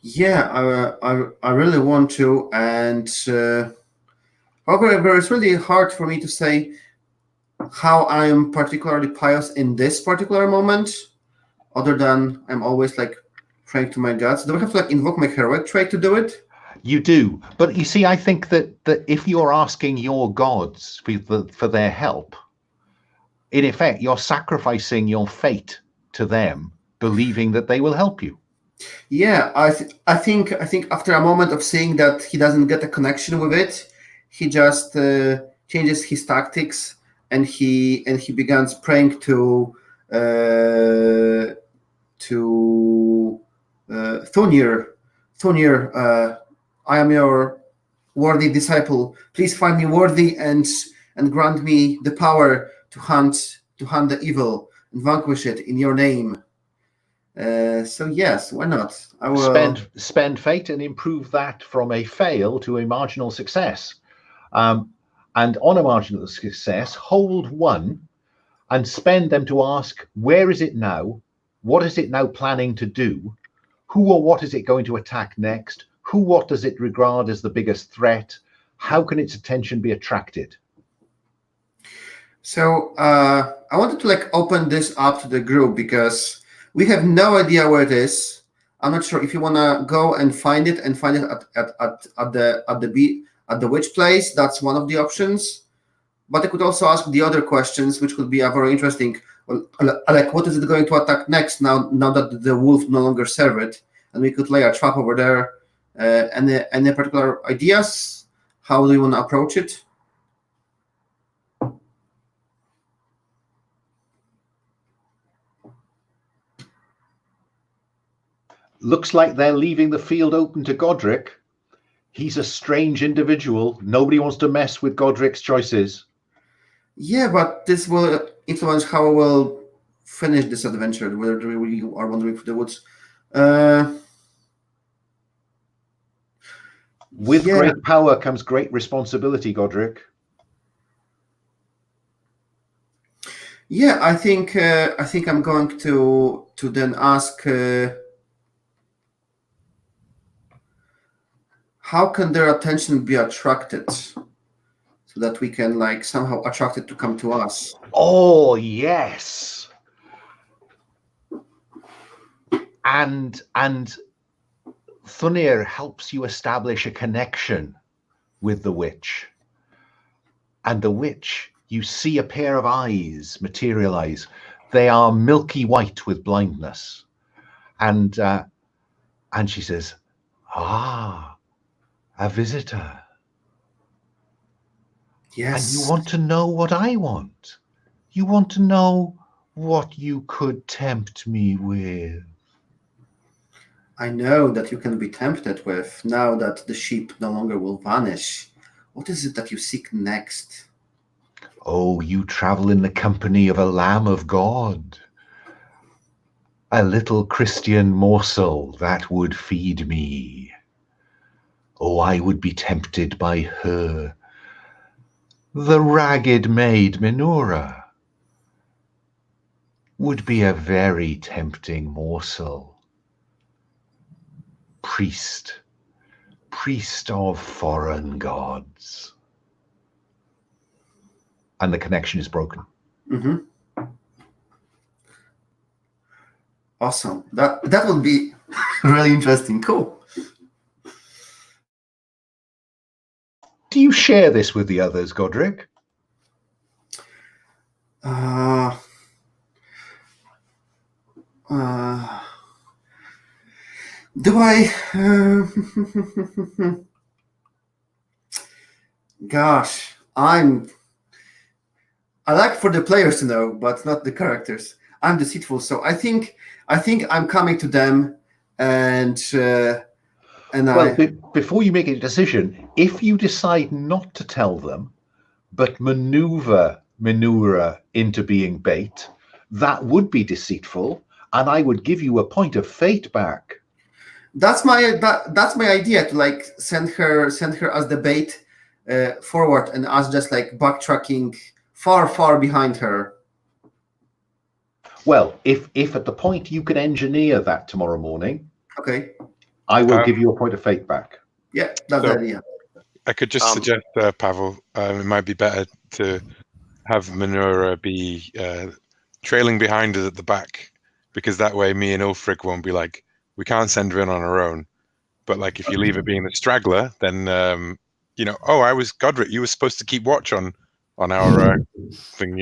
Yeah, I really want to, and however, it's really hard for me to say how I am particularly pious in this particular moment, other than I'm always like praying to my gods. Do I have to like invoke my heroic trait to do it? You do, but you see, I think that if you're asking your gods for their help, in effect, you're sacrificing your fate to them, believing that they will help you. Yeah, I think after a moment of seeing that he doesn't get a connection with it, he just changes his tactics, and he begins praying to Thunir. Thunir, I am your worthy disciple. Please find me worthy and grant me the power to hunt the evil and vanquish it in your name. So yes, why not? I will spend fate and improve that from a fail to a marginal success. And on a marginal success, hold 1 and spend them to ask, where is it now? What is it now planning to do? Who or what is it going to attack next? What does it regard as the biggest threat? How can its attention be attracted? So I wanted to like open this up to the group because we have no idea where it is. I'm not sure if you want to go and find it at the witch place. That's one of the options. But I could also ask the other questions, which could be very interesting. Well, like, what is it going to attack next now that the wolf no longer serve it, and we could lay a trap over there. Any particular ideas? How do you want to approach it? Looks like they're leaving the field open to Godric. He's a strange individual. Nobody wants to mess with Godric's choices. Yeah, but this will influence how I will finish this adventure, whether we are wandering through the woods. With great power comes great responsibility, Godric. Yeah, I think I'm going to then ask how can their attention be attracted so that we can like somehow attract it to come to us. Oh yes. And Thunir helps you establish a connection with the witch. And the witch, you see a pair of eyes materialize. They are milky white with blindness. And she says, "Ah, a visitor. Yes. And you want to know what I want. You want to know what you could tempt me with." I know that you can be tempted with now that the sheep no longer will vanish. What is it that you seek next? Oh, you travel in the company of a Lamb of God. A little Christian morsel that would feed me. Oh, I would be tempted by her. The ragged maid Minora would be a very tempting morsel. Priest of foreign gods. And the connection is broken. Mm-hmm. Awesome. That would be really interesting. Cool. Do you share this with the others, Godric? Do I? Gosh, I like for the players to know, but not the characters. I'm deceitful, so I think I'm coming to them, and well, before you make a decision, if you decide not to tell them, but maneuver Minora into being bait, that would be deceitful, and I would give you a point of fate back. That's my idea, to like send her as the bait forward, and us just like backtracking far behind her. Well, if at the point you can engineer that tomorrow morning, okay, I will give you a point of fate back. Yeah, that's the idea. I could just suggest, Pavel, it might be better to have Minora be trailing behind us at the back, because that way me and Ulfric won't be like, we can't send her in on her own. But like, if you leave her being the straggler, then oh, I was Godric. You were supposed to keep watch on our thing,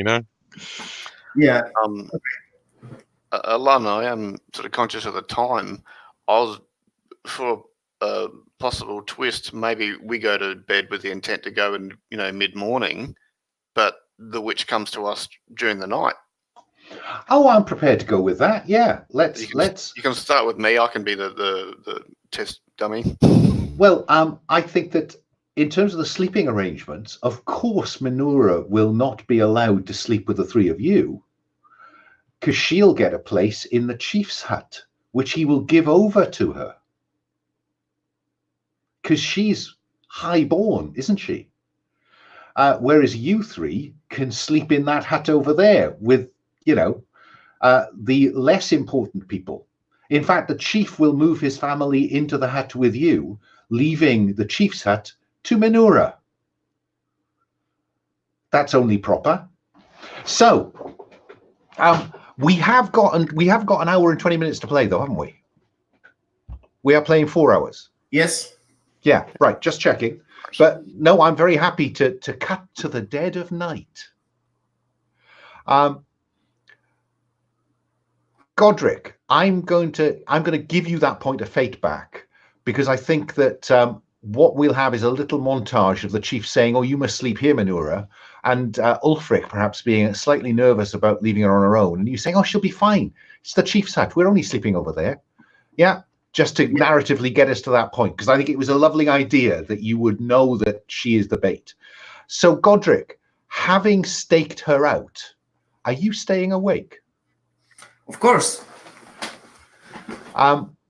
Yeah. Alun, I am sort of conscious of the time. I was, for a possible twist, maybe we go to bed with the intent to go in, mid-morning, but the witch comes to us during the night. Oh, I'm prepared to go with that. Yeah, let's. You can start with me. I can be the test dummy. Well, I think that in terms of the sleeping arrangements, of course, Minora will not be allowed to sleep with the three of you, because she'll get a place in the chief's hut, which he will give over to her, because she's highborn, isn't she? Whereas you three can sleep in that hut over there with, the less important people. In fact, the chief will move his family into the hut with you, leaving the chief's hut to Minora. That's only proper. So, we have got an hour and 20 minutes to play, though, haven't we? We are playing 4 hours. Yes. Yeah, right. Just checking. But no, I'm very happy to cut to the dead of night. Godric, I'm going to give you that point of fate back, because I think that what we'll have is a little montage of the chief saying, "Oh, you must sleep here, Minora," and Ulfric perhaps being slightly nervous about leaving her on her own, and you saying, "Oh, she'll be fine. It's the chief's hut. We're only sleeping over there." Yeah, just to narratively get us to that point, because I think it was a lovely idea that you would know that she is the bait. So Godric, having staked her out, are you staying awake? Of course.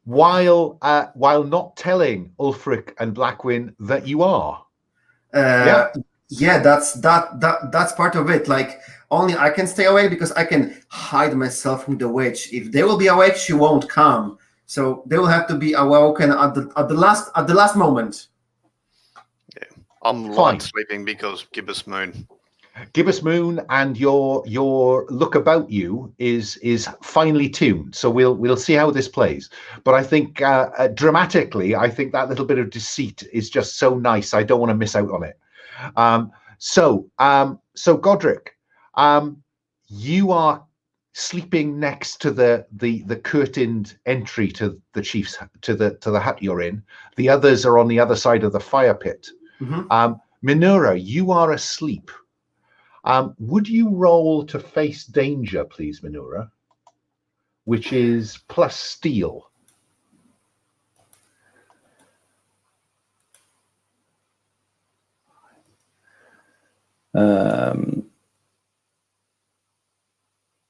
While not telling Ulfric and Blackwin that you are. Yeah, that's part of it. Like, only I can stay awake because I can hide myself from the witch. If they will be awake, she won't come. So they will have to be awoken at the last moment. Yeah, I'm light sleeping because Gibbous Moon. Gibbous Moon and your look about you is finely tuned. So we'll see how this plays. But I think dramatically, I think that little bit of deceit is just so nice. I don't want to miss out on it. So Godric, you are sleeping next to the curtained entry to the chief's to the hut you're in. The others are on the other side of the fire pit. Mm-hmm. Minura, you are asleep. Would you roll to face danger, please, Minura? Which is plus steel.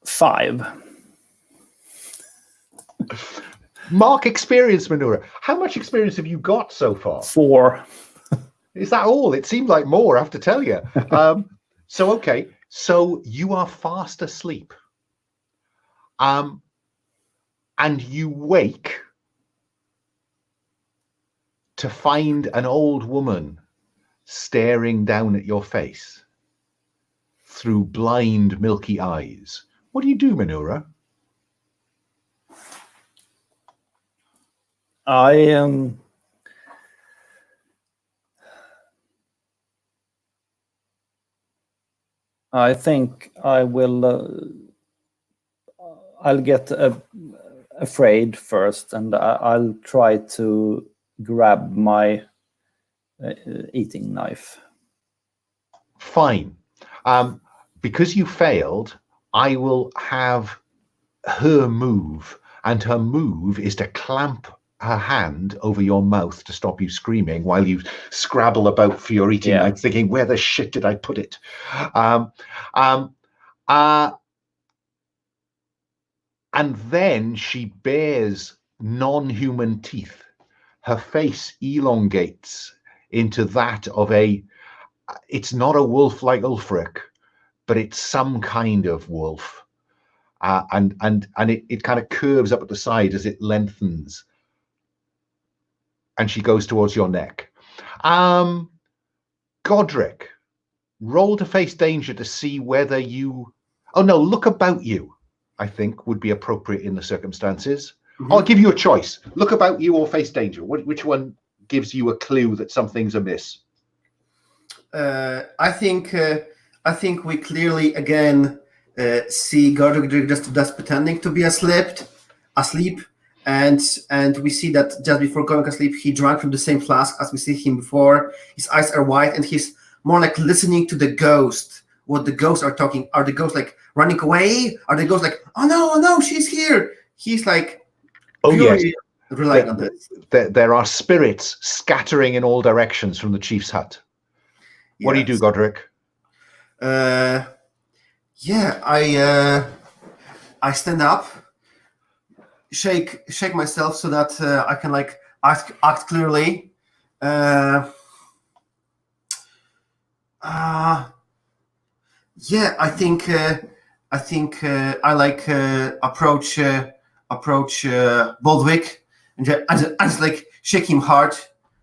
Five. Mark experience, Minura. How much experience have you got so far? 4. Is that all? It seemed like more, I have to tell you. So, okay. So you are fast asleep. And you wake to find an old woman staring down at your face through blind, milky eyes. What do you do, Minura? I think I will. I'll get afraid first, and I'll try to grab my eating knife. Fine. Because you failed, I will have her move, and her move is to clamp her hand over your mouth to stop you screaming while you scrabble about for your eating knife, thinking, where the shit did I put it? And then she bares non-human teeth. Her face elongates into that of it's not a wolf like Ulfric, but it's some kind of wolf. And it kind of curves up at the side as it lengthens. And she goes towards your neck. Godric, roll to face danger to see whether you... Oh, no, look about you, I think, would be appropriate in the circumstances. Mm-hmm. I'll give you a choice. Look about you or face danger. Which one gives you a clue that something's amiss? I think we clearly, again, see Godric just pretending to be asleep. And we see that just before going asleep, he drank from the same flask as we see him before. His eyes are wide, and he's more like listening to the ghost. What the ghosts are talking. Are the ghosts like running away? Are the ghosts like, oh no, she's here? He's like, yes, relying on this. There are spirits scattering in all directions from the chief's hut. Yes. What do you do, Godric? I stand up. Shake myself so that I can like act clearly. I think I like approach Baldwick and I just like shake him hard.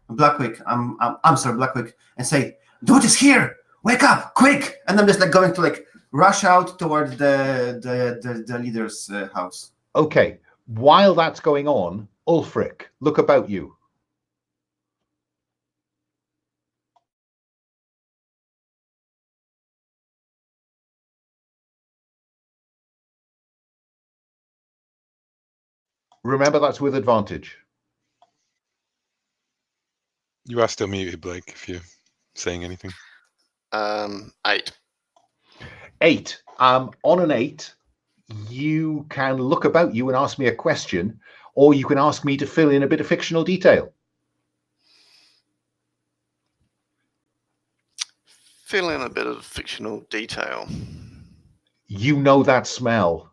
Blackwick, I'm sorry, Blackwick, and say, "Dude is here! Wake up, quick!" And I'm just like going to like rush out towards the leader's house. Okay. While that's going on, Ulfric, look about you. Remember, that's with advantage. You are still muted, Blake, if you're saying anything. 8. 8. On an 8, you can look about you and ask me a question, or you can ask me to fill in a bit of fictional detail. Fill in a bit of fictional detail. You know that smell.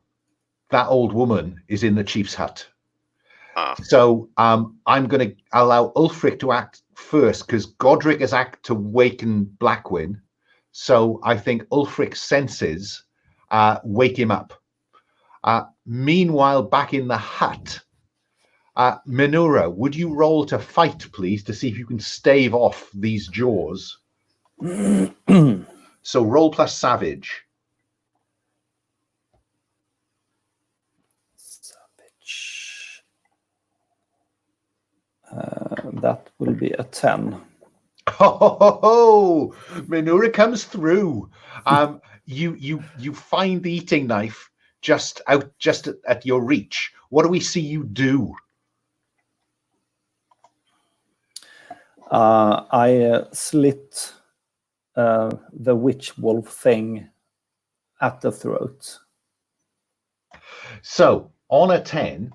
That old woman is in the chief's hut. So I'm going to allow Ulfric to act first, because Godric has acted to waken Blackwin. So I think Ulfric's senses wake him up. Meanwhile, back in the hut, Minura, would you roll to fight, please, to see if you can stave off these jaws? So roll plus savage. Savage. That will be a 10. Oh, Minura comes through. You find the eating knife just at your reach. What do we see you do? I slit the witch wolf thing at the throat. So on a 10,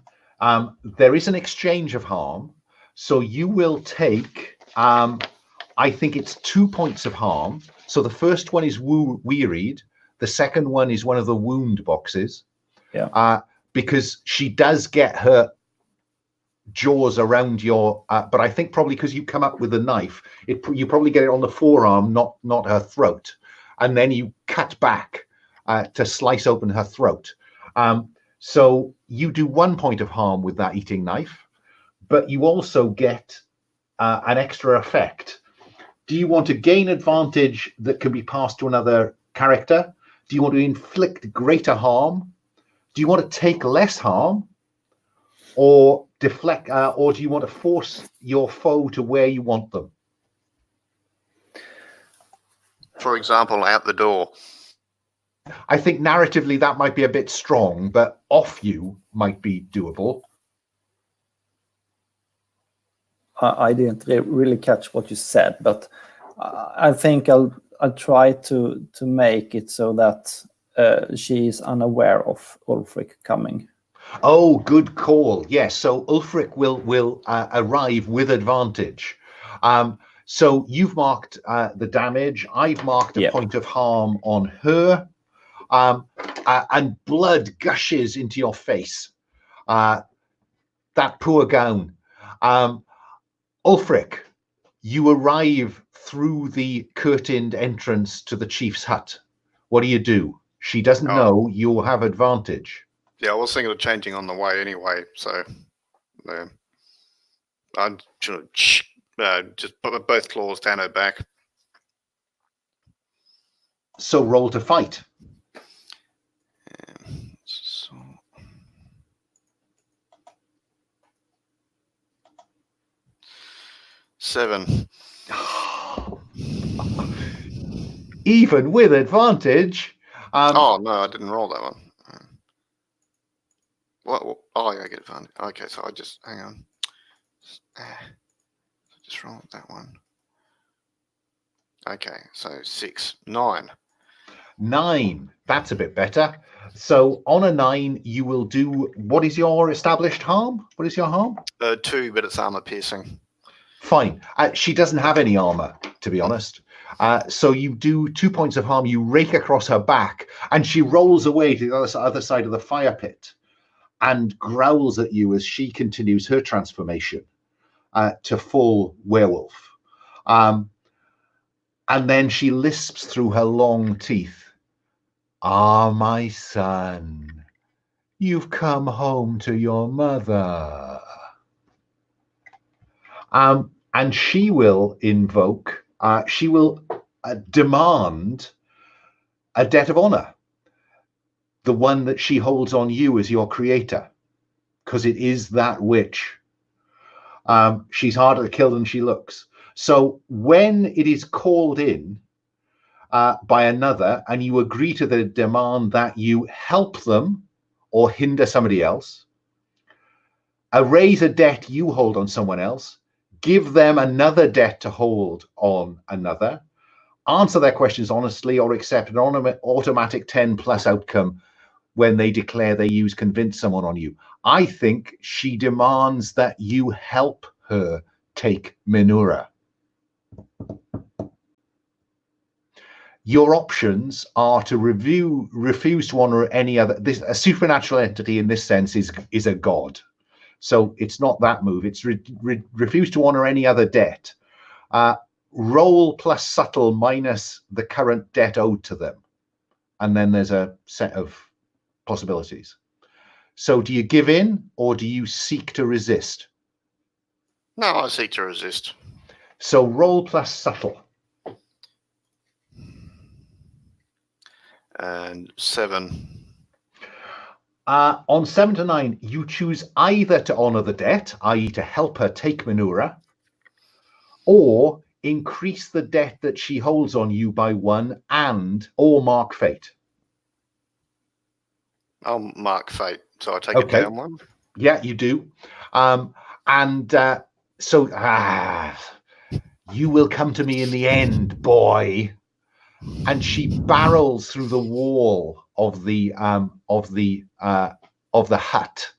there is an exchange of harm. So you will take, I think it's 2 points of harm. So the first one is wearied. The second one is one of the wound boxes. Yeah. Because she does get her jaws around your, but I think probably because you come up with a knife, you probably get it on the forearm, not her throat, and then you cut back to slice open her throat. So you do 1 point of harm with that eating knife, but you also get an extra effect. Do you want to gain advantage that can be passed to another character? Do you want to inflict greater harm? Do you want to take less harm? Or deflect, or do you want to force your foe to where you want them? For example, out the door. I think narratively that might be a bit strong, but off you might be doable. I didn't really catch what you said, but I think I'll try to make it so that she is unaware of Ulfric coming. Oh, good call. Yes, so Ulfric will arrive with advantage. So you've marked the damage. I've marked a point of harm on her, and blood gushes into your face. That poor gown. Ulfric, you arrive through the curtained entrance to the chief's hut. What do? She doesn't know you'll have advantage. Yeah, I was thinking of changing on the way anyway, so I should just put both claws down her back. So roll to fight. So... Seven. Even with advantage. Oh no, I didn't roll that one. What? Oh, yeah, I get advantage. Okay, so I just hang on. Just roll that one. Okay, so 6, 9. 9. That's a bit better. So on a 9, you will do. What is your established harm? What is your harm? 2, but it's armor piercing. Fine. She doesn't have any armor, to be honest. So you do 2 points of harm. You rake across her back, and she rolls away to the other side of the fire pit and growls at you as she continues her transformation to full werewolf. And then she lisps through her long teeth. Ah, my son, you've come home to your mother. And she will invoke, she will demand a debt of honor, the one that she holds on you as your creator, because it is that witch. She's harder to kill than she looks. So when it is called in by another, and you agree to the demand that you help them or hinder somebody else, erase a debt you hold on someone else, give them another debt to hold on another, answer their questions honestly, or accept an automatic 10+ outcome when they declare they use convince someone on you. I think she demands that you help her take Minura. Your options are to refuse to honor any other. A supernatural entity in this sense is a god. So it's not that move. It's refuse to honor any other debt. Roll plus subtle minus the current debt owed to them. And then there's a set of possibilities. So do you give in or do you seek to resist? No, I seek to resist. So roll plus subtle. And 7. On 7 to 9, you choose either to honor the debt, i.e. to help her take Minura, or increase the debt that she holds on you by 1 or mark fate. I'll mark fate, so I take it down 1. Yeah, you do. So you will come to me in the end, boy. And she barrels through the wall of the hut,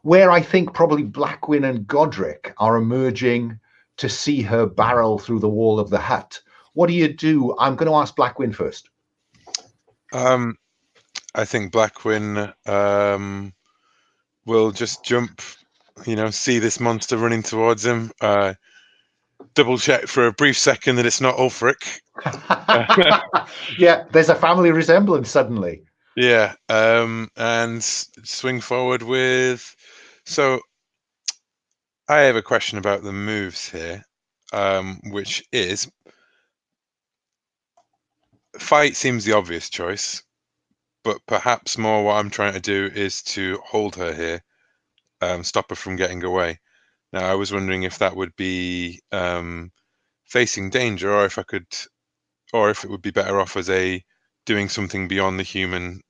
where I think probably Blackwin and Godric are emerging to see her barrel through the wall of the hut. What do you do? I'm going to ask Blackwin first. I think Blackwin will just jump, see this monster running towards him, double check for a brief second that it's not Ulfric. Yeah, there's a family resemblance suddenly. Yeah, and swing forward with... So I have a question about the moves here, which is... Fight seems the obvious choice, but perhaps more what I'm trying to do is to hold her here, stop her from getting away. Now, I was wondering if that would be facing danger, or if it would be better off as doing something beyond the human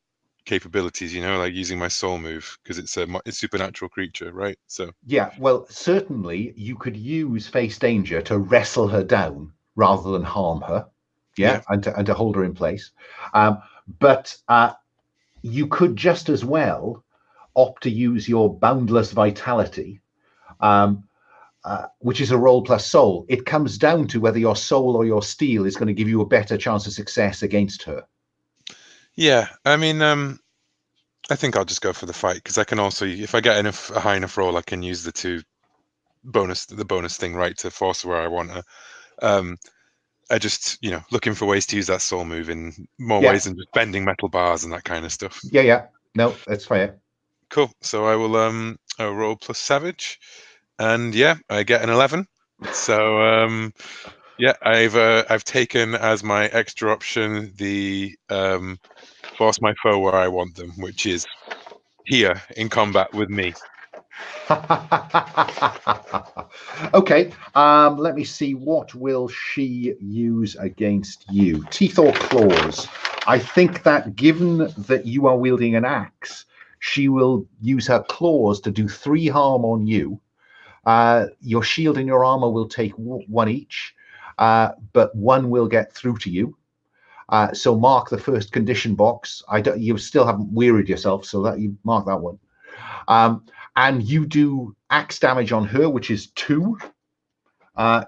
capabilities, like using my soul move, because it's a supernatural creature, right? So yeah, well, certainly you could use face danger to wrestle her down rather than harm her. Yeah. And to hold her in place. But you could just as well opt to use your boundless vitality, which is a roll plus soul. It comes down to whether your soul or your steel is going to give you a better chance of success against her. Yeah, I mean, I think I'll just go for the fight, because I can also, if I get a high enough roll, I can use the bonus thing, right, to force her where I want her. I just, looking for ways to use that soul move in more ways than just bending metal bars and that kind of stuff. Yeah. No, that's fair. Cool. So I will I'll roll plus savage, and I get an 11. So I've taken as my extra option the force my foe where I want them, which is here in combat with me. Okay, let me see. What will she use against you? Teeth or claws? I think that given that you are wielding an axe, she will use her claws to do 3 harm on you. Your shield and your armor will take 1 each, but 1 will get through to you. So mark the first condition box. You still haven't wearied yourself, so that you mark that one. And you do axe damage on her, which is 2.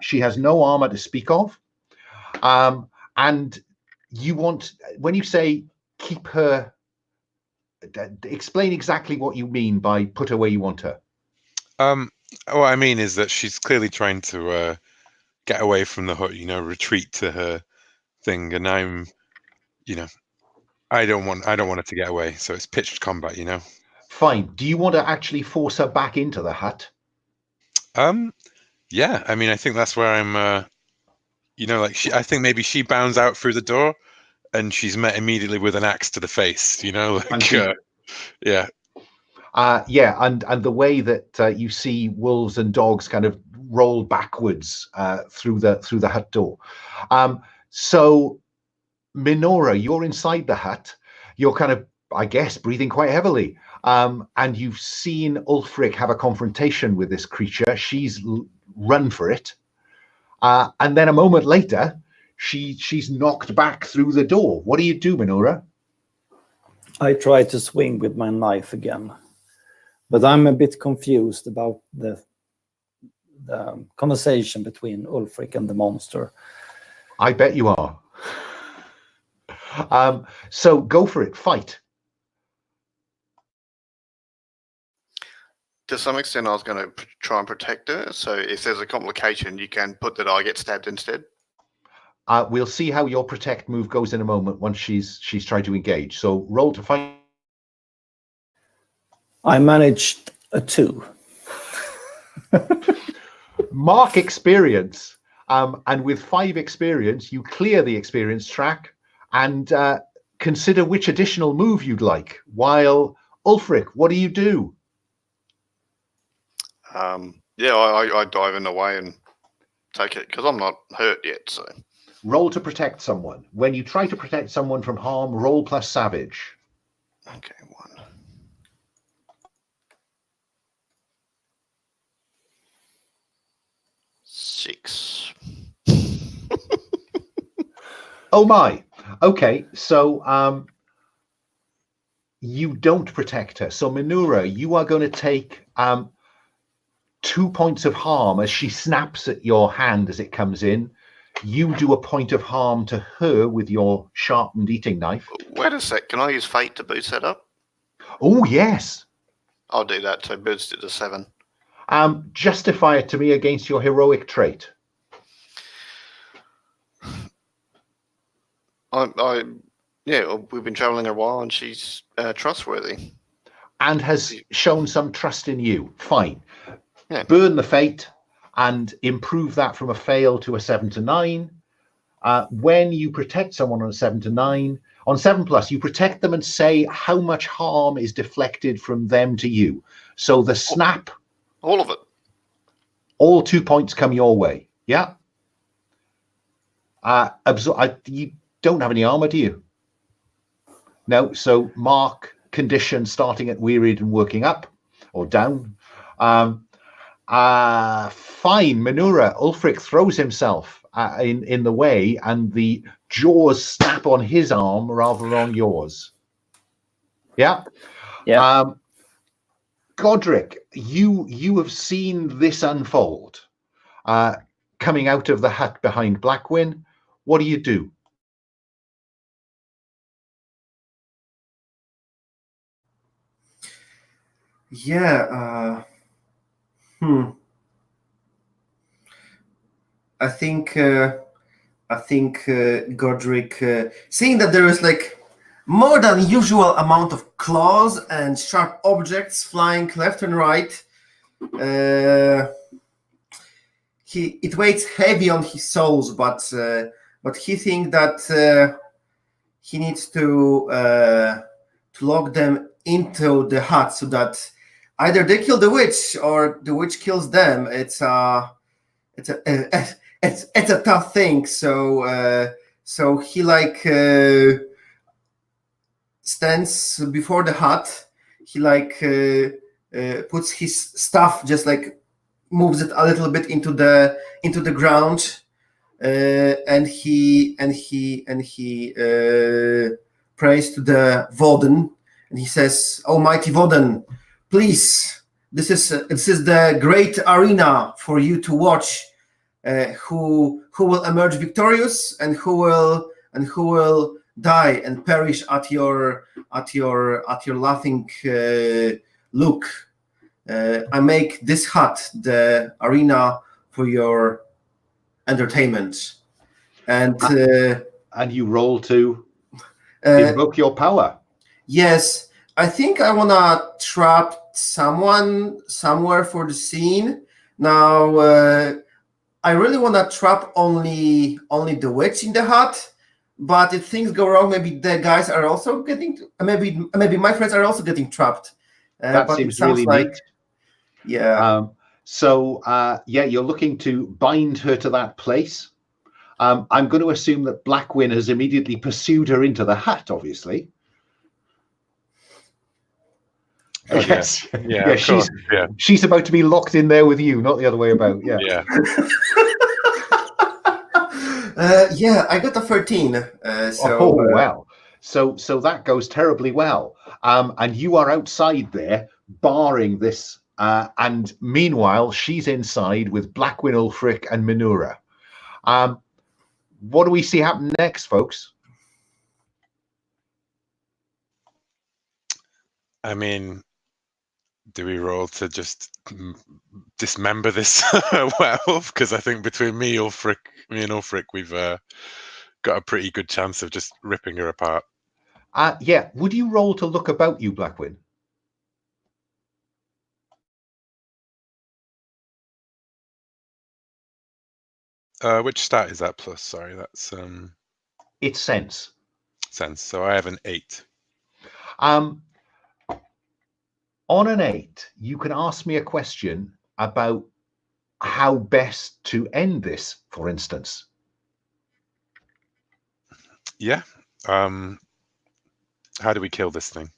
She has no armor to speak of. And you want, when you say keep her, explain exactly what you mean by put her where you want her. What I mean is that she's clearly trying to get away from the hut, retreat to her thing, and I'm, I don't want her to get away, so it's pitched combat, Fine. Do you want to actually force her back into the hut? Yeah. I mean, I think that's where I'm. I think maybe she bounds out through the door, and she's met immediately with an axe to the face. Yeah. And the way that you see wolves and dogs kind of roll backwards through the hut door. So, Minora, you're inside the hut. You're kind of, I guess, breathing quite heavily. And you've seen Ulfric have a confrontation with this creature. She's run for it. And then a moment later, she's knocked back through the door. What do you do, Minora? I try to swing with my knife again. But I'm a bit confused about the conversation between Ulfric and the monster. I bet you are. So go for it, fight. To some extent, I was going to try and protect her. So if there's a complication, you can put that I get stabbed instead. We'll see how your protect move goes in a moment once she's tried to engage. So roll to fight. I managed a 2. Mark experience, and with 5 experience, you clear the experience track and consider which additional move you'd like. While Ulfric, what do you do? Yeah, I dive in the way and take it because I'm not hurt yet. So Roll to protect someone. When you try to protect someone from harm, roll plus savage. okay, 1. Six. Oh my. Okay, so you don't protect her. So Minura, you are going to take 2 points of harm as she snaps at your hand as it comes in. You do a point of harm to her with your sharpened eating knife. Wait a sec. Can I use fate to boost that up? Oh, yes. I'll do that to boost it to 7. Justify it to me against your heroic trait. Yeah, we've been traveling a while and she's trustworthy. And has shown some trust in you. Fine. Yeah. Burn the fate and improve that from a fail to a 7 to 9. When you protect someone on a 7 to 9, on 7+, you protect them and say how much harm is deflected from them to you. So the snap, all of it, all 2 points come your way. Yeah. You don't have any armor, do you? No. So mark condition starting at wearied and working up or down. Fine, Minura. Ulfric throws himself in the way, and the jaws snap on his arm rather than on yours. Yeah. Yeah. Godric, you have seen this unfold, coming out of the hut behind Blackwyn. What do you do? Yeah. I think Godric, seeing that there is like more than usual amount of claws and sharp objects flying left and right, it weighs heavy on his souls, but he thinks that he needs to lock them into the hut so that either they kill the witch or the witch kills them. It's a tough thing. So he like stands before the hut. He like puts his stuff, just like moves it a little bit into the ground, and he prays to the Voden, and he says, "Almighty Voden, please, this is the great arena for you to watch. Who will emerge victorious and who will die and perish at your laughing look. I make this hut the arena for your entertainment." And you roll to invoke your power. Yes, I think I wanna trap someone somewhere for the scene. Now I really wanna trap only the witch in the hut, but if things go wrong, maybe the guys are also getting, maybe my friends are also getting trapped. That seems really like neat. Yeah. Yeah, you're looking to bind her to that place. I'm going to assume that Blackwyn has immediately pursued her into the hut, obviously. Oh, yes. Yeah, she's about to be locked in there with you, not the other way about. Yeah. Yeah, I got a 13. Wow. So that goes terribly well. And you are outside there, barring this. And meanwhile, she's inside with Blackwin, Ulfric, and Minura. What do we see happen next, folks? I mean, do we roll to just dismember this werewolf? Because I think between me and Ulfric, we've got a pretty good chance of just ripping her apart. Yeah. Would you roll to look about you, Blackwin? Which stat is that plus? Sorry, that's It's sense. sense. So I have an 8. On an 8, you can ask me a question about how best to end this, for instance. Yeah. How do we kill this thing?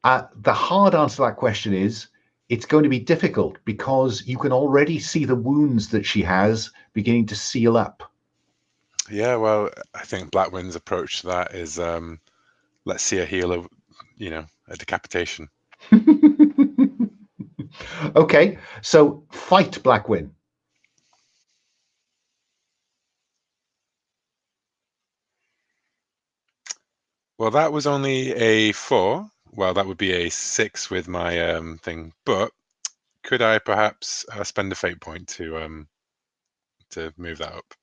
The hard answer to that question is it's going to be difficult because you can already see the wounds that she has beginning to seal up. Yeah, well, I think Blackwind's approach to that is let's see a healer, a decapitation. Okay, so fight, Blackwin. Well, that was only a 4. Well, that would be a 6 with my thing. But could I perhaps spend a fate point to move that up?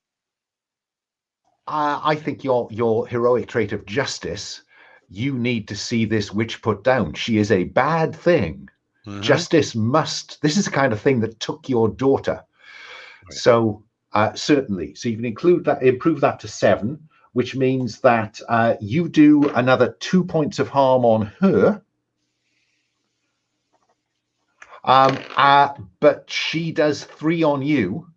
I think your heroic trait of justice, you need to see this witch put down. She is a bad thing. Mm-hmm. Justice must. This is the kind of thing that took your daughter. Right. So certainly. So you can improve that to 7, which means that you do another 2 points of harm on her. But she does 3 on you.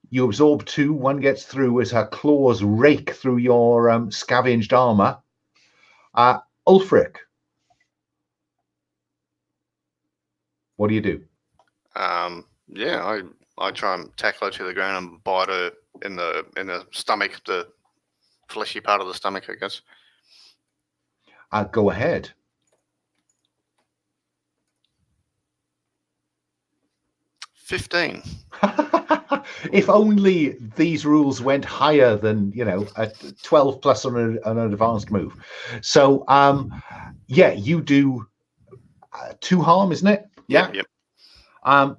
You absorb 2. 1 gets through as her claws rake through your scavenged armor. Ulfric, what do you do? Yeah, I try and tackle her to the ground and bite her in the stomach, the fleshy part of the stomach, I guess. Go ahead. .15. If only these rules went higher than, a 12 plus on an advanced move. So, yeah, you do 2 harm, isn't it? Yeah. Yep.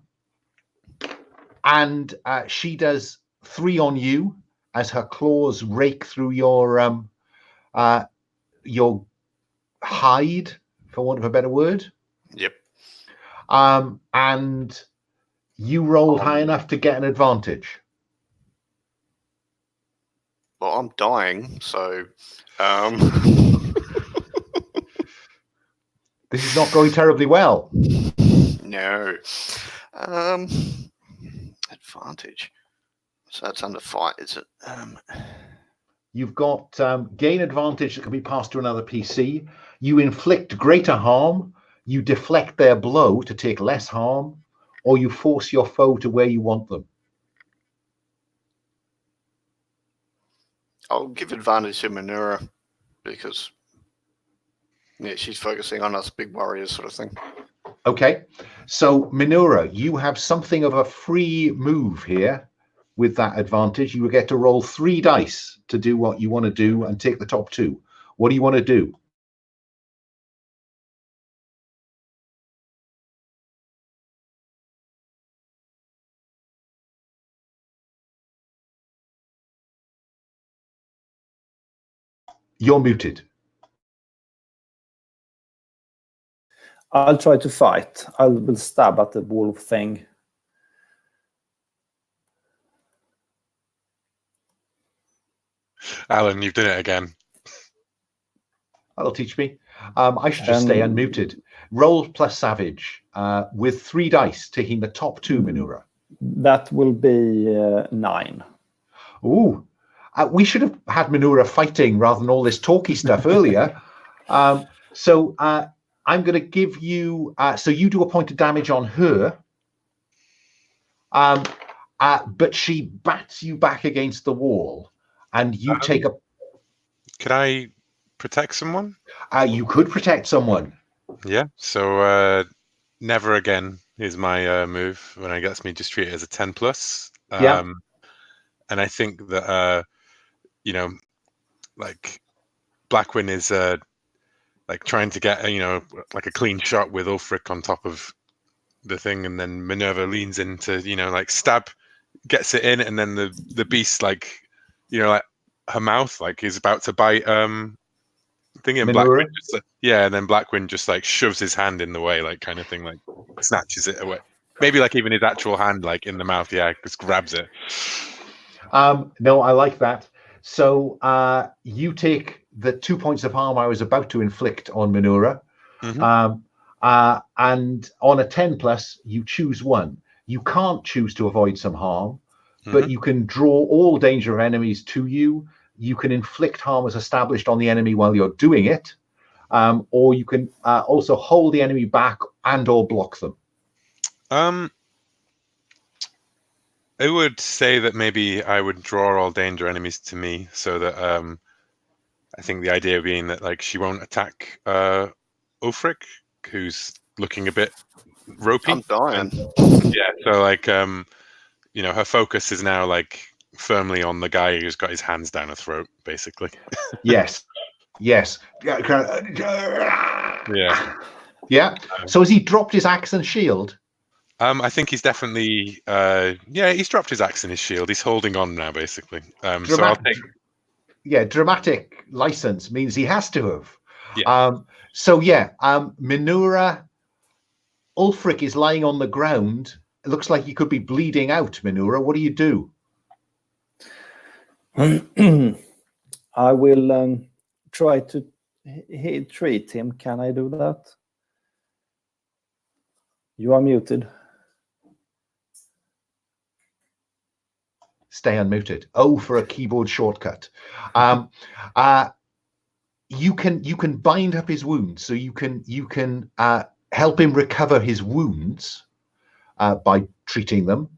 And she does 3 on you as her claws rake through your hide, for want of a better word. Yep. And you rolled high enough to get an advantage. Well, I'm dying, so this is not going terribly well. No. Advantage. So that's under fight, is it? You've got gain advantage that can be passed to another PC. You inflict greater harm. You deflect their blow to take less harm, or you force your foe to where you want them. I'll give advantage to Minura because she's focusing on us big warriors sort of thing. Okay, so Minura, you have something of a free move here with that advantage. You will get to roll 3 dice to do what you want to do and take the top 2. What do you want to do? You're muted. I'll try to fight. I will stab at the wolf thing. Alan, you've done it again. That'll teach me. I should just stay unmuted. Roll plus savage with 3 dice, taking the top 2, Minura. That will be 9. Ooh. We should have had Minura fighting rather than all this talky stuff earlier. So I'm going to give you... so you do a point of damage on her. But she bats you back against the wall. And you take a... Could I protect someone? You could protect someone. Yeah. So never again is my move when it gets me just treat it as a 10+. Yeah. And I think that like Blackwin is like trying to get like a clean shot with Ulfric on top of the thing, and then Minerva leans in to like stab, gets it in, and then the beast like like her mouth like is about to bite thing, and Minura? Blackwin just and then Blackwin just like shoves his hand in the way, like kind of thing, like snatches it away. Maybe like even his actual hand like in the mouth, just grabs it. No, I like that. So you take the 2 points of harm I was about to inflict on Minura. Mhm. And on a 10+, you choose one. You can't choose to avoid some harm, but Mhm. you can draw all danger of enemies to you. You can inflict harm as established on the enemy while you're doing it, or you can also hold the enemy back and or block them. I would say that maybe I would draw all danger enemies to me, so that I think the idea being that like she won't attack Ulfric, who's looking a bit ropey. I'm dying. So like her focus is now like firmly on the guy who's got his hands down her throat, basically. Yes. Yeah. So has he dropped his axe and shield? I think he's definitely he's dropped his axe and his shield. He's holding on now, basically. So I'll take dramatic license means he has to have. Yeah. Minura, Ulfric is lying on the ground. It looks like he could be bleeding out. Minura, what do you do? I will try to treat him. Can I do that? You are muted. Stay unmuted. Oh, for a keyboard shortcut. You can bind up his wounds, so you can help him recover his wounds by treating them,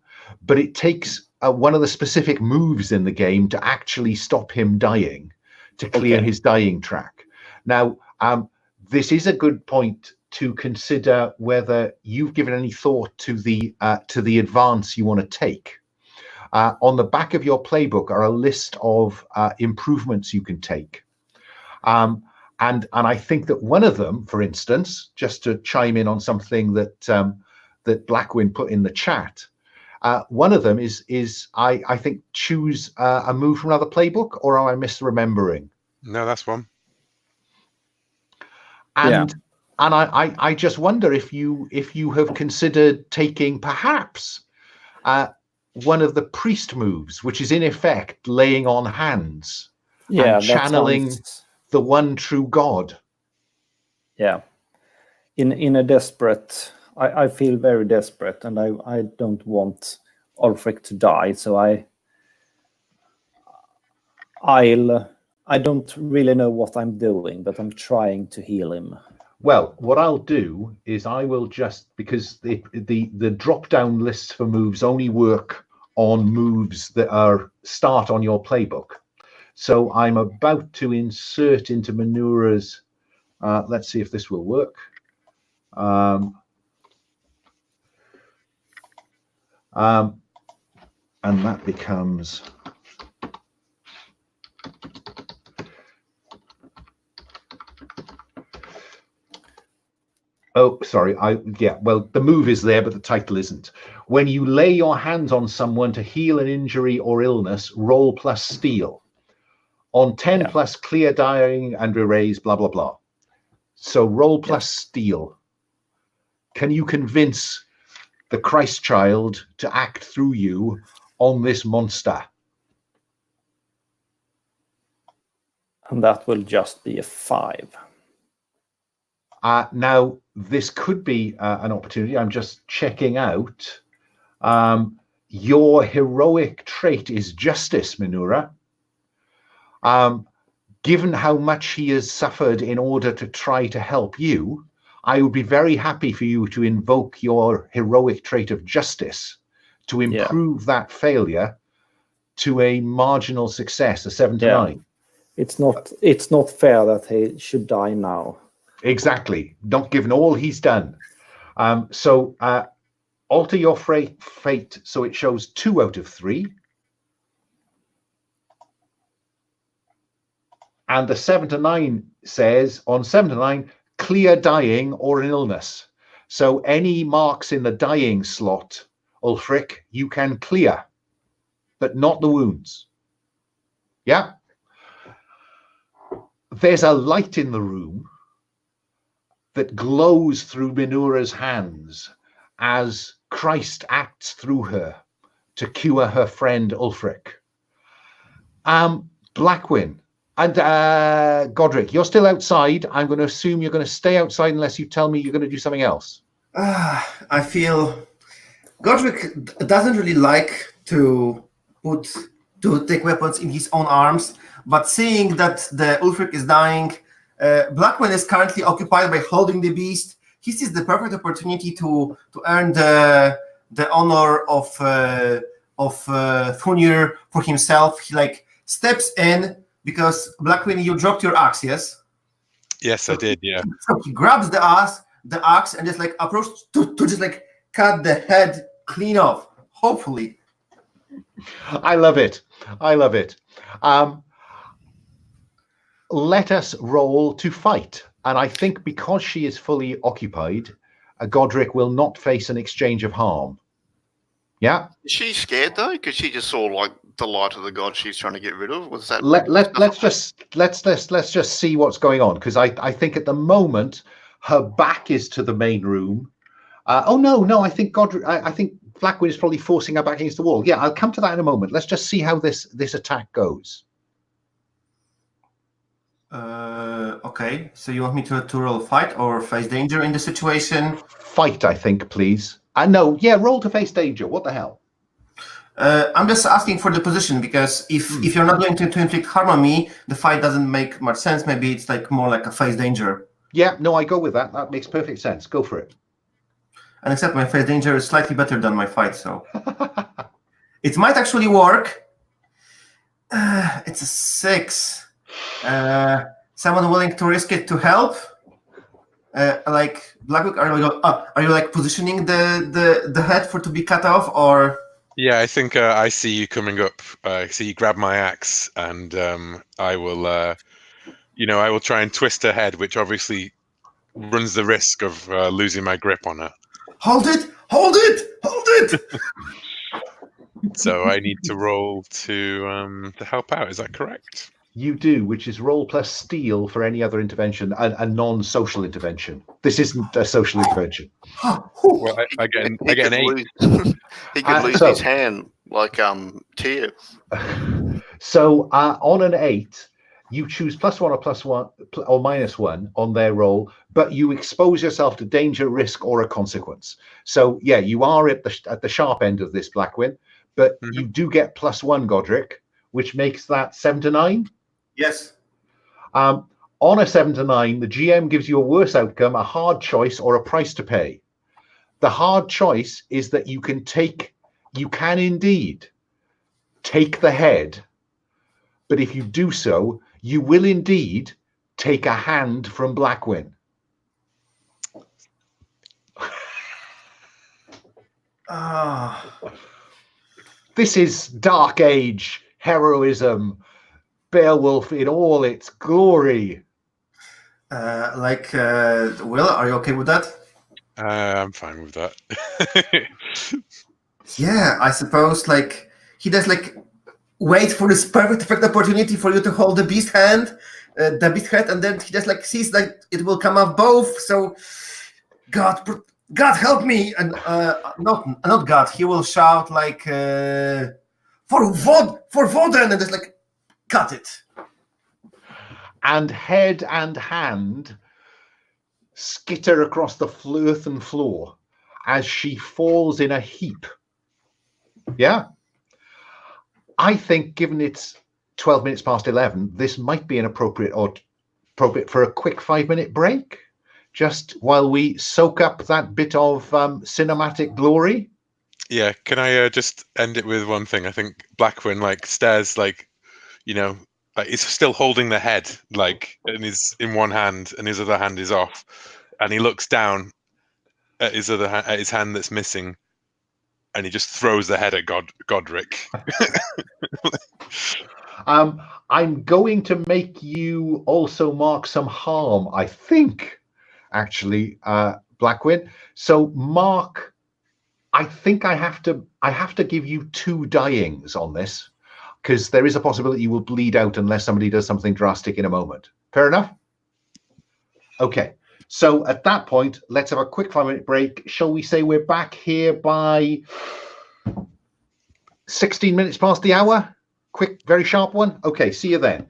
but it takes one of the specific moves in the game to actually stop him dying, to clear his dying track. Now, this is a good point to consider whether you've given any thought to the advance you want to take. On the back of your playbook are a list of improvements you can take. And I think that one of them, for instance, just to chime in on something that that Blackwin put in the chat, one of them is I think choose a move from another playbook, or am I misremembering? No, that's one. And I just wonder if you have considered taking perhaps one of the priest moves, which is in effect laying on hands and channeling the one true God. Yeah. In a desperate, I feel very desperate, and I don't want Ulfric to die, so I don't really know what I'm doing, but I'm trying to heal him. Well, what I'll do is I will just, because the drop down lists for moves only work on moves that start on your playbook. So I'm about to insert into Minura's, let's see if this will work. And that becomes, oh, sorry. Well, the move is there, but the title isn't. When you lay your hands on someone to heal an injury or illness, roll plus steal. On 10 plus clear, dying, and erase, blah, blah, blah. So roll plus steal. Can you convince the Christ child to act through you on this monster? And that will just be a 5. Now, this could be an opportunity. I'm just checking out. Your heroic trait is justice, Minura. Given how much he has suffered in order to try to help you, I would be very happy for you to invoke your heroic trait of justice to improve that failure to a marginal success, a 7 to 9. It's not fair that he should die now. Exactly. Not given all he's done. So alter your fate so it shows 2 out of 3. And the 7 to 9 says on 7 to 9, clear dying or an illness. So any marks in the dying slot, Ulfric, you can clear, but not the wounds. Yeah. There's a light in the room that glows through Minura's hands as Christ acts through her to cure her friend Ulfric. Blackwin and Godric, you're still outside. I'm going to assume you're going to stay outside unless you tell me you're going to do something else. I feel Godric doesn't really like to take weapons in his own arms, but seeing that the Ulfric is dying, Blackwin is currently occupied by holding the beast. He sees the perfect opportunity to earn the honor of Thunir for himself. He steps in because Blackwin, you dropped your axe, yes? Yes, I did. Yeah. So he grabs the axe, and just approaches to just cut the head clean off. Hopefully. I love it. I love it. Let us roll to fight. And I think because she is fully occupied, Godric will not face an exchange of harm. Yeah. Is she scared though? Because she just saw the light of the god she's trying to get rid of. Was that? Let's just see what's going on, because I think at the moment her back is to the main room. No, I think Godric. I think Blackwin is probably forcing her back against the wall. Yeah, I'll come to that in a moment. Let's just see how this attack goes. Okay, so you want me to roll fight or face danger in the situation? Fight, I think, please. No, yeah, roll to face danger. What the hell? I'm just asking for the position, because if you're not going to inflict harm on me, the fight doesn't make much sense. Maybe it's more like a face danger. Yeah, no, I go with that. That makes perfect sense. Go for it. And except my face danger is slightly better than my fight, so it might actually work. It's a 6. Someone willing to risk it to help? Blackwood, are you positioning the head to be cut off, or? Yeah, I think I see you coming up. I see you grab my axe, and I will, I will try and twist her head, which obviously runs the risk of losing my grip on her. Hold it! Hold it! Hold it! So I need to roll to help out. Is that correct? You do, which is roll plus steal for any other intervention, a non-social intervention. This isn't a social intervention. Well, I get an 8. He could lose his hand Tyr. So on an 8, you choose +1 or +1 or -1 on their roll, but you expose yourself to danger, risk, or a consequence. So yeah, you are at the sharp end of this, Blackwin, but you do get +1, Godric, which makes that 7 to 9. Yes. On a 7 to 9, the GM gives you a worse outcome, a hard choice, or a price to pay. The hard choice is that you can indeed take the head, but if you do so, you will indeed take a hand from Blackwin. This is Dark Age heroism, Beowulf in all its glory. Will, are you okay with that? I'm fine with that. Yeah, I suppose he does wait for this perfect opportunity for you to hold the beast head, and then he just sees it will come up both. So, God help me, and not God. He will shout for Voden, and just cut it. And head and hand skitter across the earthen floor as she falls in a heap. Yeah. I think, given it's 12 minutes past 11, this might be appropriate for a quick 5-minute break, just while we soak up that bit of cinematic glory. Yeah, can I just end it with one thing? I think Blackwin stares like he's still holding the head, like, and is in one hand, and his other hand is off, and he looks down at his other at his hand that's missing, and he just throws the head at Godric. I'm going to make you also mark some harm, I think, actually, Blackwin. So mark, I think I have to give you 2 dyings on this, because there is a possibility you will bleed out unless somebody does something drastic in a moment. Fair enough? Okay. So at that point, let's have a quick 5-minute break. Shall we say we're back here by 16 minutes past the hour? Quick, very sharp one. Okay, see you then.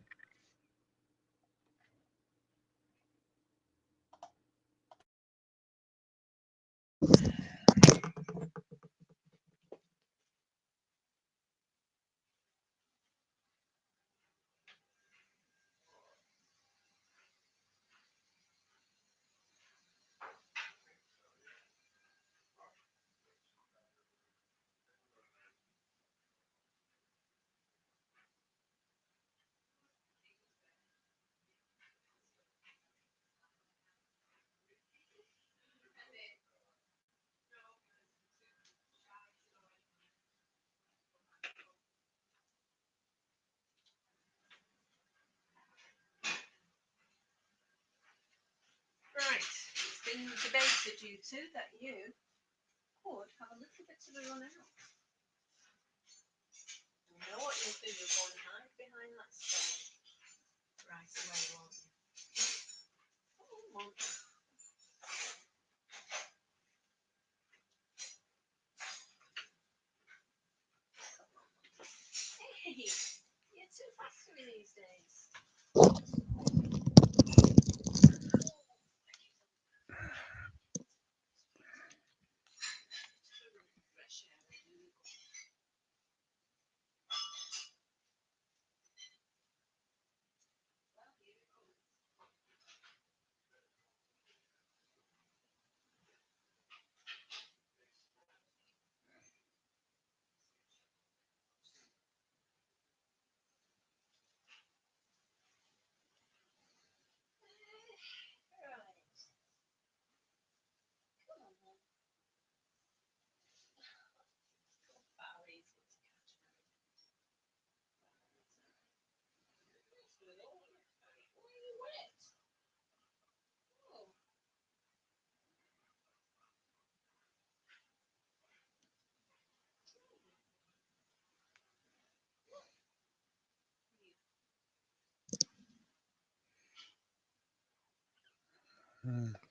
Right, it's been debated, you two, that you could have a little bit of a run out. You know what you'll do, you'll go and hide behind that stone right away, won't you? Come on. Hey, you're too fast for me these days.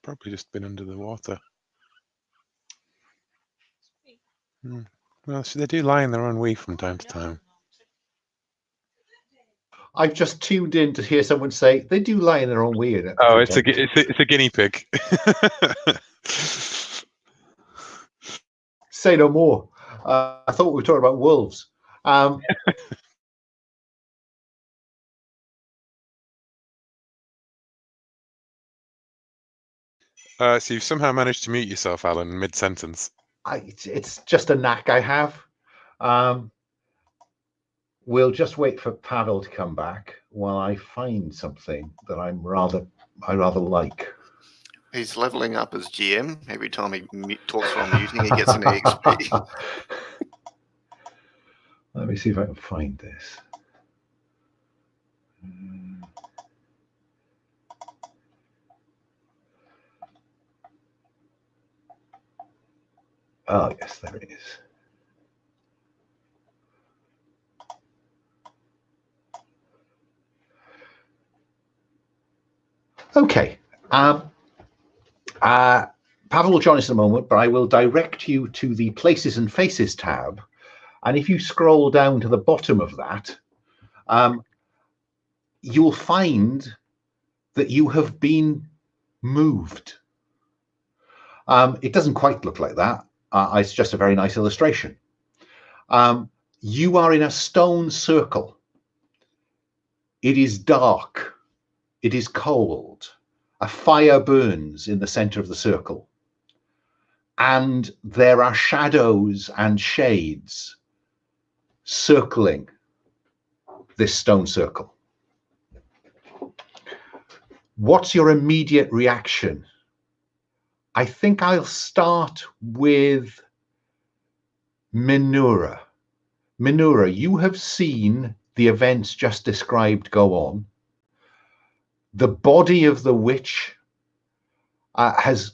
Probably just been under the water. Well, they do lie in their own wee from time to time. I've just tuned in to hear someone say they do lie in their own wee. Oh, it's a guinea pig. Say no more. I thought we were talking about wolves. So you've somehow managed to mute yourself, Alan, mid-sentence. It's just a knack I have. We'll just wait for Pavel to come back while I find something that I rather like. He's leveling up as GM. Every time he talks while muting, he gets an XP. Let me see if I can find this. Oh, yes, there it is. Okay. Pavel will join us in a moment, but I will direct you to the Places and Faces tab. And if you scroll down to the bottom of that, you'll find that you have been moved. It doesn't quite look like that. It's just a very nice illustration. You are in a stone circle. It is dark. It is cold. A fire burns in the center of the circle. And there are shadows and shades circling this stone circle. What's your immediate reaction? I think I'll start with Minura. Minura, you have seen the events just described go on. The body of the witch has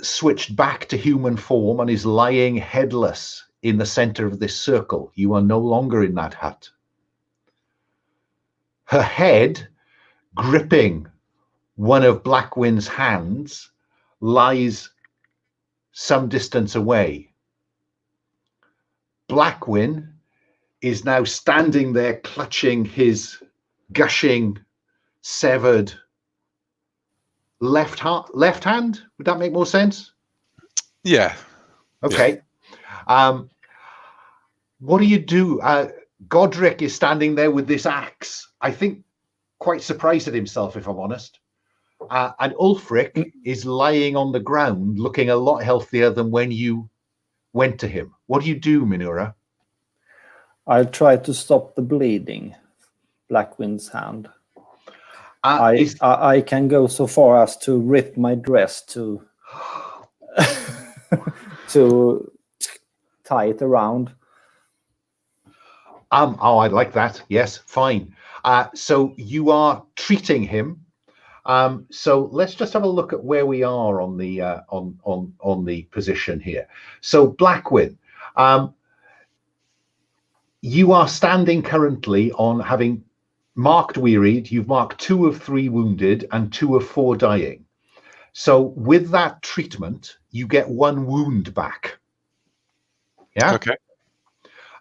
switched back to human form and is lying headless in the center of this circle. You are no longer in that hut. Her head, gripping one of Blackwind's hands, lies some distance away. Blackwind is now standing there clutching his gushing, severed left hand. Would that make more sense? Yeah. Okay. What do you do? Godric is standing there with this axe, I think quite surprised at himself, if I'm honest. And Ulfric is lying on the ground looking a lot healthier than when you went to him. What do you do, Minura? I'll try to stop the bleeding. Blackwind's hand. I can go so far as to rip my dress to to tie it around. Oh, I like that. Yes, fine. So you are treating him. So let's just have a look at where we are on the on the position here. So Blackwind, you are standing currently on having marked wearied. You've marked 2 of 3 wounded and 2 of 4 dying. So with that treatment, you get 1 wound back. Yeah. Okay.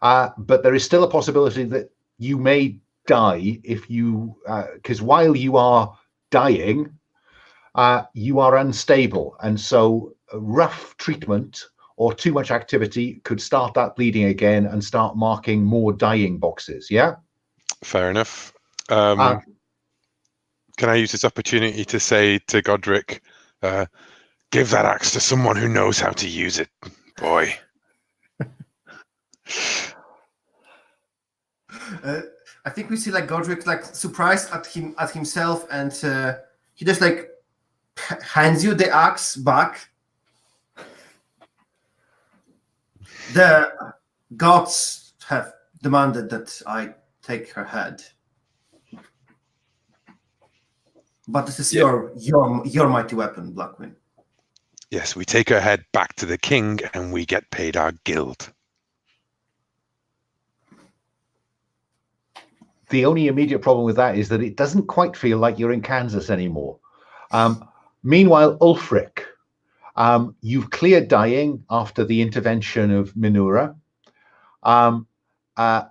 But there is still a possibility that you may die if you, because while you are dying, you are unstable, and so a rough treatment or too much activity could start that bleeding again and start marking more dying boxes. Yeah. Fair enough. Can I use this opportunity to say to Godric, give that axe to someone who knows how to use it, boy. I think we see like Godric like surprised at himself, and he just like hands you the axe back. The gods have demanded that I take her head, but this is your mighty weapon, Blackwind. Yes, we take her head back to the king, and we get paid our guild. The only immediate problem with that is that it doesn't quite feel like you're in Kansas anymore. Meanwhile, Ulfric, you've cleared dying after the intervention of Minura, but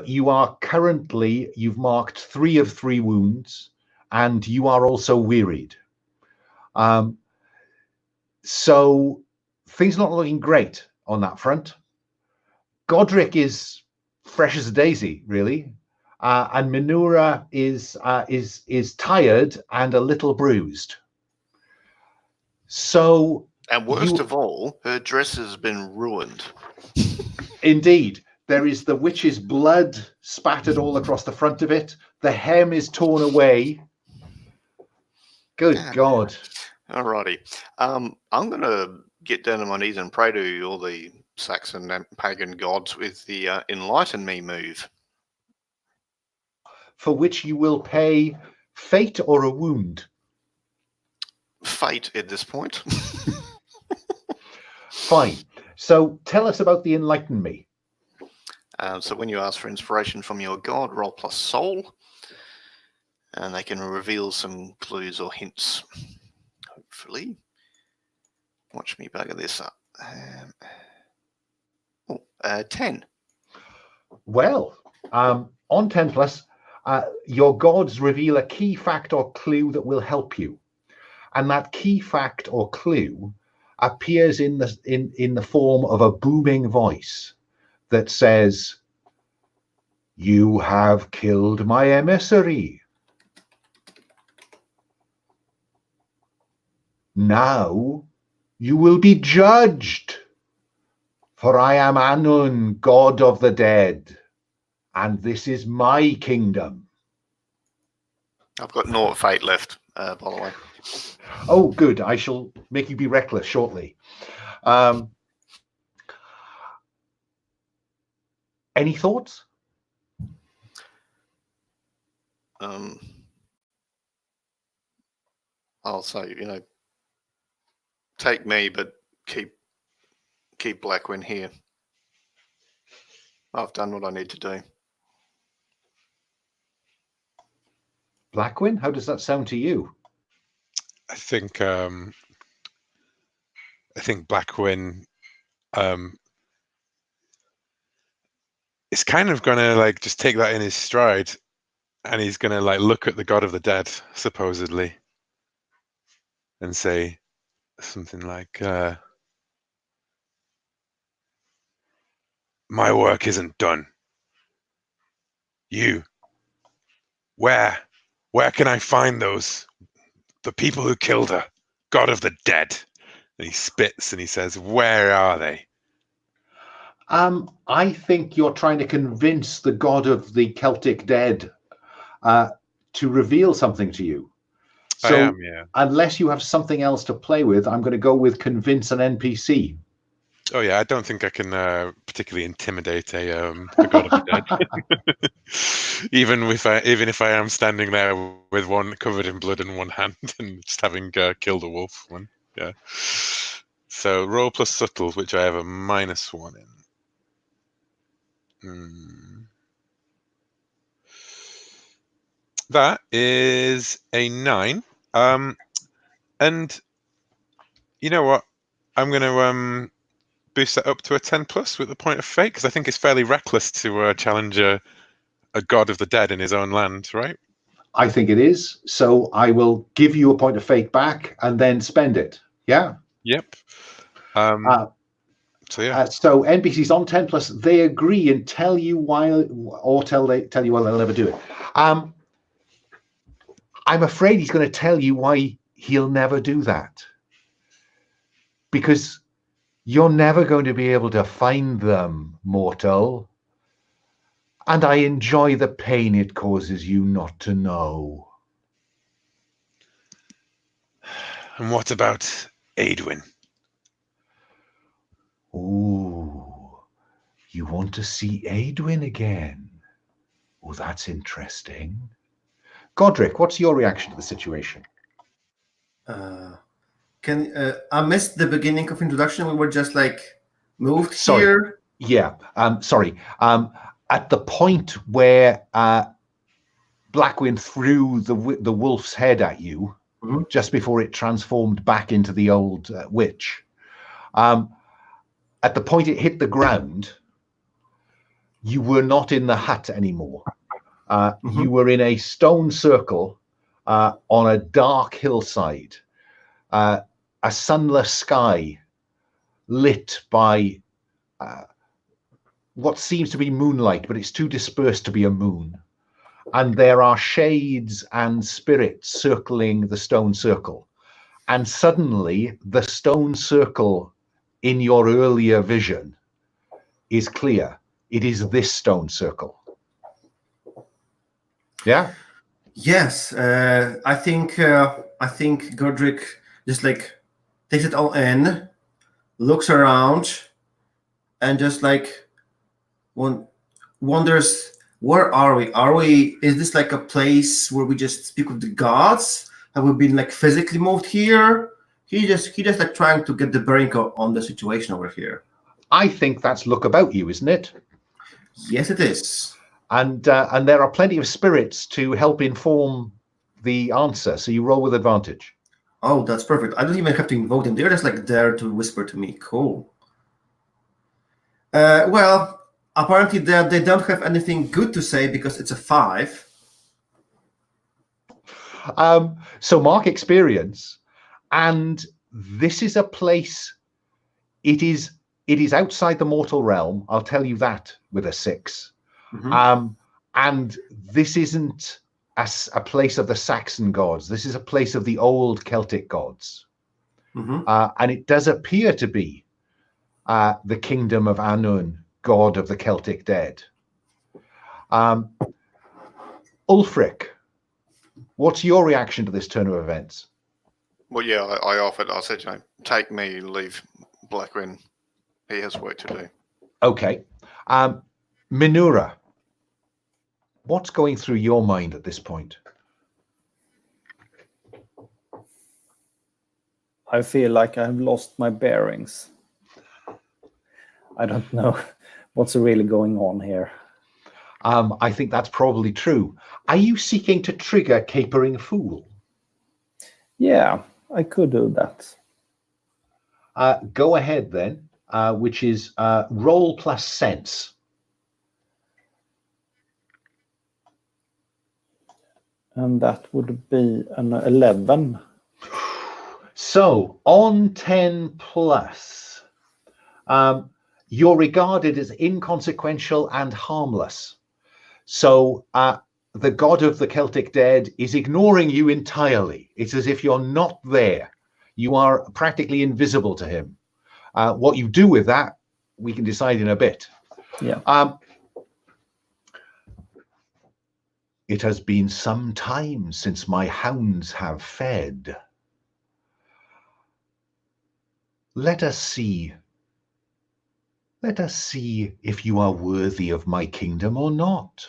you are currently, you've marked 3 of 3 wounds, and you are also wearied. So things are not looking great on that front. Godric is fresh as a daisy, really. And Minura is tired and a little bruised. So, and worst of all, her dress has been ruined. Indeed, there is the witch's blood spattered all across the front of it. The hem is torn away. Good God! Alrighty, I'm gonna get down on my knees and pray to all the Saxon and pagan gods with the enlighten me move. For which you will pay fate or a wound? Fate at this point. Fine. So tell us about the enlighten me. So when you ask for inspiration from your god, roll plus soul, and they can reveal some clues or hints. Hopefully. Watch me bugger this up. 10. Well, on 10 plus, your gods reveal a key fact or clue that will help you, and that key fact or clue appears in the form of a booming voice that says, "You have killed my emissary. Now you will be judged, for I am Anun, god of the dead, and this is my kingdom." I've got naught fate left, by the way. Oh, good. I shall make you be reckless shortly. Any thoughts? I'll say, take me, but keep Blackwin here. I've done what I need to do. Blackwin, how does that sound to you? I think Blackwin is kind of gonna like just take that in his stride, and he's gonna like look at the god of the dead, supposedly, and say something like, "My work isn't done. You, where can I find the people who killed her, god of the dead?" And he spits and he says, "Where are they?" I think you're trying to convince the god of the Celtic dead to reveal something to you. So I am, yeah. Unless you have something else to play with, I'm going to go with convince an NPC. Oh yeah, I don't think I can particularly intimidate a god of the dead. even if I am standing there with one covered in blood in one hand and just having killed a wolf one. Yeah. So roll plus subtle, which I have a -1 in. That is a 9. And you know what? I'm going to boost that up to a 10+ with the point of fate, because I think it's fairly reckless to challenge a god of the dead in his own land, right? I think it is. So I will give you a point of fate back and then spend it. Yeah. Yep. So yeah. So NPCs on 10+, they agree and tell you why, or tell you why they'll never do it. I'm afraid he's going to tell you why he'll never do that, because you're never going to be able to find them, mortal. And I enjoy the pain it causes you not to know. And what about Eotenweard? Ooh, you want to see Eotenweard again? Oh, that's interesting. Godric, what's your reaction to the situation? I missed the beginning of introduction. We were just like moved here. Yeah. Sorry. At the point where Blackwin threw the wolf's head at you, just before it transformed back into the old witch, at the point it hit the ground, you were not in the hut anymore. You were in a stone circle on a dark hillside, a sunless sky lit by what seems to be moonlight, but it's too dispersed to be a moon. And there are shades and spirits circling the stone circle. And suddenly the stone circle in your earlier vision is clear. It is this stone circle. Yeah? Yes. I think Godric just like takes it all in, looks around, and just like wonders, where are we? Is this like a place where we just speak with the gods? Have we been like physically moved here? He just like trying to get the bearing on the situation over here. I think that's look about you, isn't it? Yes, it is. And there are plenty of spirits to help inform the answer. So you roll with advantage. Oh, that's perfect. I don't even have to invoke them. They're just like there to whisper to me. Cool. Well, apparently they don't have anything good to say because it's a 5. So mark experience, and this is a place. It is outside the mortal realm. I'll tell you that with a 6. And this isn't a place of the Saxon gods. This is a place of the old Celtic gods. And it does appear to be the kingdom of Alun, god of the Celtic dead. Ulfric, What's your reaction to this turn of events? Well, yeah, I offered. I said, take me, leave Blackwin. He has work to do. Okay. Minura, what's going through your mind at this point? I feel like I've lost my bearings. I don't know what's really going on here. I think that's probably true. Are you seeking to trigger Capering Fool? Yeah, I could do that. Go ahead then, which is roll plus sense. And that would be an 11. So on 10 plus, you're regarded as inconsequential and harmless. So the god of the Celtic dead is ignoring you entirely. It's as if you're not there. You are practically invisible to him. What you do with that, we can decide in a bit. Yeah. It has been some time since my hounds have fed. Let us see. Let us see if you are worthy of my kingdom or not.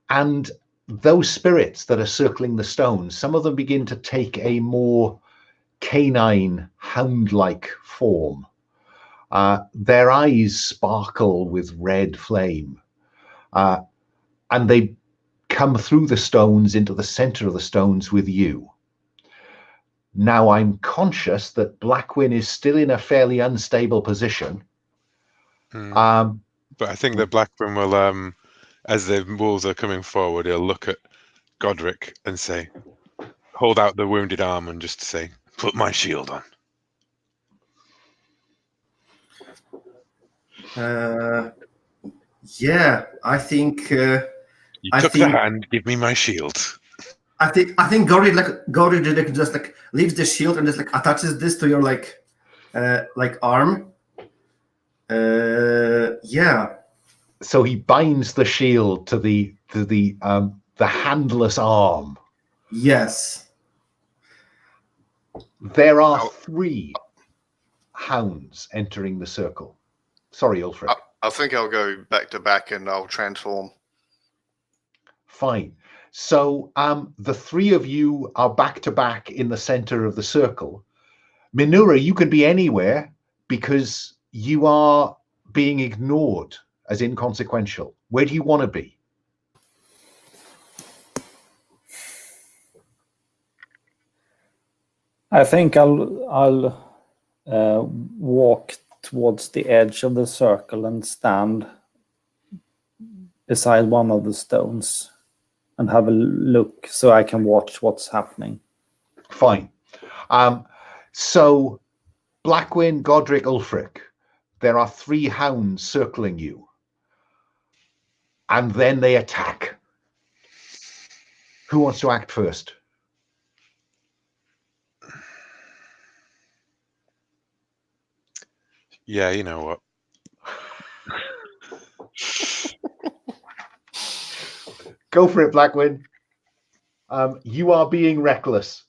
And those spirits that are circling the stones, some of them begin to take a more canine, hound-like form. Their eyes sparkle with red flame, and they come through the stones into the center of the stones with you. Now I'm conscious that Blackwin is still in a fairly unstable position. But I think that Blackwin will, as the wolves are coming forward, he'll look at Godric and say, hold out the wounded arm and just say, put my shield on. Yeah, I think. You took the hand, give me my shield. I think Godric just like leaves the shield and just like attaches this to your like arm. Yeah. So he binds the shield to the handless arm. Yes. There are 3 hounds entering the circle. Sorry, Ulfric. I think I'll go back to back and I'll transform. Fine. So the 3 of you are back to back in the center of the circle. Minura, you can be anywhere because you are being ignored as inconsequential. Where do you want to be? I think I'll walk towards the edge of the circle and stand beside one of the stones and have a look so I can watch what's happening. Fine. So Blackwin, Godric, Ulfric, there are 3 hounds circling you. And then they attack. Who wants to act first? Yeah, you know what? Go for it, Blackwin. You are being reckless.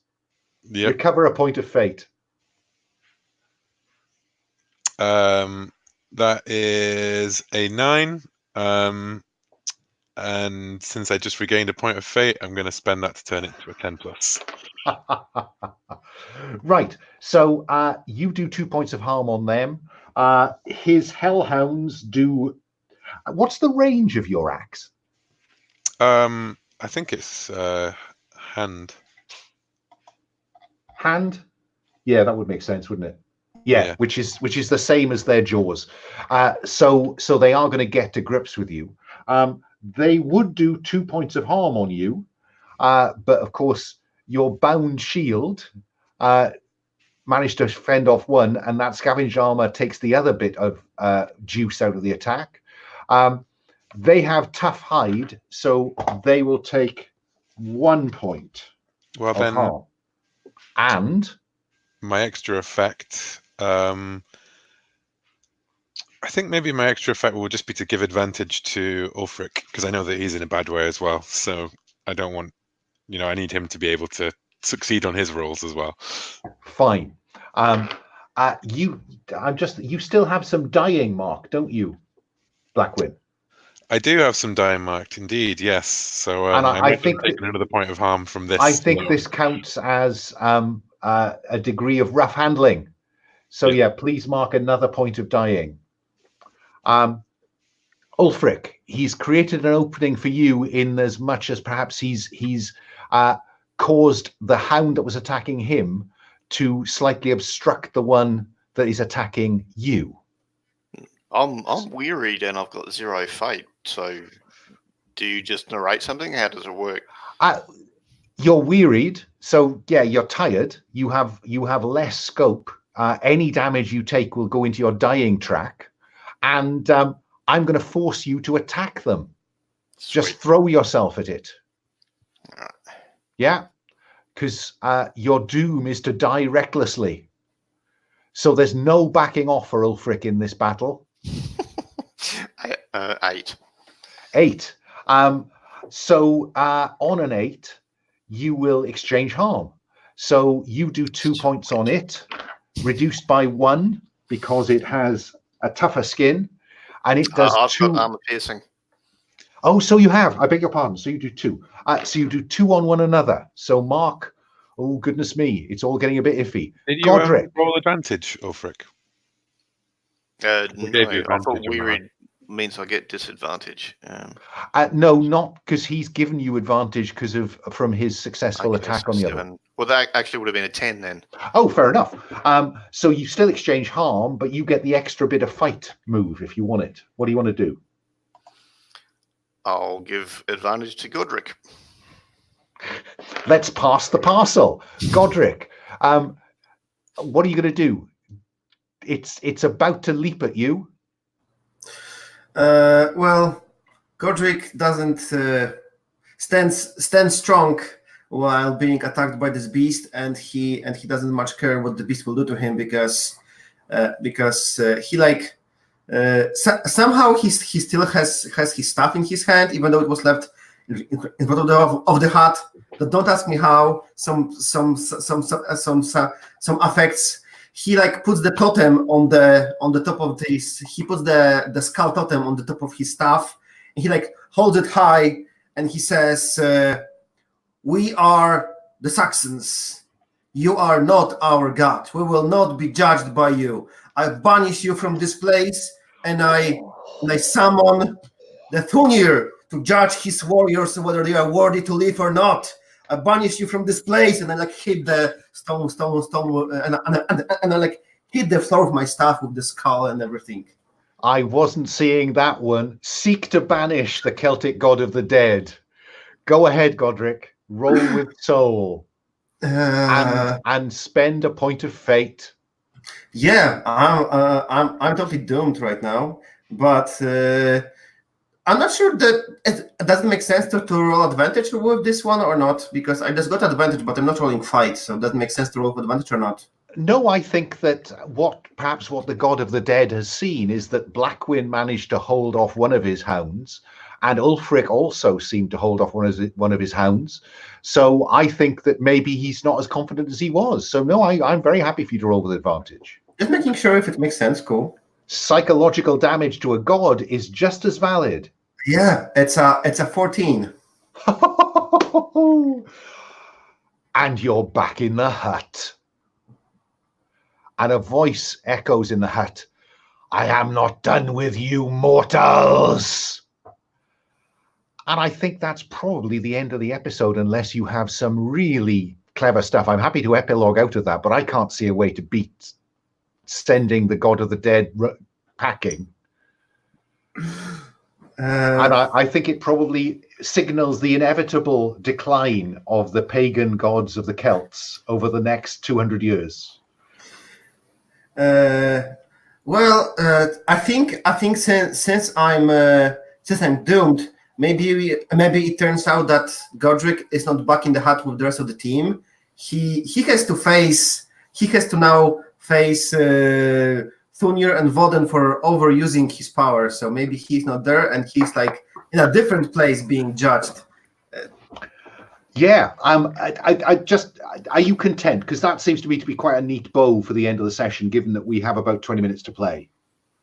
Yep. Recover a point of fate. That is a 9. And since I just regained a point of fate, I'm going to spend that to turn it to a 10 plus. Right. So you do 2 points of harm on them. His hellhounds do. What's the range of your axe? I think it's hand. Hand? Yeah, that would make sense, wouldn't it? Yeah. Which is the same as their jaws. So they are going to get to grips with you. They would do 2 points of harm on you, but of course your bound shield managed to fend off one, and that scavenged armor takes the other bit of juice out of the attack. They have tough hide, so they will take 1 point of harm. And my extra effect, I think maybe my extra effect will just be to give advantage to Ulfric, because I know that he's in a bad way as well. So I don't want, I need him to be able to succeed on his roles as well. Fine. You still have some dying, Mark, don't you, Blackwin? I do have some dying marked, indeed, yes. So And I think take another point of harm from this. I think this counts as a degree of rough handling. So yeah, please mark another point of dying. Ulfric, he's created an opening for you in as much as perhaps he's caused the hound that was attacking him to slightly obstruct the one that is attacking you. I'm wearied and I've got 0 fate. So, do you just narrate something? How does it work? You're wearied, so yeah, you're tired. You have less scope. Any damage you take will go into your dying track, and I'm going to force you to attack them. Sweet. Just throw yourself at it. All right. Yeah, because your doom is to die recklessly. So there's no backing off for Ulfric in this battle. 8. 8. So on an 8, you will exchange harm. So you do 2 points on it, reduced by 1 because it has a tougher skin, and it does I've 2. got armor piercing. Oh, so you have. I beg your pardon. So you do 2. So you do 2 on one another. So Mark, oh goodness me, it's all getting a bit iffy. Did you Godric, roll advantage, Ulfric? No, gave you I thought advantage on wearied means I get disadvantage. no, not because he's given you advantage from his successful Okay, attack so on the other. 7. Well, that actually would have been a 10 then. Oh, fair enough. So you still exchange harm, but you get the extra bit of fight move if you want it. What do you want to do? I'll give advantage to Godric. Let's pass the parcel. Godric, what are you going to do? It's about to leap at you. Well, Godric doesn't stand strong while being attacked by this beast, and he doesn't much care what the beast will do to him because he like somehow he still has his staff in his hand, even though it was left in front of the hut. Don't ask me how. Some affects. He like puts the totem on the top of this. He puts the skull totem on the top of his staff. And he like holds it high, and he says, "We are the Saxons. You are not our god. We will not be judged by you. I banish you from this place, and I summon the Thunir to judge his warriors whether they are worthy to live or not. I banish you from this place," and I like hit the stone, and I like hit the floor with my staff with the skull and everything. I wasn't seeing that one. Seek to banish the Celtic god of the dead. Go ahead, Godric. Roll with soul and spend a point of fate. Yeah, I'm totally doomed right now, but I'm not sure that it doesn't make sense to roll advantage with this one or not, because I just got advantage, but I'm not rolling fight, so does it make sense to roll with advantage or not? No, I think that perhaps what the god of the dead has seen is that Blackwin managed to hold off one of his hounds, and Ulfric also seemed to hold off one of his hounds. So I think that maybe he's not as confident as he was. So no, I'm very happy for you to roll with advantage. Just making sure if it makes sense. Cool. Psychological damage to a god is just as valid. Yeah, it's a 14. And you're back in the hut. And a voice echoes in the hut. "I am not done with you, mortals." And I think that's probably the end of the episode, unless you have some really clever stuff. I'm happy to epilogue out of that, but I can't see a way to beat sending the god of the dead packing. And I think it probably signals the inevitable decline of the pagan gods of the Celts over the next 200 years. Well, I think since I'm doomed, maybe it turns out that Godric is not back in the hut with the rest of the team. He has to now face Thunir and Voden for overusing his power. So maybe he's not there, and he's like in a different place being judged. Yeah. Are you content? Because that seems to me to be quite a neat bow for the end of the session, given that we have about 20 minutes to play.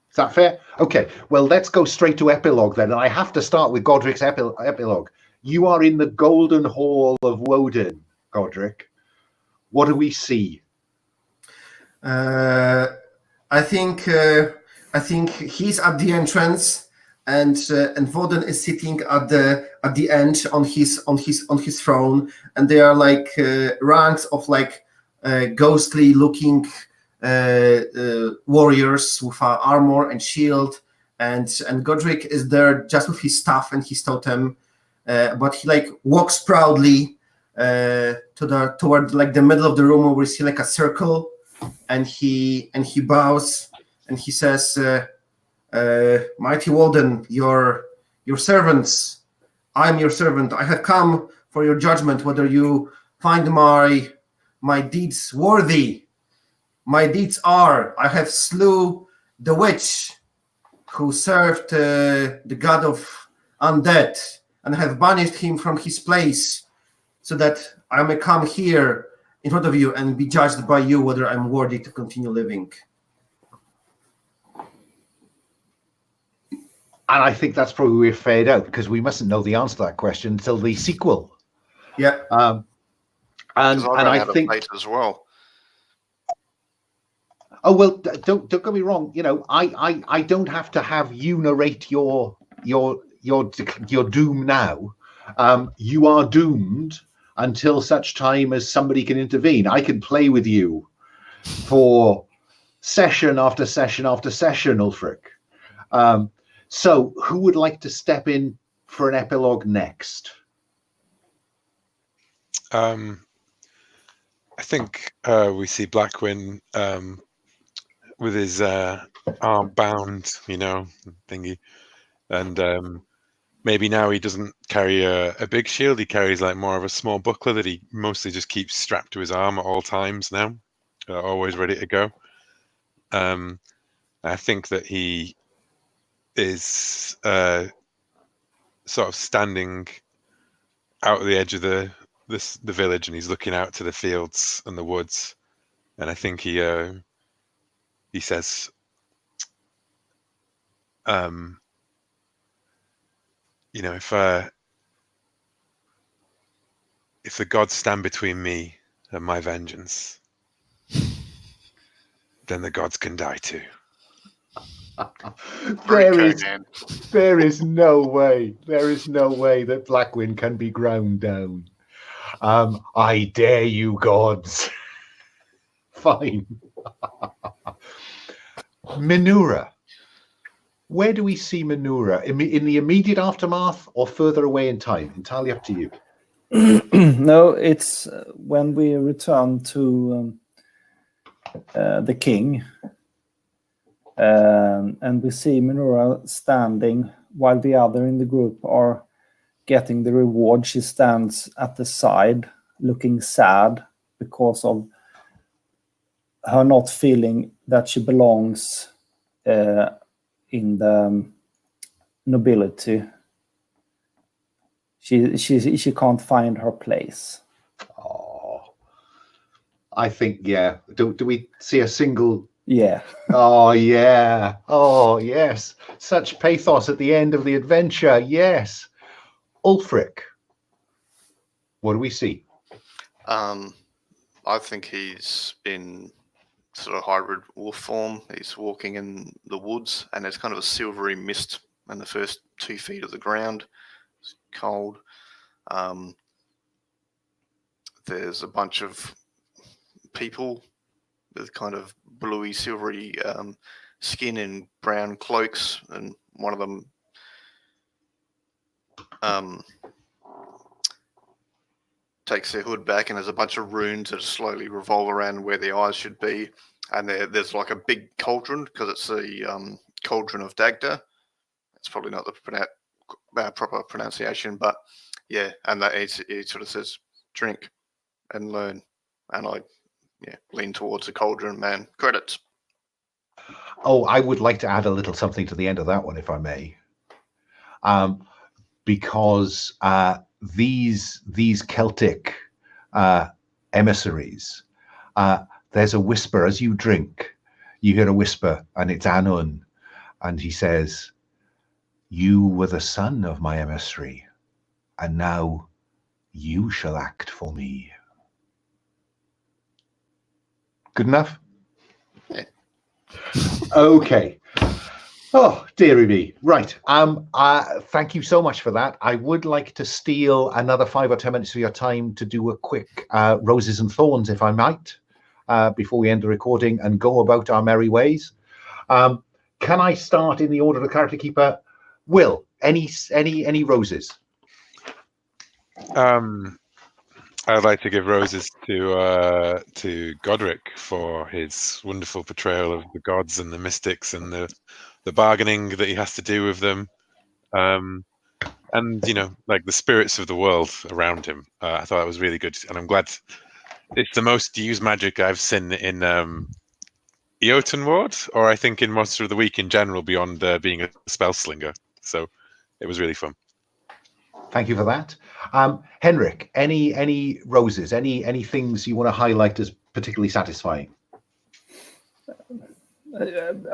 Is that fair? Okay. Well, let's go straight to epilogue then. And I have to start with Godric's epilogue. You are in the Golden Hall of Woden, Godric. What do we see? I think he's at the entrance, and Woden is sitting at the end on his throne, and there are like ranks of like ghostly looking warriors with armor and shield, and Godric is there just with his staff and his totem, but he like walks proudly toward like the middle of the room where we see like a circle, and he bows and he says, "Mighty Woden, your servants. I'm your servant. I have come for your judgment, whether you find my deeds worthy. My deeds are: I have slew the witch who served the god of undead, and have banished him from his place, so that I may come here in front of you and be judged by you whether I'm worthy to continue living." And I think that's probably where we fade out, because we mustn't know the answer to that question until the sequel. Yeah. And I think as well. Oh well, don't get me wrong. You know, I don't have to have you narrate your doom now. You are doomed until such time as somebody can intervene. I can play with you for session after session after session, Ulfric. So who would like to step in for an epilogue next? I think we see Blackwin with his arm bound, thingy, and maybe now he doesn't carry a big shield. He carries like more of a small buckler that he mostly just keeps strapped to his arm at all times now, always ready to go. I think that he is sort of standing out at the edge of the village, and he's looking out to the fields and the woods, and I think he says, if the gods stand between me and my vengeance, then the gods can die too. There is no way that Blackwin can be ground down. I dare you, gods. Fine. Minura. Where do we see Minura? In the immediate aftermath or further away in time? Entirely up to you. No, it's when we return to the king, and we see Minura standing while the other in the group are getting the reward. She stands at the side looking sad because of her not feeling that she belongs in the nobility. She can't find her place. Oh, I think, yeah. Do we see a single? Yeah. Oh, yeah. Oh, yes. Such pathos at the end of the adventure. Yes. Ulfric, what do we see? I think he's in sort of hybrid wolf form. He's walking in the woods, and there's kind of a silvery mist in the first 2 feet of the ground. It's cold. There's a bunch of people with kind of bluey, silvery skin and brown cloaks, and one of them takes their hood back, and there's a bunch of runes that slowly revolve around where the eyes should be, and there's like a big cauldron, because it's the cauldron of Dagda. It's probably not the proper pronunciation, but yeah, and that it sort of says drink and learn, and I lean towards the cauldron, man. Credits. Oh, I would like to add a little something to the end of that one, if I may, because these Celtic emissaries, there's a whisper as you drink. You hear a whisper, and it's Alun, and he says, "You were the son of my emissary, and now you shall act for me." Good enough? Yeah. Okay. Oh, dearie me. Right. Thank you so much for that. I would like to steal another 5 or 10 minutes of your time to do a quick Roses and Thorns, if I might, before we end the recording and go about our merry ways. Can I start in the order of the character keeper? Will, any roses? I'd like to give roses to Godric for his wonderful portrayal of the gods and the mystics and the bargaining that he has to do with them, and like the spirits of the world around him. I thought that was really good, and I'm glad it's the most used magic I've seen in Eotenweard, or I think in Monster of the Week in general, beyond being a spell slinger. So it was really fun. Thank you for that. Henrik, any roses, any things you want to highlight as particularly satisfying?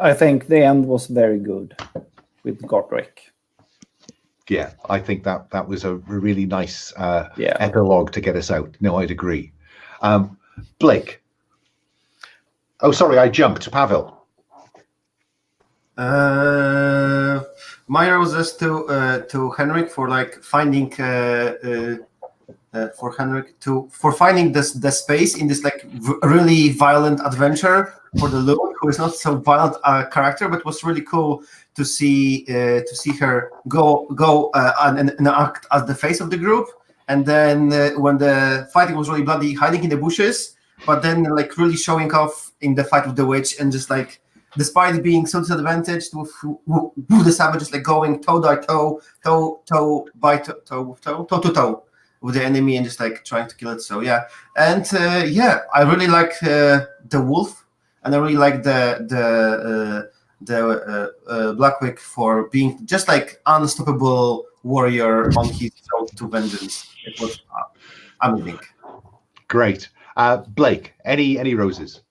I think the end was very good with Godric. Yeah, I think that was a really nice Yeah. epilogue to get us out. No, I'd agree. Blake. Oh, sorry, I jumped. Pavel. My roses to Henrik for like finding for finding the space in this like really violent adventure for the Luke, who is not so violent character, but was really cool to see her go and act as the face of the group, and then when the fighting was really bloody, hiding in the bushes, but then like really showing off in the fight with the witch, and just like despite being so disadvantaged with the savages, like going toe to toe with the enemy and just like trying to kill it. So yeah, and I really like the wolf, and I really like the Blackwick for being just like unstoppable warrior on his road to vengeance. It was amazing. Great. Blake, any roses?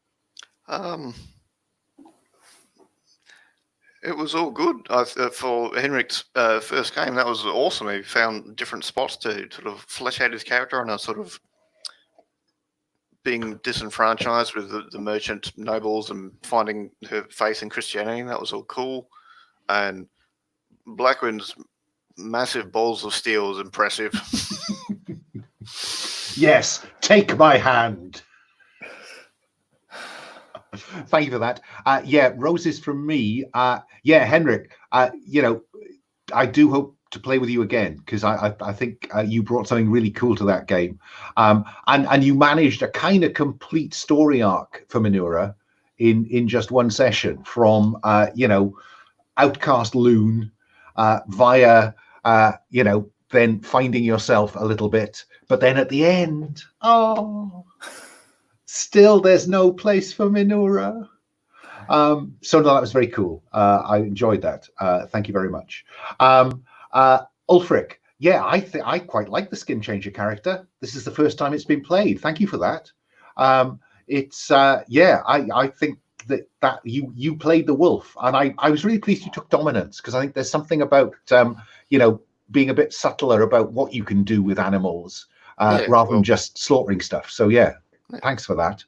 It was all good. For Henrik's first game, that was awesome. He found different spots to sort of flesh out his character, and sort of being disenfranchised with the merchant nobles and finding her faith in Christianity. That was all cool. And Blackwind's massive balls of steel is impressive. Yes, take my hand. Thank you for that. Yeah, roses from me. Yeah, Henrik, I do hope to play with you again, because I think you brought something really cool to that game. And you managed a kind of complete story arc for Minura in just one session, from outcast loon via then finding yourself a little bit, but then at the end, still there's no place for Minura. So no, that was very cool. I enjoyed that. Thank you very much. Ulfric, yeah, I quite like the skin changer character. This is the first time it's been played. Thank you for that. I think that you played the wolf, and I was really pleased you took dominance, because I think there's something about being a bit subtler about what you can do with animals rather than just slaughtering stuff. So yeah, thanks for that.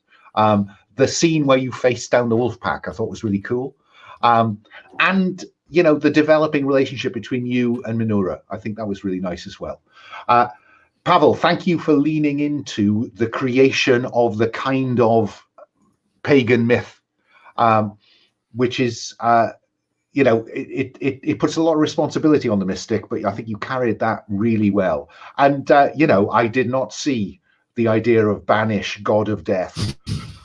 The scene where you face down the wolf pack, I thought was really cool. And the developing relationship between you and Minura, I think that was really nice as well. Pavel, thank you for leaning into the creation of the kind of pagan myth, which is, it puts a lot of responsibility on the mystic, but I think you carried that really well. And, I did not see the idea of banish, god of death.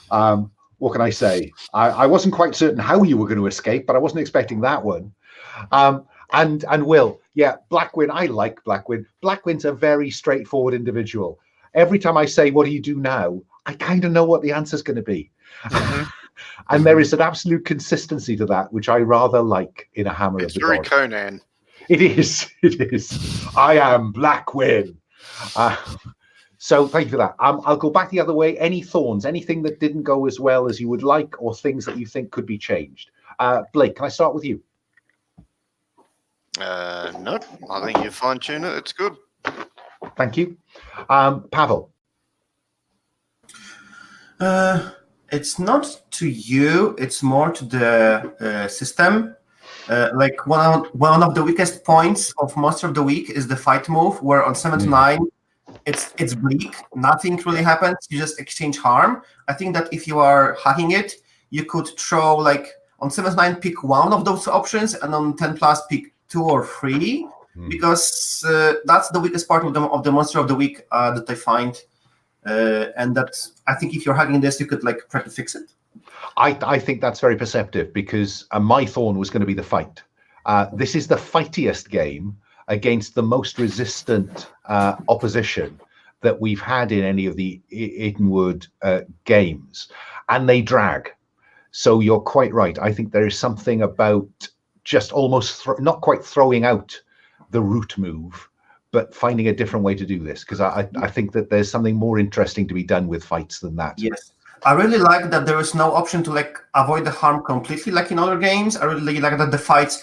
What can I say? I wasn't quite certain how you were going to escape, but I wasn't expecting that one. And Will, yeah, Blackwind, I like Blackwind. Blackwind's a very straightforward individual. Every time I say, what do you do now? I kind of know what the answer's going to be. And there is an absolute consistency to that, which I rather like in a Hammer of the It's very God. Conan. It is. I am Blackwind. So thank you for that. I'll go back the other way. Any thorns, anything that didn't go as well as you would like, or things that you think could be changed? Blake, can I start with you? No, I think you fine-tune it. It's good. Thank you. Pavel? It's not to you, it's more to the system. Like one of the weakest points of Monster of the Week is the fight move, where on 7 to 9, it's bleak. Nothing really happens. You just exchange harm. I think that if you are hacking it, you could throw, like, on 7 to 9, pick one of those options, and on 10 plus, pick 2 or 3, because that's the weakest part of the Monster of the Week that I find. And that, I think if you're hacking this, you could, like, try to fix it. I think that's very perceptive, because my thorn was going to be the fight. This is the fightiest game against the most resistant opposition that we've had in any of the Eotenweard games, and they drag. So you're quite right. I think there is something about just almost not quite throwing out the root move, but finding a different way to do this, because I think that there's something more interesting to be done with fights than that. Yes. I really like that there is no option to, like, avoid the harm completely like in other games. I really like that the fights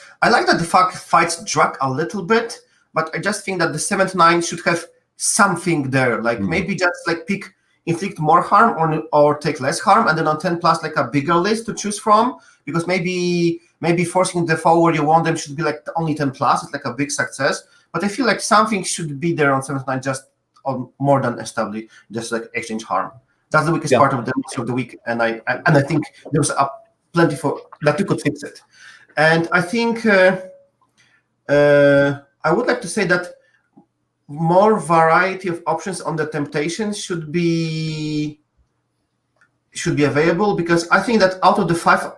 drag a little bit, but I just think that the 7 to 9 should have something there, like maybe just, like, pick inflict more harm or take less harm, and then on 10 plus, like, a bigger list to choose from, because maybe forcing the foe where you want them should be, like, only 10 plus. It's like a big success, but I feel like something should be there on 7 to 9 just on more than established, just like exchange harm. That's the weakest part of the Monster of the Week, and I think there's plenty for that you could fix it. And I think I would like to say that more variety of options on the temptation should be available, because I think that out of the 5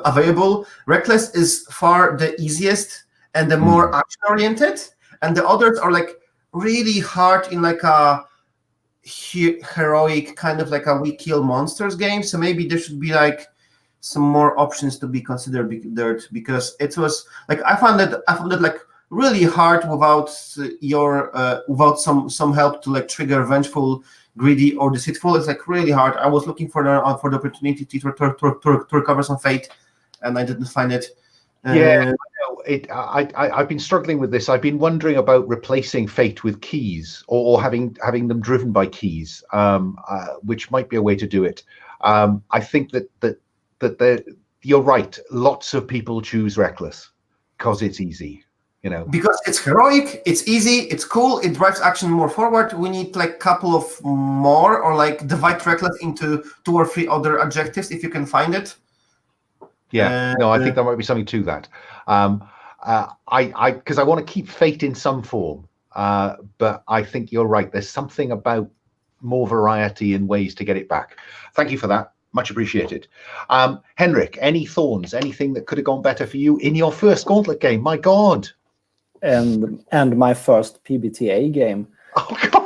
available, Reckless is far the easiest and the more action oriented, and the others are, like, really hard in, like, a heroic kind of, like, a we kill monsters game. So maybe there should be, like, some more options to be considered, because it was, like, I found it like really hard without without some help to, like, trigger vengeful, greedy, or deceitful. It's, like, really hard. I was looking for the opportunity to recover some fate, and I didn't find it. I've been struggling with this. I've been wondering about replacing fate with keys, or having them driven by keys, which might be a way to do it. I think that you're right. Lots of people choose Reckless because it's easy, because it's heroic, it's easy, it's cool, it drives action more forward. We need, like, a couple of more, or, like, divide Reckless into 2 or 3 other objectives if you can find it. Yeah, no, I think there might be something to that. Because I want to keep fate in some form, but I think you're right. There's something about more variety in ways to get it back. Thank you for that. Much appreciated. Henrik, any thorns? Anything that could have gone better for you in your first Gauntlet game? My God. And my first PbtA game. Oh God.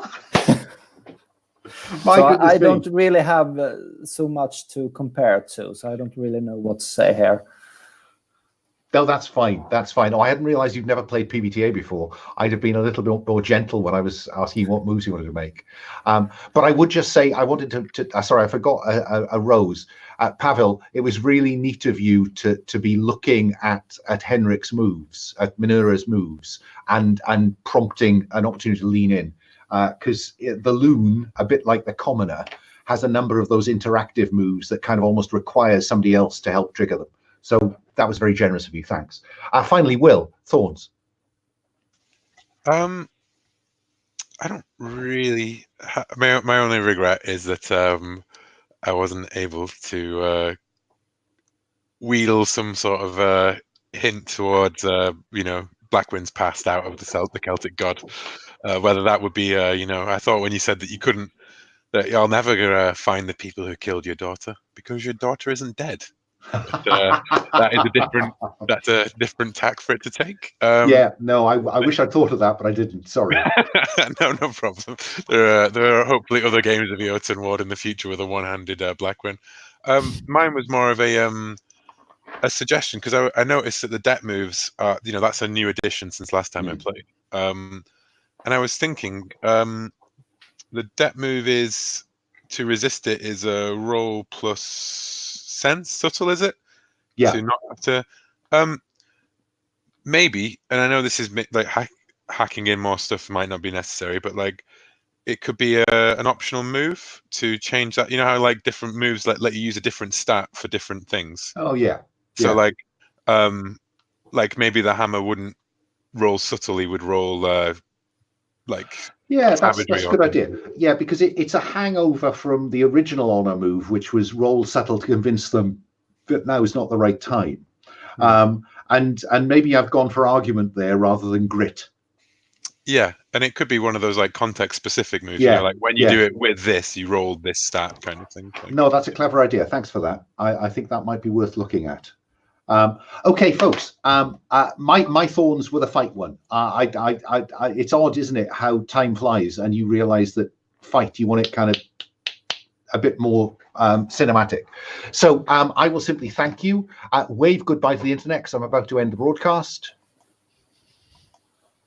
So I don't really have so much to compare to, so I don't really know what to say here. No, that's fine. That's fine. Oh, I hadn't realized you've never played PbtA before. I'd have been a little bit more gentle when I was asking what moves you wanted to make. But I would just say I wanted to sorry, I forgot a rose. Pavel, it was really neat of you to be looking at Henrik's moves, at Minura's moves, and prompting an opportunity to lean in. Because the Loon, a bit like the Commoner, has a number of those interactive moves that kind of almost requires somebody else to help trigger them. So that was very generous of you. Thanks. Finally, Will, thorns. I don't really. My only regret is that I wasn't able to wheedle some sort of hint towards Blackwind's passed out of the Celtic god. Whether that would be, I thought when you said that you couldn't, that you'll never find the people who killed your daughter because your daughter isn't dead. But, that's a different tack for it to take. Yeah, no, I wish I'd thought of that, but I didn't. Sorry. No problem. There are hopefully other games of Eotenweard in the future with a one-handed Blackwind. Mine was more of a suggestion, because I noticed that the debt moves are, that's a new addition since last time I played. And I was thinking, the debt move is to resist it is a roll plus sense. Subtle, is it? Yeah. To not have to. Maybe, and I know this is like hacking in more stuff might not be necessary, but like it could be an optional move to change that. You know how like different moves let you use a different stat for different things. Oh yeah. So Yeah. like maybe the hammer wouldn't roll subtly, would roll like Yeah, that's savagery a or good idea. Yeah, because it's a hangover from the original honor move, which was roll subtle to convince them that now is not the right time. And maybe I've gone for argument there rather than grit. Yeah, and it could be one of those like context specific moves. Yeah, You know, like when you yeah. do it with this, you roll this stat kind of thing. Like, No, that's a clever idea. Thanks for that. I think that might be worth looking at. Okay, folks. My thorns were the fight one. It's odd, isn't it, how time flies and you realise that fight, you want it kind of a bit more cinematic. So I will simply thank you. Wave goodbye to the internet because I'm about to end the broadcast.